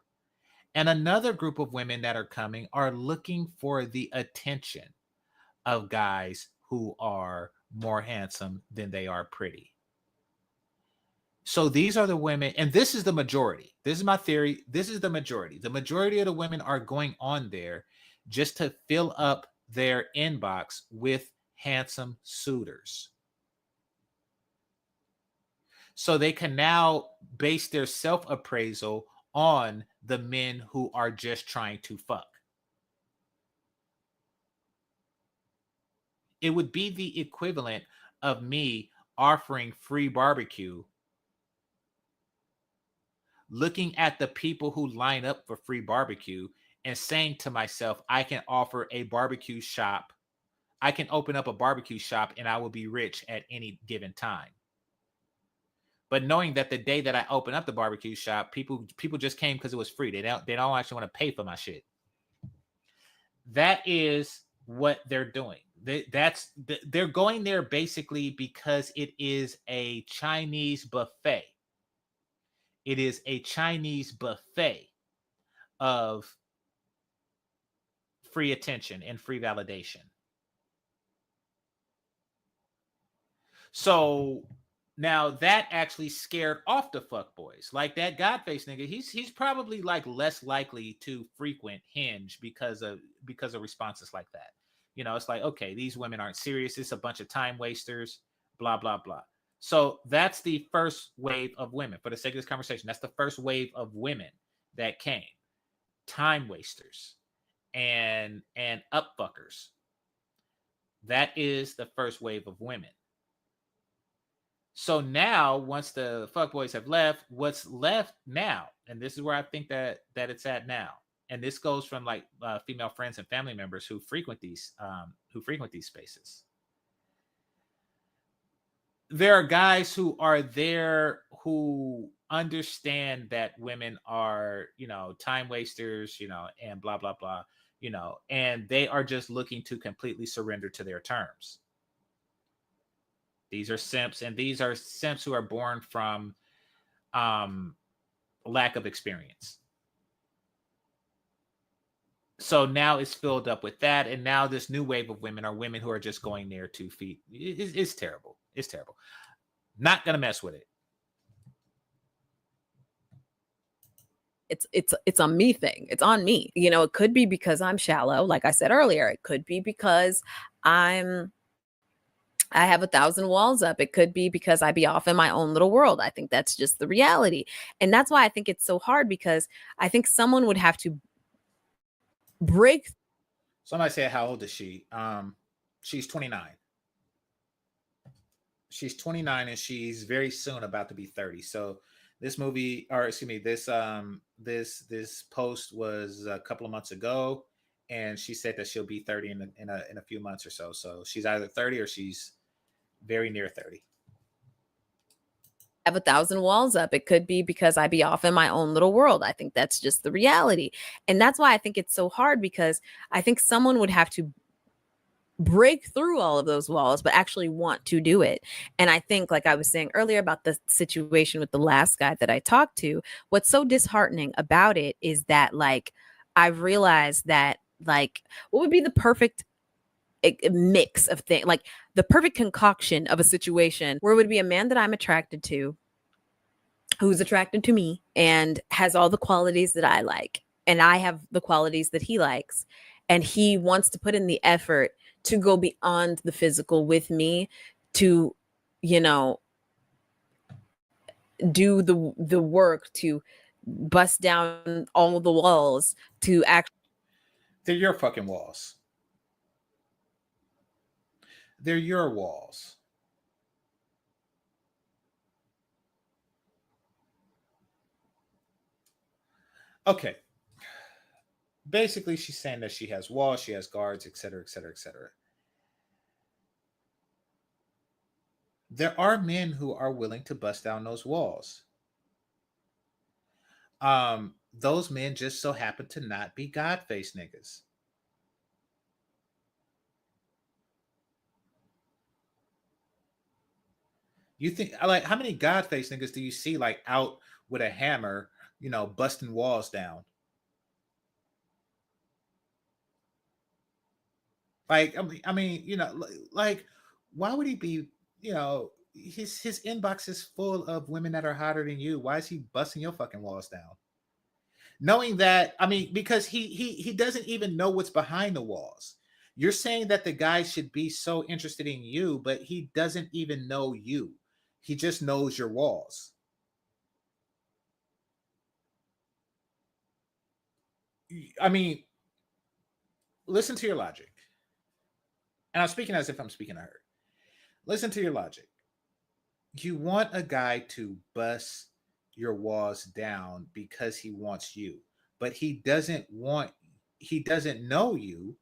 And another group of women that are coming are looking for the attention of guys who are more handsome than they are pretty. So these are the women, and this is the majority. This is my theory. This is the majority. The majority of the women are going on there just to fill up their inbox with handsome suitors. So they can now base their self-appraisal on the men who are just trying to fuck. It would be the equivalent of me offering free barbecue, looking at the people who line up for free barbecue and saying to myself, I can offer a barbecue shop. I can open up a barbecue shop and I will be rich at any given time. But knowing that the day that I open up the barbecue shop, people just came because it was free. They don't actually want to pay for my shit. That is what they're doing. They're going there basically because it is a Chinese buffet. It is a Chinese buffet of free attention and free validation. So now that actually scared off the fuckboys. Like that Godface nigga, he's probably like less likely to frequent Hinge because of responses like that. It's like, okay, these women aren't serious. It's a bunch of time wasters, blah, blah, blah. So that's the first wave of women. For the sake of this conversation, that's the first wave of women that came. Time wasters and upfuckers. That is the first wave of women. So now, once the fuckboys have left, what's left now, and this is where I think that it's at now, and this goes from like female friends and family members who frequent these spaces. There are guys who are there who understand that women are, time wasters, and blah, blah, blah, and they are just looking to completely surrender to their terms. These are simps, and these are simps who are born from lack of experience. So now it's filled up with that, and now this new wave of women are women who are just going there to feed. It's terrible. It's terrible. Not gonna mess with it. It's a me thing. It's on me. It could be because I'm shallow, like I said earlier. It could be because I'm I have 1,000 walls up. It could be because I be off in my own little world. I think that's just the reality. And that's why I think it's so hard, because I think someone would have to break. Somebody said, how old is she? She's 29. She's 29 and she's very soon about to be 30. So this movie, or excuse me, this post was a couple of months ago, and she said that she'll be 30 in a few months or so. So she's either 30 or she's very near 30. Have 1,000 walls up. It could be because I be off in my own little world. I think that's just the reality. And that's why I think it's so hard, because I think someone would have to break through all of those walls, but actually want to do it. And I think, like I was saying earlier about the situation with the last guy that I talked to, what's so disheartening about it is that, like, I've realized that, like, what would be the perfect mix of things, like the perfect concoction of a situation where it would be a man that I'm attracted to, who's attracted to me and has all the qualities that I like, and I have the qualities that he likes, and he wants to put in the effort to go beyond the physical with me, to, you know, do the work to bust down all the walls, to act. They're your fucking walls. They're your walls. Okay. Basically, she's saying that she has walls, she has guards, etc., etc., etc. There are men who are willing to bust down those walls. Those men just so happen to not be God face niggas. You think, like, how many God face niggas do you see like out with a hammer, busting walls down? Like, I mean, like, why would he be? His inbox is full of women that are hotter than you. Why is he busting your fucking walls down? Knowing that, I mean, because he doesn't even know what's behind the walls. You're saying that the guy should be so interested in you, but he doesn't even know you. He just knows your walls. I mean, listen to your logic. And I'm speaking as if I'm speaking to her. Listen to your logic. You want a guy to bust your walls down because he wants you, but he doesn't know you.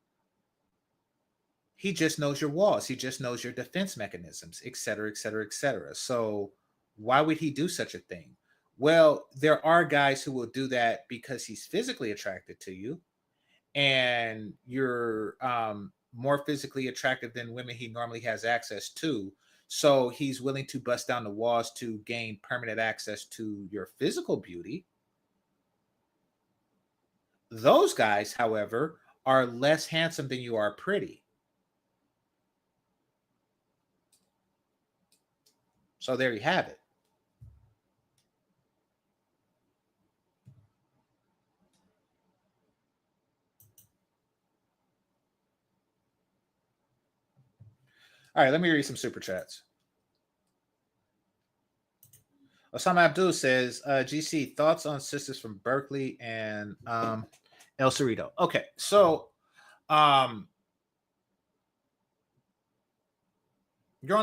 He just knows your walls. He just knows your defense mechanisms, et cetera, et cetera, et cetera. So why would he do such a thing? Well, there are guys who will do that because he's physically attracted to you, and you're more physically attractive than women he normally has access to. So he's willing to bust down the walls to gain permanent access to your physical beauty. Those guys, however, are less handsome than you are pretty. So there you have it. All right, let me read some super chats. Osama Abdul says, GC, thoughts on Sisters from Berkeley and El Cerrito. Okay, so growing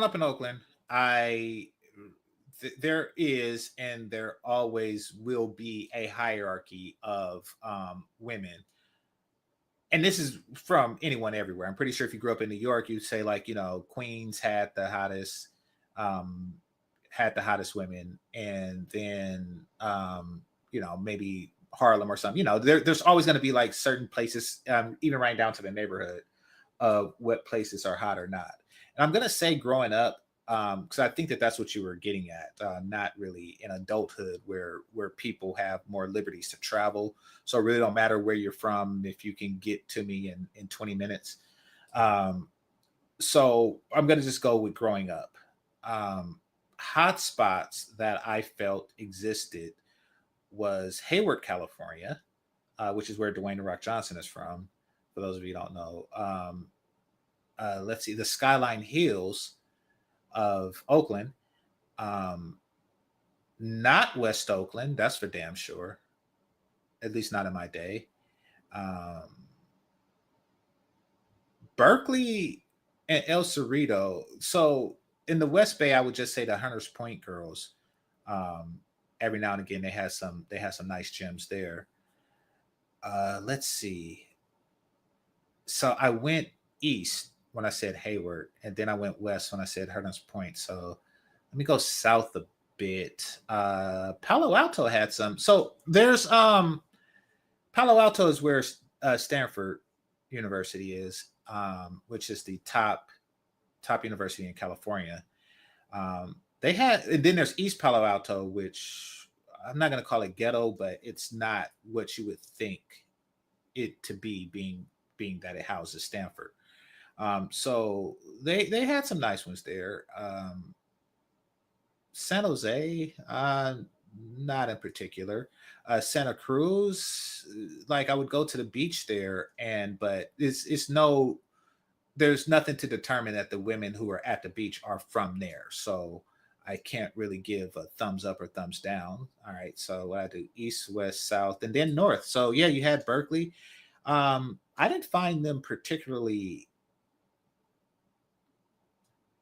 up in Oakland, there is and there always will be a hierarchy of women. And this is from anyone everywhere. I'm pretty sure if you grew up in New York, you'd say, like, Queens um, had the hottest women, and then maybe Harlem or something. There's always going to be like certain places, even right down to the neighborhood, of what places are hot or not. And I'm going to say growing up, because I think that that's what you were getting at, not really in adulthood where people have more liberties to travel. So it really don't matter where you're from if you can get to me in 20 minutes. So I'm going to just go with growing up. Hot spots that I felt existed was Hayward, California, which is where Dwayne "The Rock" Johnson is from. For those of you who don't know, let's see, the Skyline Hills, of Oakland. Not West Oakland, that's for damn sure. At least not in my day. Berkeley and El Cerrito. So in the West Bay, I would just say the Hunters Point girls. Every now and again, they had some nice gems there. Let's see. So I went east when I said Hayward, and then I went west when I said Hunters Point. So let me go south a bit. Palo Alto had some. So there's Palo Alto is where Stanford University is, which is the top university in California. They had, and then there's East Palo Alto, which I'm not going to call it ghetto, but it's not what you would think it to be, being that it houses Stanford. So they had some nice ones there. San Jose, not in particular. Santa Cruz, like I would go to the beach there, but it's no, there's nothing to determine that the women who are at the beach are from there. So I can't really give a thumbs up or thumbs down. All right, so I do east, west, south, and then north. So yeah, you had Berkeley. I didn't find them particularly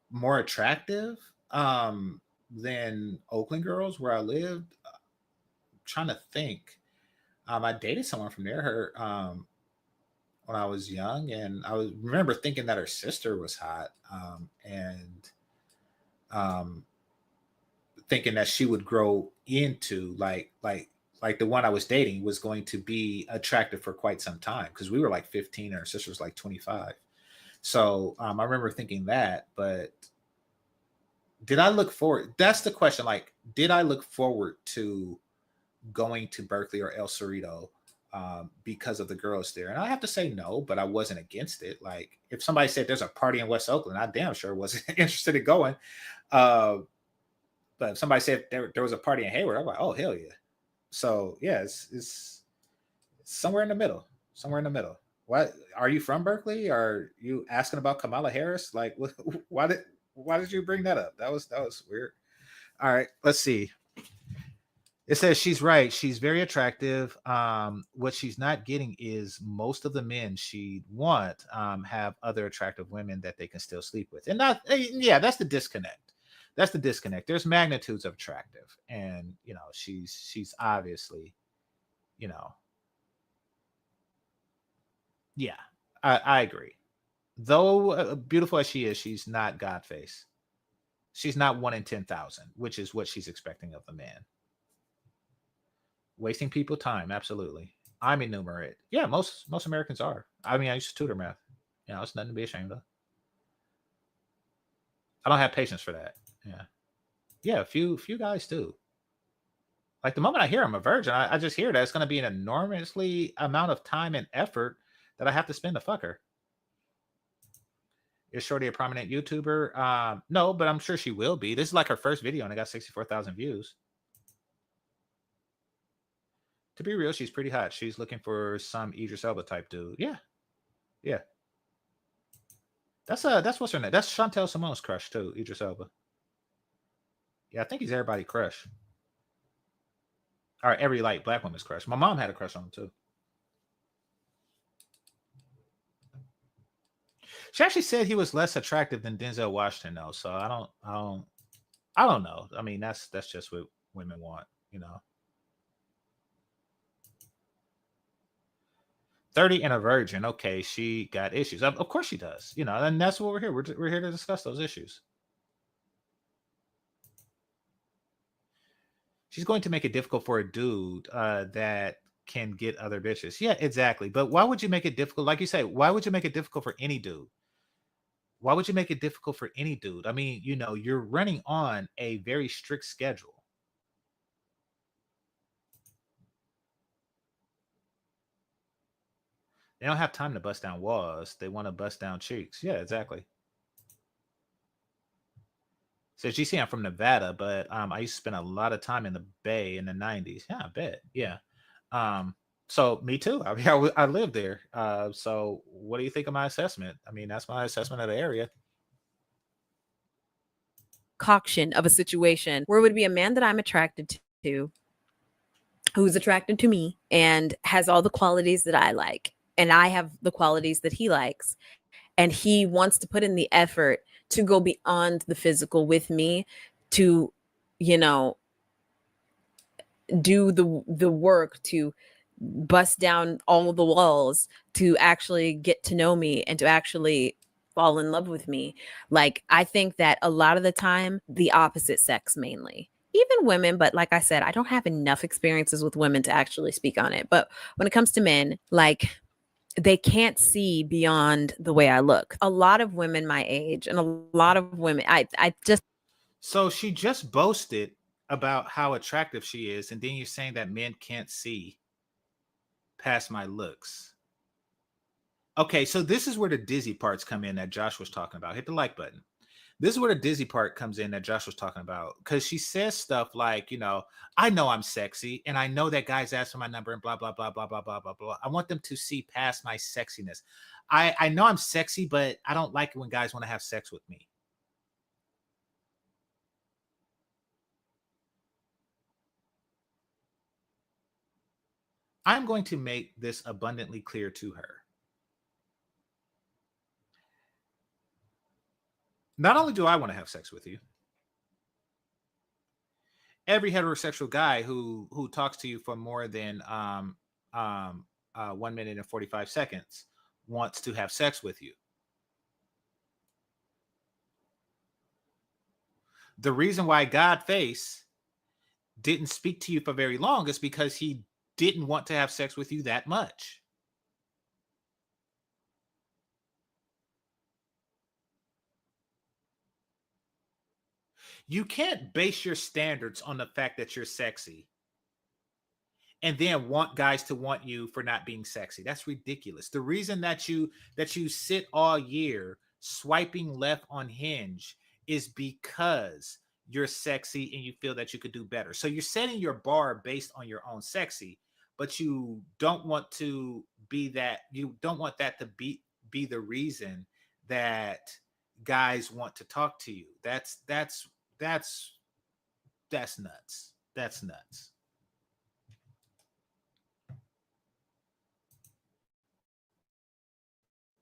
more attractive than Oakland girls where I lived. I'm trying to think. I dated someone from there when I was young, and I remember thinking that her sister was hot, and thinking that she would grow into like the one I was dating was going to be attractive for quite some time, because we were like 15 and her sister was like 25. So I remember thinking that, but did I look forward? That's the question. Like, did I look forward to going to Berkeley or El Cerrito because of the girls there? And I have to say no, but I wasn't against it. Like, if somebody said there's a party in West Oakland, I damn sure wasn't interested in going. But if somebody said there was a party in Hayward, I'm like, oh, hell yeah. So yeah, it's somewhere in the middle. Somewhere in the middle. What, are you from Berkeley? Are you asking about Kamala Harris? Like, why did you bring that up? That was weird. All right, let's see. It says she's right. She's very attractive. What she's not getting is most of the men she'd want have other attractive women that they can still sleep with. And not, yeah, that's the disconnect. That's the disconnect. There's magnitudes of attractive. And, she's obviously, yeah, I agree. Though beautiful as she is, she's not God face. She's not 1 in 10,000, which is what she's expecting of a man. Wasting people time, absolutely. I'm enumerate. Yeah, most Americans are. I mean, I used to tutor math. It's nothing to be ashamed of. I don't have patience for that. Yeah. Few guys do. Like, the moment I hear I'm a virgin, I just hear that it's going to be an enormously amount of time and effort that I have to spend to fuck her. Is Shorty a prominent YouTuber? No, but I'm sure she will be. This is like her first video and it got 64,000 views. To be real, she's pretty hot. She's looking for some Idris Elba type dude. Yeah. That's what's her name. That's Chantel Simone's crush too, Idris Elba. Yeah, I think he's everybody's crush. Or every black woman's crush. My mom had a crush on him too. She actually said he was less attractive than Denzel Washington, though. So I don't know. I mean, that's just what women want, 30 and a virgin. Okay, she got issues. Of course she does. And that's what we're here. We're here to discuss those issues. She's going to make it difficult for a dude that can get other bitches. Yeah, exactly. But why would you make it difficult? Like you say, why would you make it difficult for any dude? Why would you make it difficult for any dude? I mean, you're running on a very strict schedule. They don't have time to bust down walls. They want to bust down cheeks. Yeah, exactly. Says GC, I'm from Nevada, but I used to spend a lot of time in the Bay in the 90s. Yeah, I bet. Yeah. So me too. I mean, I lived there. So what do you think of my assessment? I mean, that's my assessment of the area. concoction of a situation where it would be a man that I'm attracted to, who's attracted to me and has all the qualities that I like, and I have the qualities that he likes, and he wants to put in the effort to go beyond the physical with me to, you know, do the work to bust down all the walls to actually get to know me and to actually fall in love with me. Like, I think that a lot of the time, the opposite sex mainly, even women, but like I said, I don't have enough experiences with women to actually speak on it. But when it comes to men, like, they can't see beyond the way I look. A lot of women my age and a lot of women, I just. So she just boasted about how attractive she is, and then you're saying that men can't see past my looks. Okay, so this is where the dizzy parts come in that Josh was talking about. Hit the like button. This is where the dizzy part comes in that Josh was talking about, because she says stuff like, I know I'm sexy, and I know that guys ask for my number and blah, blah, blah, blah, blah, blah, blah, blah. I want them to see past my sexiness. I know I'm sexy, but I don't like it when guys want to have sex with me. I'm going to make this abundantly clear to her. Not only do I want to have sex with you, every heterosexual guy who talks to you for more than 1 minute and 45 seconds wants to have sex with you. The reason why Godface didn't speak to you for very long is because he didn't want to have sex with you that much. You can't base your standards on the fact that you're sexy and then want guys to want you for not being sexy. That's ridiculous. The reason that you sit all year swiping left on Hinge is because you're sexy and you feel that you could do better. So you're setting your bar based on your own sexy, but you don't want to be that. You don't want that to be the reason that guys want to talk to you. That's nuts. That's nuts.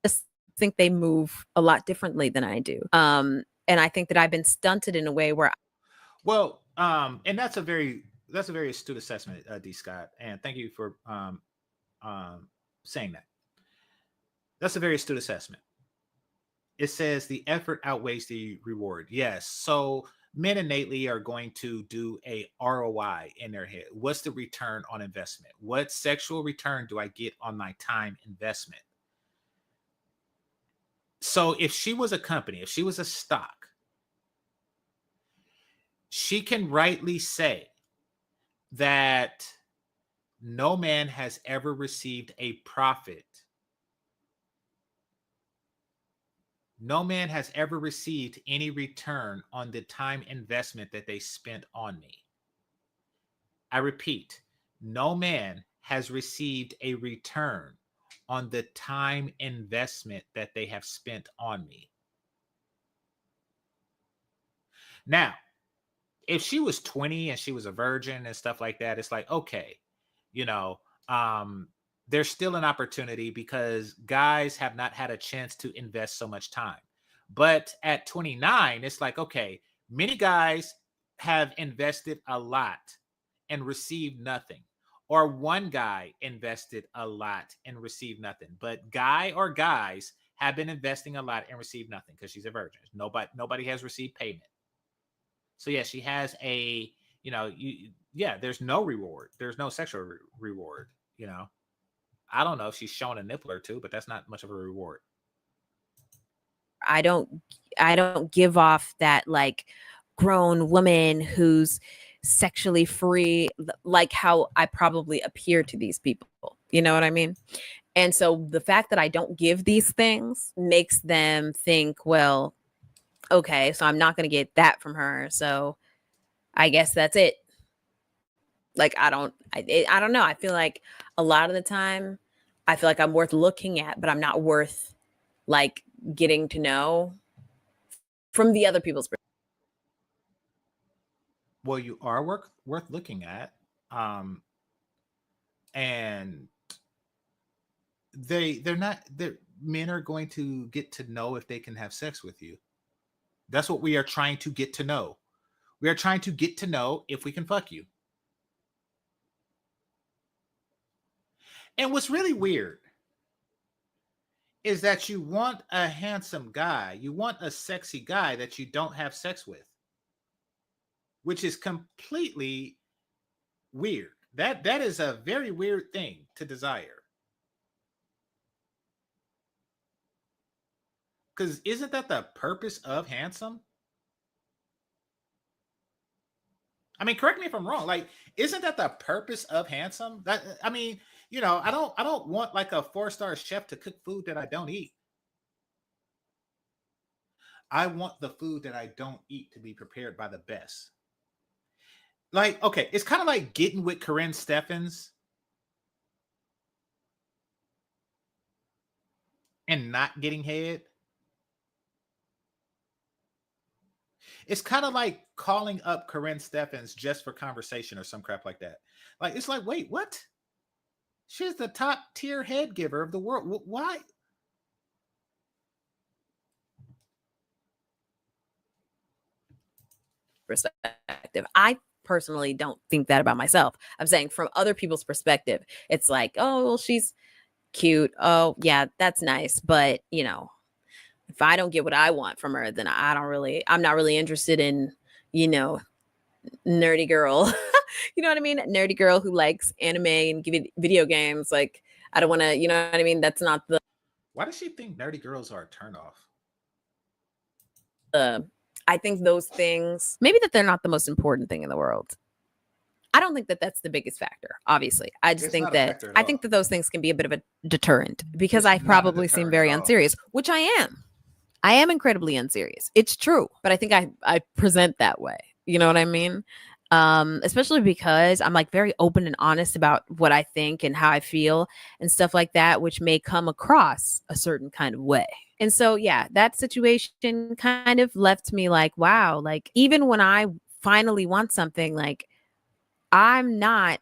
Just think they move a lot differently than I do. And I think that I've been stunted in a way where. Well, and that's a very astute assessment, D. Scott, and thank you for saying that. That's a very astute assessment. It says the effort outweighs the reward. Yes. So men innately are going to do a ROI in their head. What's the return on investment? What sexual return do I get on my time investment? So if she was a company, if she was a stock, she can rightly say that no man has ever received a profit. No man has ever received any return on the time investment that they spent on me. I repeat, no man has received a return on the time investment that they have spent on me. Now, if she was 20 and she was a virgin and stuff like that, it's like, okay, there's still an opportunity because guys have not had a chance to invest so much time. But at 29, it's like, okay, many guys have invested a lot and received nothing. Or one guy invested a lot and received nothing. But guy or guys have been investing a lot and received nothing because she's a virgin. Nobody has received payment. So yeah, she has a, there's no reward. There's no sexual reward, I don't know if she's showing a nipple or two, but that's not much of a reward. I don't give off that like grown woman who's sexually free, like how I probably appear to these people. You know what I mean? And so the fact that I don't give these things makes them think, well, okay, so I'm not going to get that from her. So I guess that's it. Like, I don't know. I feel like a lot of the time I feel like I'm worth looking at, but I'm not worth like getting to know from the other people's perspective. Well, you are worth looking at. Um, and they're not they're men are going to get to know if they can have sex with you. That's what we are trying to get to know. We are trying to get to know if we can fuck you. And what's really weird is that you want a handsome guy, you want a sexy guy that you don't have sex with, which is completely weird. That is a very weird thing to desire. Because isn't that the purpose of handsome? I mean, correct me if I'm wrong. Like, isn't that the purpose of handsome? That I mean, I don't want like a 4-star chef to cook food that I don't eat. I want the food that I don't eat to be prepared by the best. Like, okay, it's kind of like getting with Corinne Steffens and not getting head. It's kind of like calling up Corinne Steffens just for conversation or some crap like that. Like, it's like, wait, what? She's the top tier head giver of the world. Why? Perspective. I personally don't think that about myself. I'm saying from other people's perspective, it's like, oh, well, she's cute. Oh, yeah, that's nice. But, if I don't get what I want from her, then I'm not really interested in, nerdy girl. You know what I mean? Nerdy girl who likes anime and video games. Like, I don't want to, you know what I mean? That's not Why does she think nerdy girls are a turnoff? I think those things, maybe that they're not the most important thing in the world. I don't think that that's the biggest factor, obviously. I just It's think not a that factor at I think all. that those things can be a bit of a deterrent because It's I not a probably seem deterrent very at all. unserious, which I am. I am incredibly unserious. It's true, but I think I present that way. You know what I mean? Especially because I'm like very open and honest about what I think and how I feel and stuff like that, which may come across a certain kind of way. And so, yeah, that situation kind of left me like, wow, like even when I finally want something, like I'm not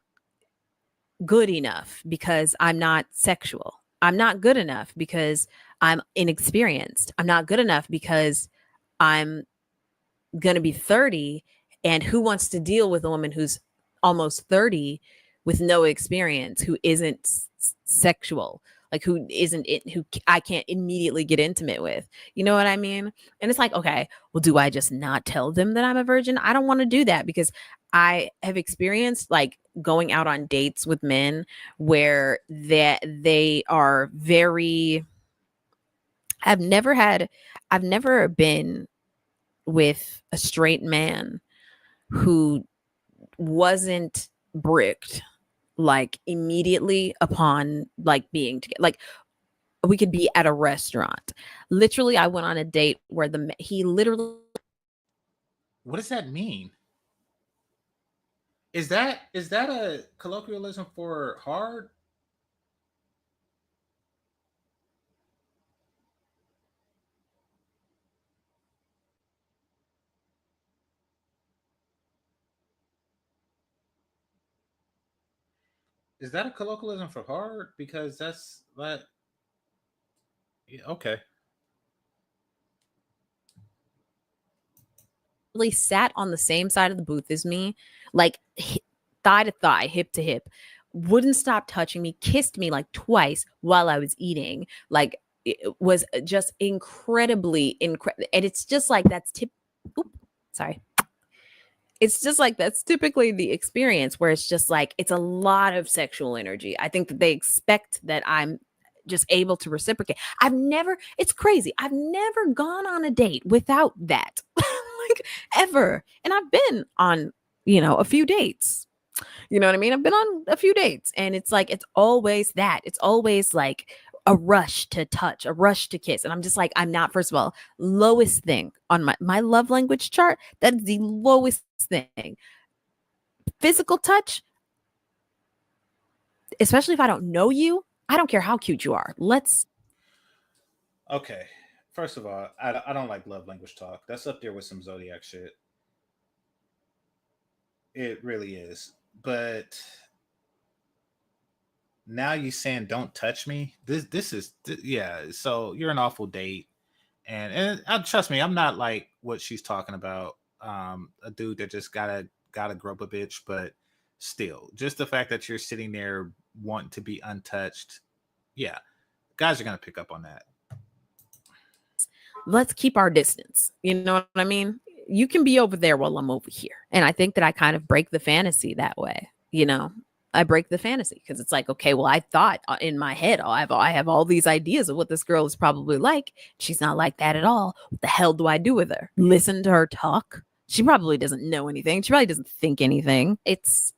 good enough because I'm not sexual. I'm not good enough because I'm inexperienced. I'm not good enough because I'm going to be 30. And who wants to deal with a woman who's almost 30 with no experience, who isn't sexual? Like who I can't immediately get intimate with. You know what I mean? And it's like, okay, well, do I just not tell them that I'm a virgin? I don't want to do that because I have experienced like going out on dates with men where that they are very I've never been with a straight man who wasn't bricked like immediately upon like being together. Like we could be at a restaurant. Literally, I went on a date where he literally. What does that mean? Is that a colloquialism for hard? Is that a colloquialism for hard? Because that's like, yeah, okay. Sat on the same side of the booth as me, like thigh to thigh, hip to hip, wouldn't stop touching me, kissed me like twice while I was eating. Like it was just incredibly incredible. And it's just like sorry. It's just like that's typically the experience where it's just like it's a lot of sexual energy. I think that they expect that I'm just able to reciprocate. It's crazy. I've never gone on a date without that. Like ever. And I've been on, a few dates. You know what I mean? I've been on a few dates and it's like it's always that. It's always like a rush to touch, a rush to kiss. And I'm just like, I'm not, first of all, lowest thing on my love language chart. That is the lowest thing. Physical touch, especially if I don't know you, I don't care how cute you are. Okay. First of all, I don't like love language talk. That's up there with some zodiac shit. It really is. But now you saying don't touch me. This is yeah. So you're an awful date, and trust me, I'm not like what she's talking about. A dude that just gotta grope a bitch, but still, just the fact that you're sitting there wanting to be untouched, yeah, guys are gonna pick up on that. Let's keep our distance. You know what I mean? You can be over there while I'm over here. And I think that I kind of break the fantasy that way. You know, I break the fantasy because it's like, okay, well, I thought in my head, oh, I have all these ideas of what this girl is probably like. She's not like that at all. What the hell do I do with her? Listen to her talk? She probably doesn't know anything. She probably doesn't think anything. It's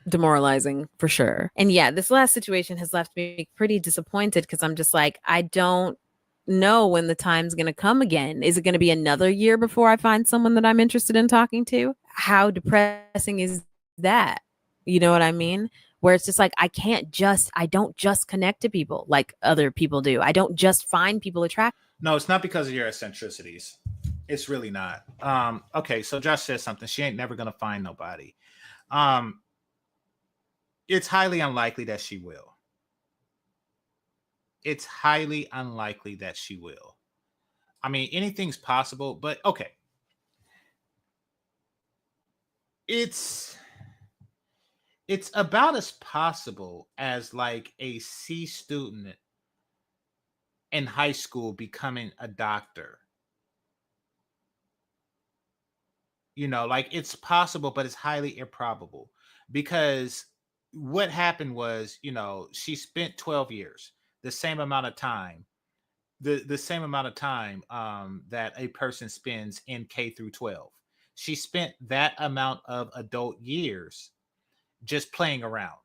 demoralizing for sure. And yeah, this last situation has left me pretty disappointed because I'm just like, I don't know when the time's going to come again. Is it going to be another year before I find someone that I'm interested in talking to? How depressing is that? You know what I mean? Where it's just like, I don't just connect to people like other people do. I don't just find people attractive. No, it's not because of your eccentricities. It's really not. Okay, so Josh says something. She ain't never gonna find nobody. Um, it's highly unlikely that she will. It's highly unlikely that she will. I mean, anything's possible, but okay. It's about as possible as like a C student in high school becoming a doctor. You know, like it's possible, but it's highly improbable because what happened was, you know, she spent 12 years, the same amount of time, the same amount of time that a person spends in K through 12. She spent that amount of adult years just playing around,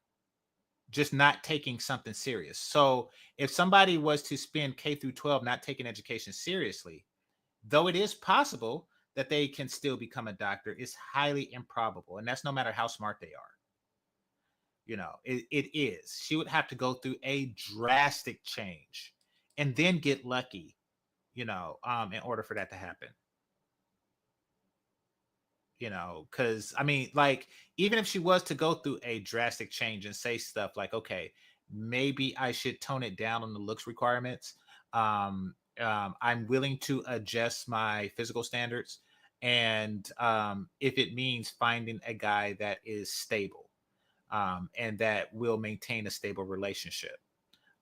just not taking something serious. So if somebody was to spend K through 12 not taking education seriously, though it is possible that they can still become a doctor, it's highly improbable. And that's no matter how smart they are. You know, it is. She would have to go through a drastic change and then get lucky, you know, in order for that to happen. You know, because I mean, like, even if she was to go through a drastic change and say stuff like, okay, maybe I should tone it down on the looks requirements. I'm willing to adjust my physical standards. And if it means finding a guy that is stable and that will maintain a stable relationship,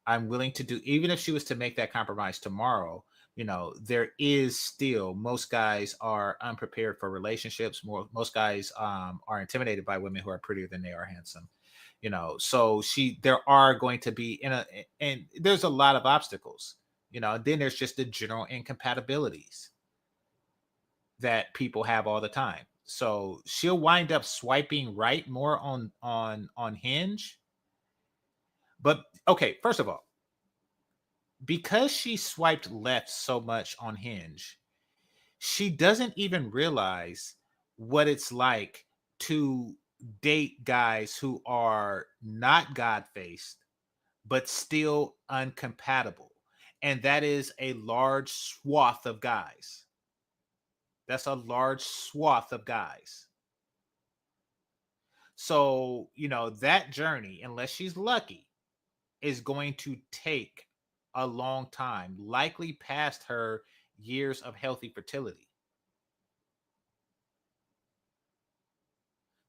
I'm willing to do, even if she was to make that compromise tomorrow, you know, there is still, most guys are unprepared for relationships. Most guys are intimidated by women who are prettier than they are handsome, you know. So there are going to be and there's a lot of obstacles, you know. And then there's just the general incompatibilities that people have all the time. So she'll wind up swiping right more on Hinge. But okay, first of all, because she swiped left so much on Hinge, she doesn't even realize what it's like to date guys who are not God faced, but still uncompatible. And that is a large swath of guys. That's a large swath of guys. So, you know, that journey, unless she's lucky, is going to take a long time, likely past her years of healthy fertility.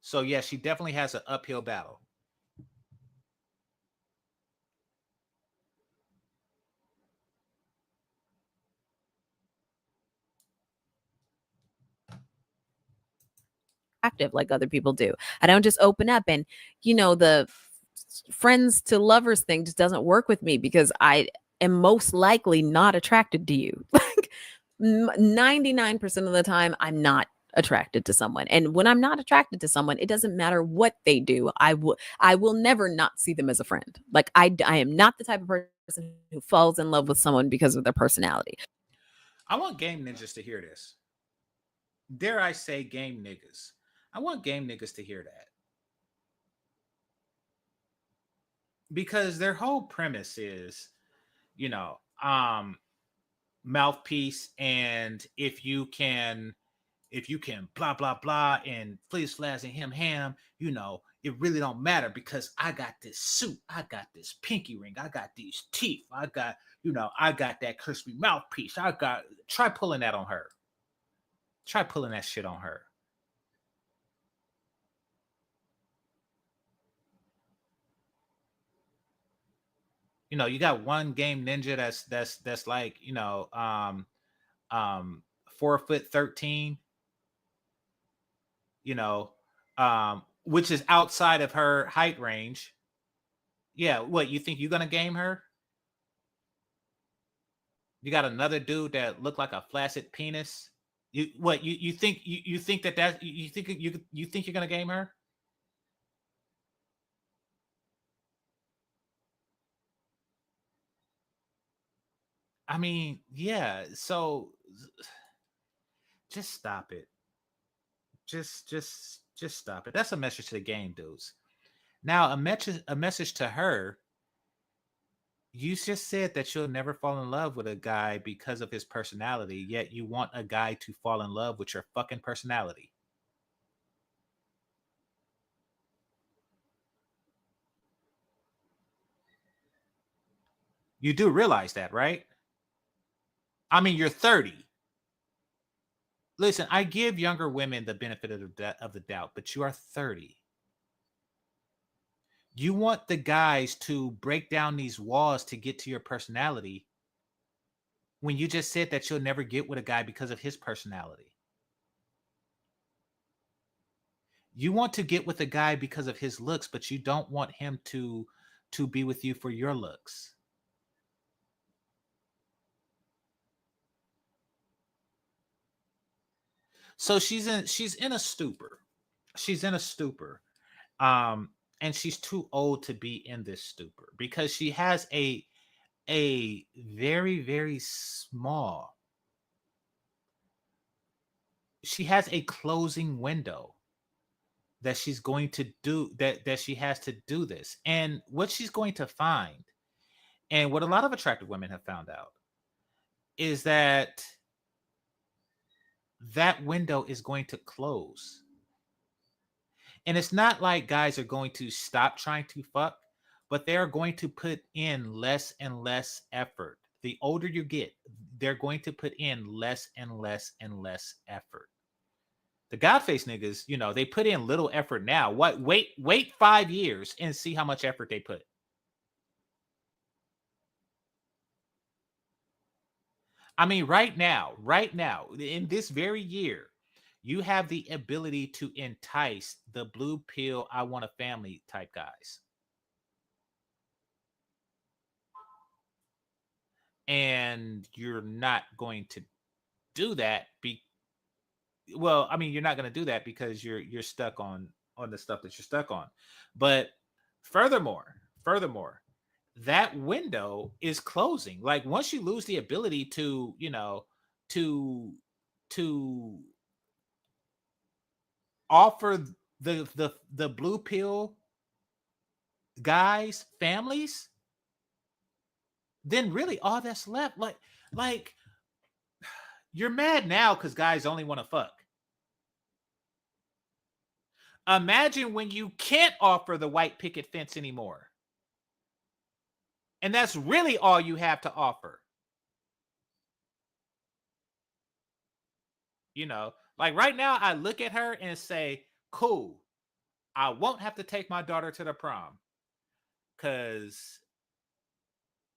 So yeah, she definitely has an uphill battle. Active like other people do. I don't just open up and, you know, the friends to lovers thing just doesn't work with me because I am most likely not attracted to you. Like 99% of the time, I'm not attracted to someone. And when I'm not attracted to someone, it doesn't matter what they do. I will never not see them as a friend. Like I am not the type of person who falls in love with someone because of their personality. I want game ninjas to hear this. Dare I say game niggas? I want game niggas to hear that. Because their whole premise is, you know, mouthpiece, and if you can if you can blah blah blah and fliz flash and him ham, it really don't matter because I got this suit, I got this pinky ring, I got these teeth, I got that crispy mouthpiece. Try pulling that on her. Try pulling that shit on her. You got one game ninja that's like, 4'13", which is outside of her height range. Yeah, what, you think you're gonna game her? You got another dude that looked like a flaccid penis. You think you think that you think you're gonna game her? I mean, yeah. So just stop it. Just stop it. That's a message to the game dudes. Now a message to her. You just said that you'll never fall in love with a guy because of his personality, yet you want a guy to fall in love with your fucking personality. You do realize that, right? I mean, you're 30. Listen, I give younger women the benefit of the doubt, but you are 30. You want the guys to break down these walls to get to your personality when you just said that you'll never get with a guy because of his personality. You want to get with a guy because of his looks, but you don't want him to be with you for your looks. So she's in a stupor. She's in a stupor. And she's too old to be in this stupor because she has a very, very small, she has a closing window that she's going to do that she has to do this. And what she's going to find, and what a lot of attractive women have found out, is that window is going to close. And it's not like guys are going to stop trying to fuck, but they're going to put in less and less effort. The older you get, they're going to put in less and less and less effort. The Godface niggas, they put in little effort now. Wait 5 years and see how much effort they put. I mean, right now, in this very year, you have the ability to entice the blue pill, I want a family type guys. And you're not going to do that you're not going to do that because you're stuck on the stuff that you're stuck on. But furthermore, that window is closing. Like once you lose the ability to, to offer the blue pill guys families, then really all that's left, like you're mad now because guys only want to fuck. Imagine when you can't offer the white picket fence anymore. And that's really all you have to offer. Like right now, I look at her and say, cool, I won't have to take my daughter to the prom. Because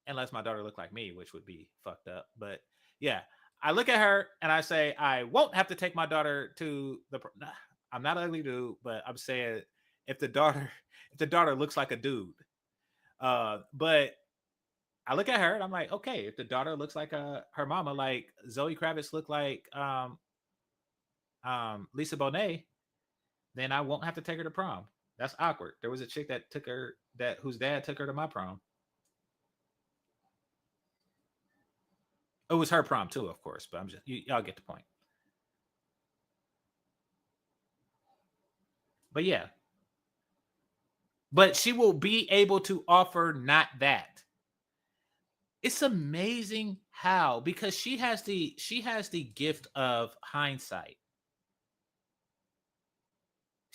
unless my daughter looked like me, which would be fucked up. But yeah, I look at her and I say, I won't have to take my daughter to the prom. I'm not ugly dude, but I'm saying if the daughter looks like a dude. But I look at her and I'm like, okay, if the daughter looks like her mama, like Zoe Kravitz looked like Lisa Bonet, then I won't have to take her to prom. That's awkward. There was a chick that whose dad took her to my prom. It was her prom too, of course, but y'all get the point. But yeah. But she will be able to offer not that. It's amazing how, because she has the gift of hindsight.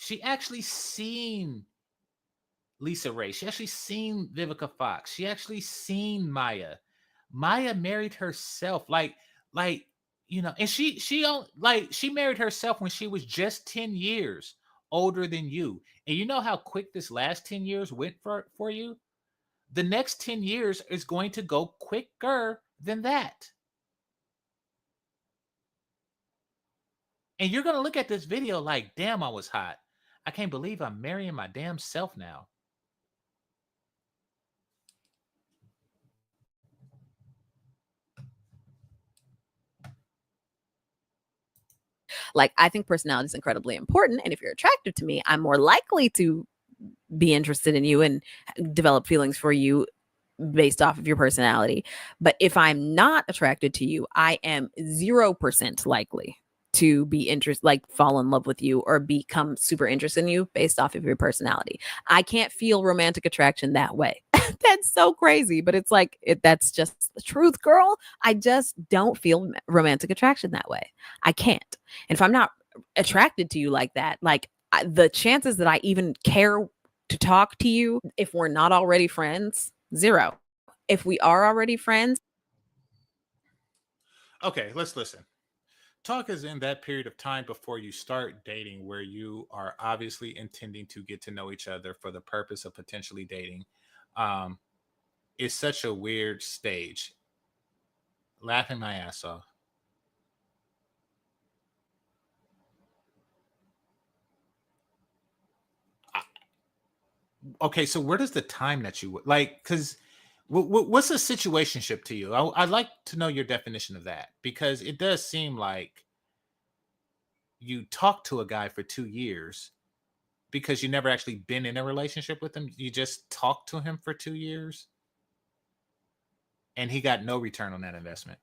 She actually seen Lisa Ray. She actually seen Vivica Fox. She actually seen Maya. Maya married herself. Like, and she married herself when she was just 10 years older than you. And you know how quick this last 10 years went for you? The next 10 years is going to go quicker than that. And you're going to look at this video like, damn, I was hot. I can't believe I'm marrying my damn self now. Like, I think personality is incredibly important. And if you're attractive to me, I'm more likely to be interested in you and develop feelings for you based off of your personality. But if I'm not attracted to you, I am 0% likely to be interested, like fall in love with you or become super interested in you based off of your personality. I can't feel romantic attraction that way. That's so crazy, but it's like, that's just the truth, girl. I just don't feel romantic attraction that way. I can't. And if I'm not attracted to you like that, like the chances that I even care to talk to you, if we're not already friends, 0. If we are already friends. Okay, let's listen. Talk is in that period of time before you start dating where you are obviously intending to get to know each other for the purpose of potentially dating. It's such a weird stage. Laughing my ass off. Okay, so where does the time that you like? Because what's a situationship to you? I'd like to know your definition of that, because it does seem like you talked to a guy for 2 years because you never actually been in a relationship with him. You just talked to him for 2 years and he got no return on that investment.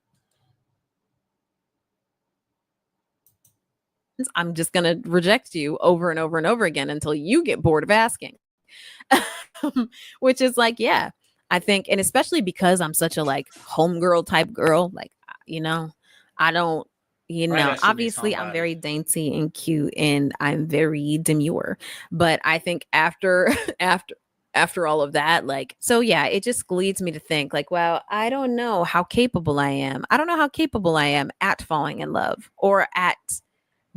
I'm just going to reject you over and over and over again until you get bored of asking. Which is like, yeah, I think, and especially because I'm such a like homegirl type girl, like, I don't, obviously I'm very dainty and cute and I'm very demure, but I think after all of that, like, so yeah, it just leads me to think like, well, I don't know how capable I am. I don't know how capable I am at falling in love or at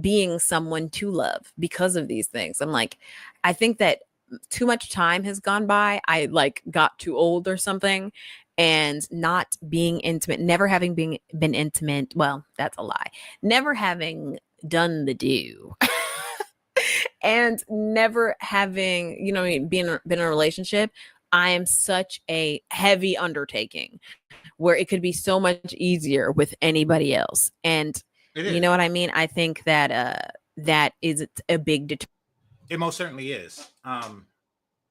being someone to love because of these things. I'm like, I think that too much time has gone by. I like got too old or something, and not being intimate, never having been intimate. Well, that's a lie. Never having done the do. And never having, been in a relationship, I am such a heavy undertaking where it could be so much easier with anybody else. And you know what I mean? I think that that is a big determinant. It most certainly is.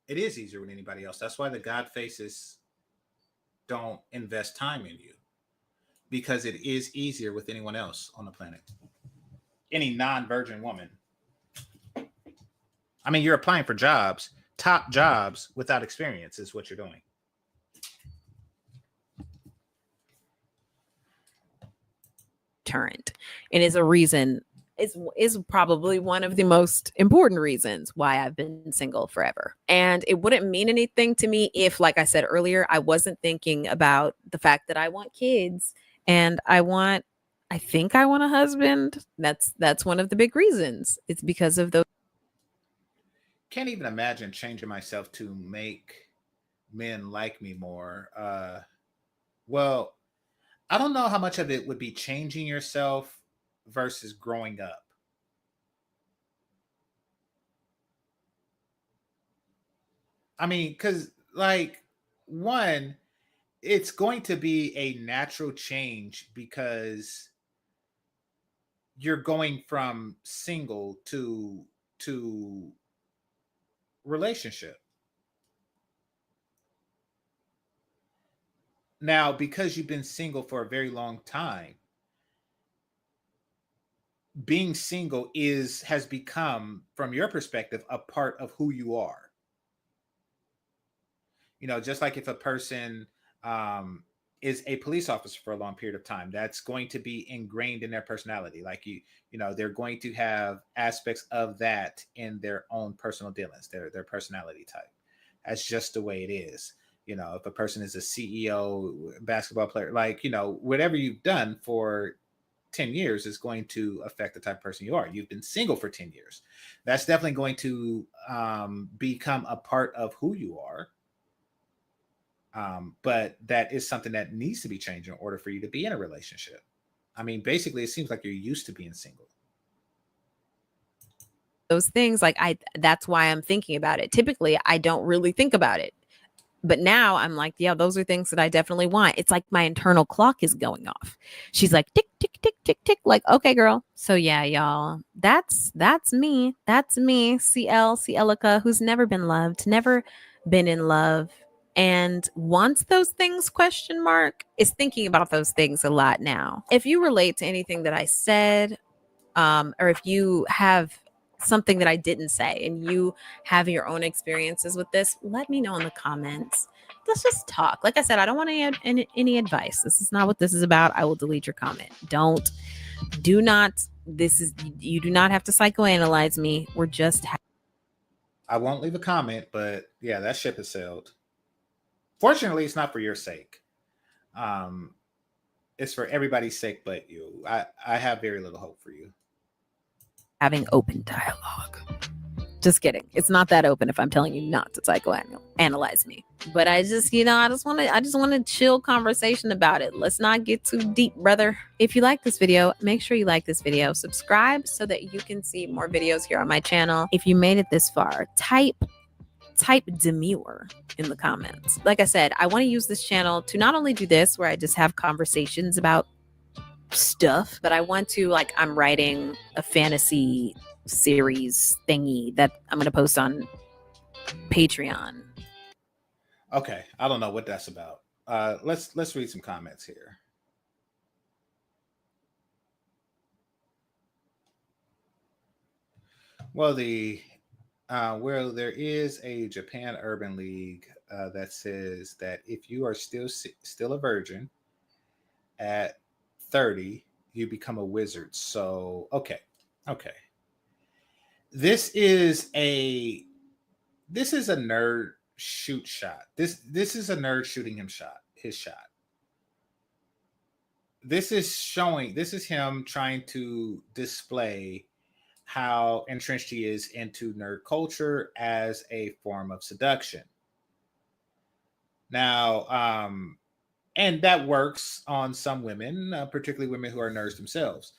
It is easier with anybody else. That's why the God faces don't invest time in you, because it is easier with anyone else on the planet. Any non-virgin woman. I mean, you're applying for jobs, top jobs without experience is what you're doing. Deterrent, and is a reason, is probably one of the most important reasons why I've been single forever. And it wouldn't mean anything to me if, like I said earlier, I wasn't thinking about the fact that I want kids and I think I want a husband. That's one of the big reasons. It's because of those. Can't even imagine changing myself to make men like me more. Well, I don't know how much of it would be changing yourself versus growing up. I mean, because, like, one, it's going to be a natural change because you're going from single to relationship. Now, because you've been single for a very long time, being single has become, from your perspective, a part of who you are. Just like if a person is a police officer for a long period of time. That's going to be ingrained in their personality. Like they're going to have aspects of that in their own personal dealings, their personality type. That's just the way it is. If a person is a CEO, basketball player, like, whatever you've done for 10 years is going to affect the type of person you are. You've been single for 10 years. That's definitely going to become a part of who you are. But that is something that needs to be changed in order for you to be in a relationship. I mean, basically, it seems like you're used to being single. Those things, like that's why I'm thinking about it. Typically, I don't really think about it. But now I'm like, yeah, those are things that I definitely want. It's like my internal clock is going off. She's like, tick, tick, tick, tick, tick. Like, okay, girl. So yeah, y'all, that's me. That's me, Cielica, who's never been loved, never been in love, and wants those things, ? Is thinking about those things a lot now. If you relate to anything that I said, or if you have something that I didn't say and you have your own experiences with this, let me know in the comments. Let's just talk. Like I said, I don't want any advice. This is not what this is about. I will delete your comment. You do not have to psychoanalyze me. We're just I won't leave a comment, but yeah, that ship has sailed. Fortunately, it's not for your sake. It's for everybody's sake but you. I have very little hope for you. having open dialogue. Just kidding. It's not that open if I'm telling you not to psychoanalyze me. But I just want a chill conversation about it. Let's not get too deep, brother. If you like this video, make sure you like this video. Subscribe so that you can see more videos here on my channel. If you made it this far, type demure in the comments. Like I said, I want to use this channel to not only do this, where I just have conversations about stuff, but I want to, like, I'm writing a fantasy series thingy that I'm going to post on Patreon. Okay, I don't know what that's about. Let's read some comments here. Well, there is a Japan Urban League that says that if you are still a virgin at 30, you become a wizard. So okay. This is a nerd shoot shot. This is a nerd shooting his shot. This is him trying to display how entrenched he is into nerd culture as a form of seduction. Now, and that works on some women, particularly women who are nerds themselves.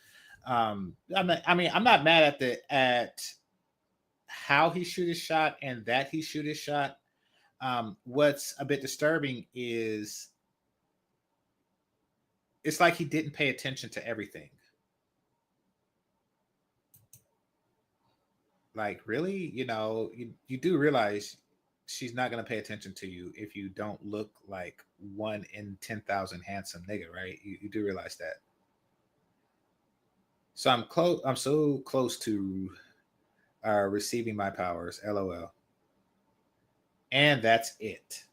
I'm not mad at how he shoot his shot and that he shoot his shot. What's a bit disturbing is it's like he didn't pay attention to everything. Like, really, you do realize she's not going to pay attention to you if you don't look like 1 in 10,000 handsome nigga, right? You do realize that. So I'm so close to receiving my powers, LOL. And that's it.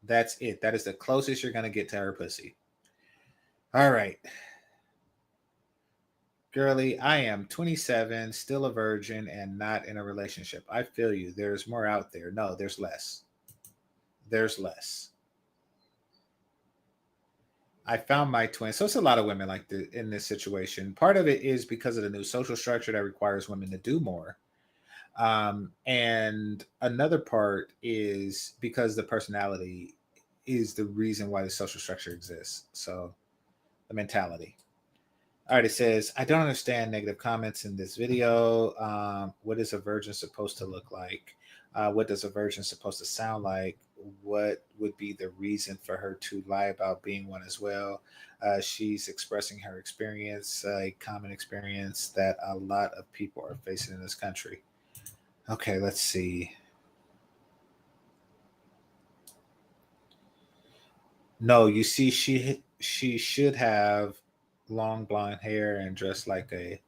That is the closest you're going to get to her pussy. All right. Girly, I am 27, still a virgin, and not in a relationship. I feel you. There's more out there. No, there's less. I found my twin. So it's a lot of women in this situation. Part of it is because of the new social structure that requires women to do more. And another part is because the personality is the reason why the social structure exists. So the mentality. All right, it says, I don't understand negative comments in this video. What is a virgin supposed to look like? What does a virgin supposed to sound like? What would be the reason for her to lie about being one as well? She's expressing her experience, a common experience that a lot of people are facing in this country. Okay, let's see. No, you see, she should have long blonde hair and dress like a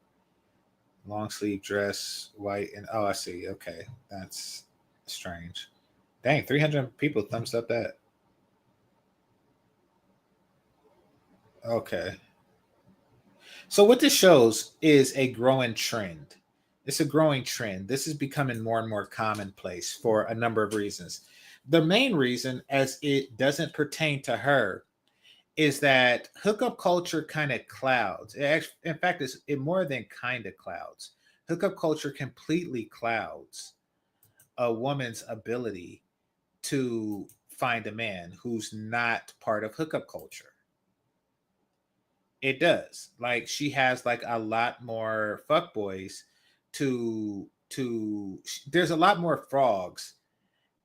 long sleeve dress, white, and oh, I see. Okay, that's strange. Dang, 300 people thumbs up that. Okay. So what this shows is a growing trend. It's a growing trend. This is becoming more and more commonplace for a number of reasons. The main reason, as it doesn't pertain to her, is that hookup culture kind of clouds. In fact, it more than kind of clouds. Hookup culture completely clouds a woman's ability to find a man who's not part of hookup culture. It does. Like she has like a lot more fuckboys to there's a lot more frogs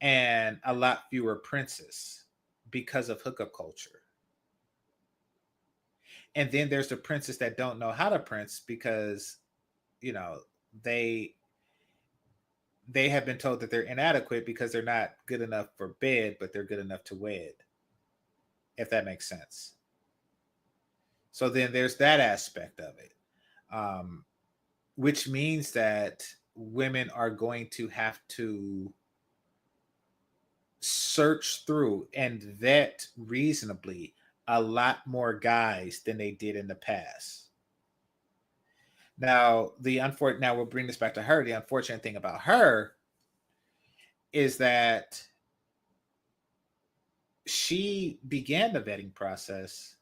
and a lot fewer princes because of hookup culture. And then there's the princes that don't know how to prince because you know they they have been told that they're inadequate because they're not good enough for bed, but they're good enough to wed, if that makes sense. So then there's that aspect of it, um, which means that women are going to have to search through and vet reasonably a lot more guys than they did in the past. Now we'll bring this back to her. The unfortunate thing about her is that she began the vetting process,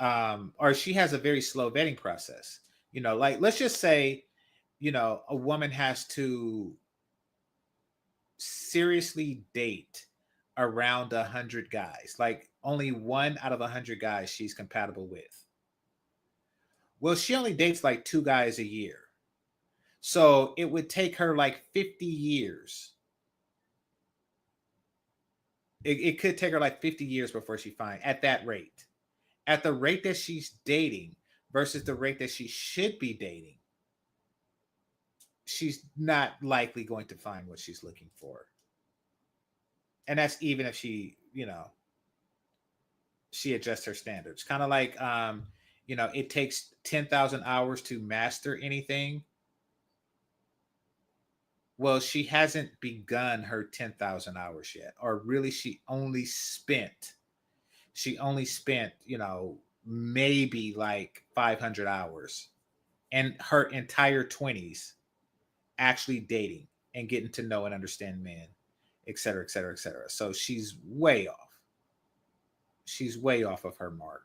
or she has a very slow vetting process. Like let's just say, a woman has to seriously date around 100 guys. Like only one out of 100 guys she's compatible with. Well, she only dates like two guys a year. So it would take her like 50 years. It could take her like 50 years before she finds at that rate. At the rate that she's dating versus the rate that she should be dating, she's not likely going to find what she's looking for. And that's even if she adjusts her standards. Kind of like it takes 10,000 hours to master anything. Well, she hasn't begun her 10,000 hours yet, or really she only spent, maybe like 500 hours and her entire 20s actually dating and getting to know and understand men, et cetera, et cetera, et cetera. So she's way off. She's way off of her mark.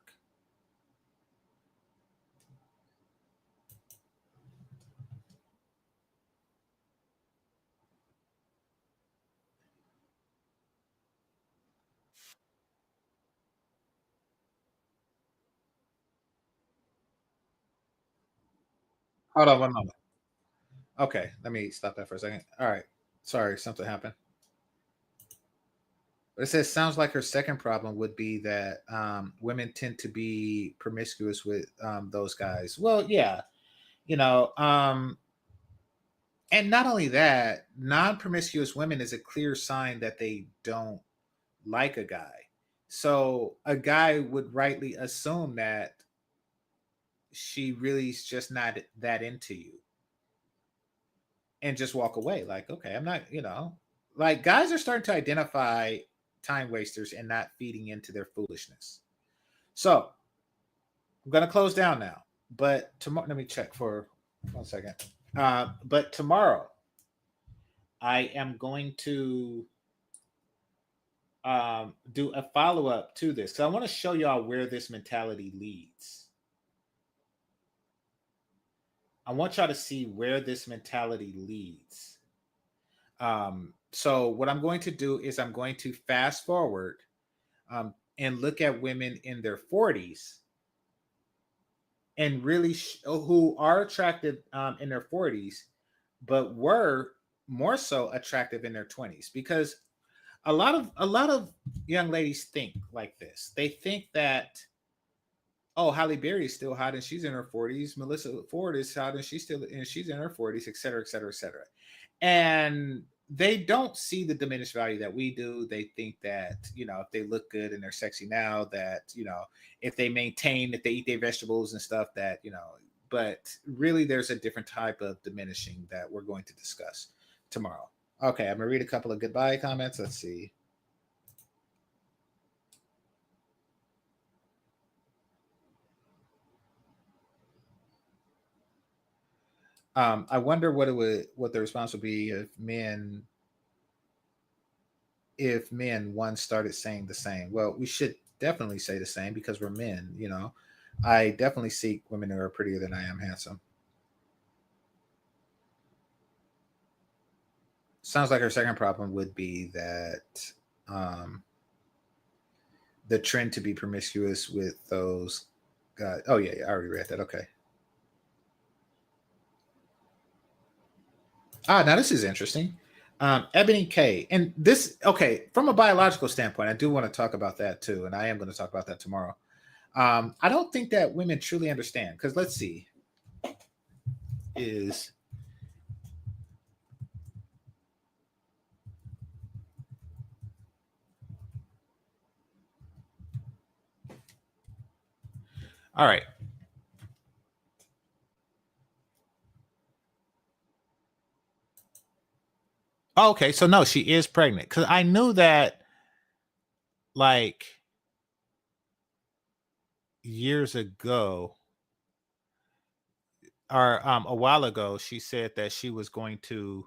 Hold on one moment. Okay, let me stop that for a second. All right. Sorry, something happened. But it says sounds like her second problem would be that women tend to be promiscuous with those guys. Well, yeah, you know, um, and not only that, non-promiscuous women is a clear sign that they don't like a guy. So a guy would rightly assume that she really is just not that into you and just walk away. Like, okay, I'm not, like guys are starting to identify time wasters and not feeding into their foolishness. So I'm gonna close down now. But tomorrow, let me check for 1 second. But tomorrow, I am going to do a follow up to this because I want to show y'all where this mentality leads. I want y'all to see where this mentality leads. So what I'm going to do is I'm going to fast forward and look at women in their 40s and really who are attractive in their 40s, but were more so attractive in their 20s because a lot of young ladies think like this. They think that, oh, Halle Berry is still hot and she's in her 40s. Melissa Ford is hot and she's in her 40s, et cetera, et cetera, et cetera. And they don't see the diminished value that we do. They think that, if they look good and they're sexy now, that, if they eat their vegetables and stuff, that, but really there's a different type of diminishing that we're going to discuss tomorrow. Okay, I'm gonna read a couple of goodbye comments. Let's see. I wonder what the response would be if men one started saying the same. Well, we should definitely say the same because we're men. I definitely seek women who are prettier than I am handsome. Sounds like our second problem would be that um, the trend to be promiscuous with those guys. Oh yeah, I already read that. Okay. Now this is interesting. Ebony K. And this, okay, from a biological standpoint, I do want to talk about that too. And I am going to talk about that tomorrow. I don't think that women truly understand because let's see. Is all right. Oh, okay, so no, she is pregnant because I knew that like years ago or a while ago, she said that she was going to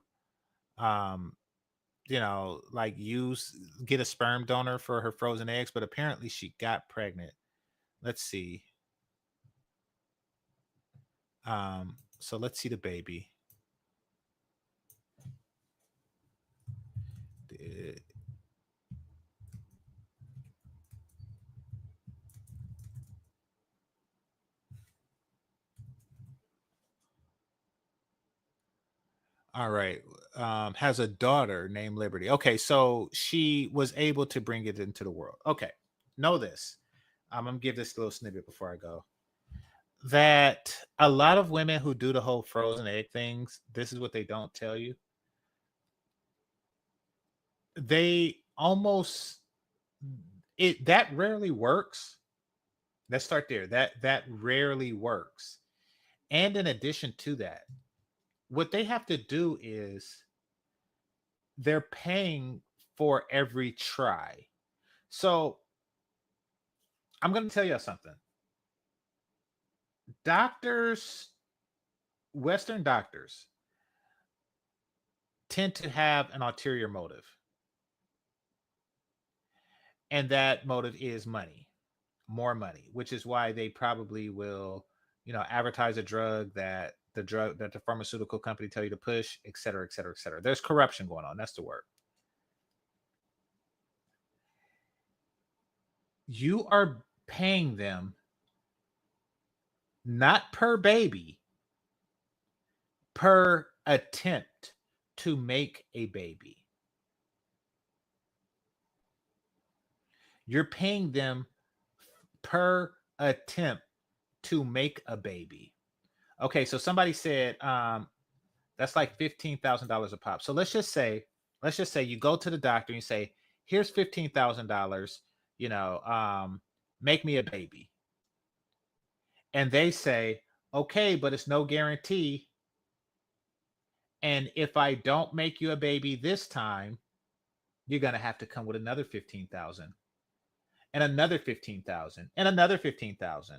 um like get a sperm donor for her frozen eggs, but apparently she got pregnant. Let's see. So let's see the baby. All right. Has a daughter named Liberty. Okay, so she was able to bring it into the world. Okay. Know this. I'm gonna give this little snippet before I go. That a lot of women who do the whole frozen egg things, this is what they don't tell you. They almost that rarely works. Let's start there. That rarely works. And in addition to that, what they have to do is they're paying for every try. So I'm going to tell you something. Western doctors tend to have an ulterior motive. And that motive is money, more money, which is why they probably will, advertise a drug that the pharmaceutical company tell you to push, et cetera, et cetera, et cetera. There's corruption going on. That's the word. You are paying them not per baby, per attempt to make a baby. You're paying them per attempt to make a baby. Okay, so somebody said that's like $15,000 a pop. So let's just say you go to the doctor and you say, here's $15,000, make me a baby. And they say, okay, but it's no guarantee. And if I don't make you a baby this time, you're going to have to come with another 15,000 and another 15,000 and another 15,000.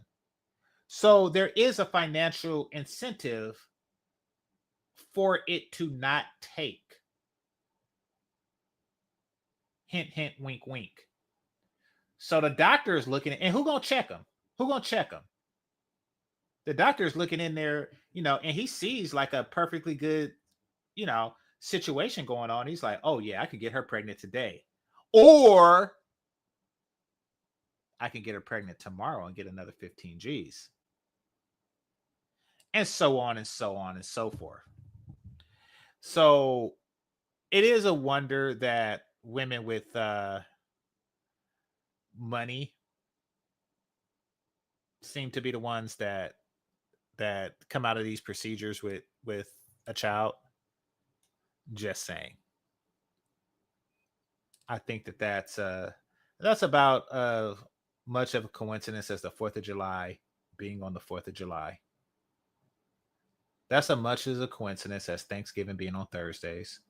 So there is a financial incentive for it to not take. Hint, hint, wink, wink. So the doctor is looking at, and who gonna check them? Who gonna check them? The doctor is looking in there, and he sees like a perfectly good, situation going on. He's like, oh yeah, I could get her pregnant today. Or I can get her pregnant tomorrow and get another 15 G's. And so on and so on and so forth. So it is a wonder that women with money seem to be the ones that come out of these procedures with a child. Just saying. I think that's about much of a coincidence as the 4th of July being on the 4th of July. That's as much as a coincidence as Thanksgiving being on Thursdays.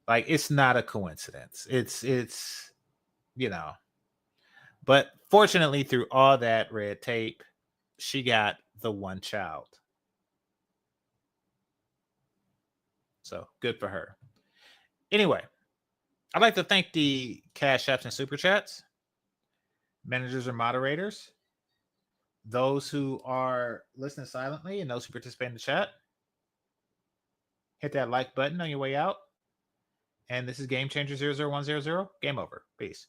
Like, it's not a coincidence. It's But fortunately, through all that red tape, she got the one child. So good for her. Anyway, I'd like to thank the Cash Apps and Super Chats, managers or moderators, those who are listening silently, and those who participate in the chat. Hit that like button on your way out. And this is GameChanger 00100. Game over. Peace.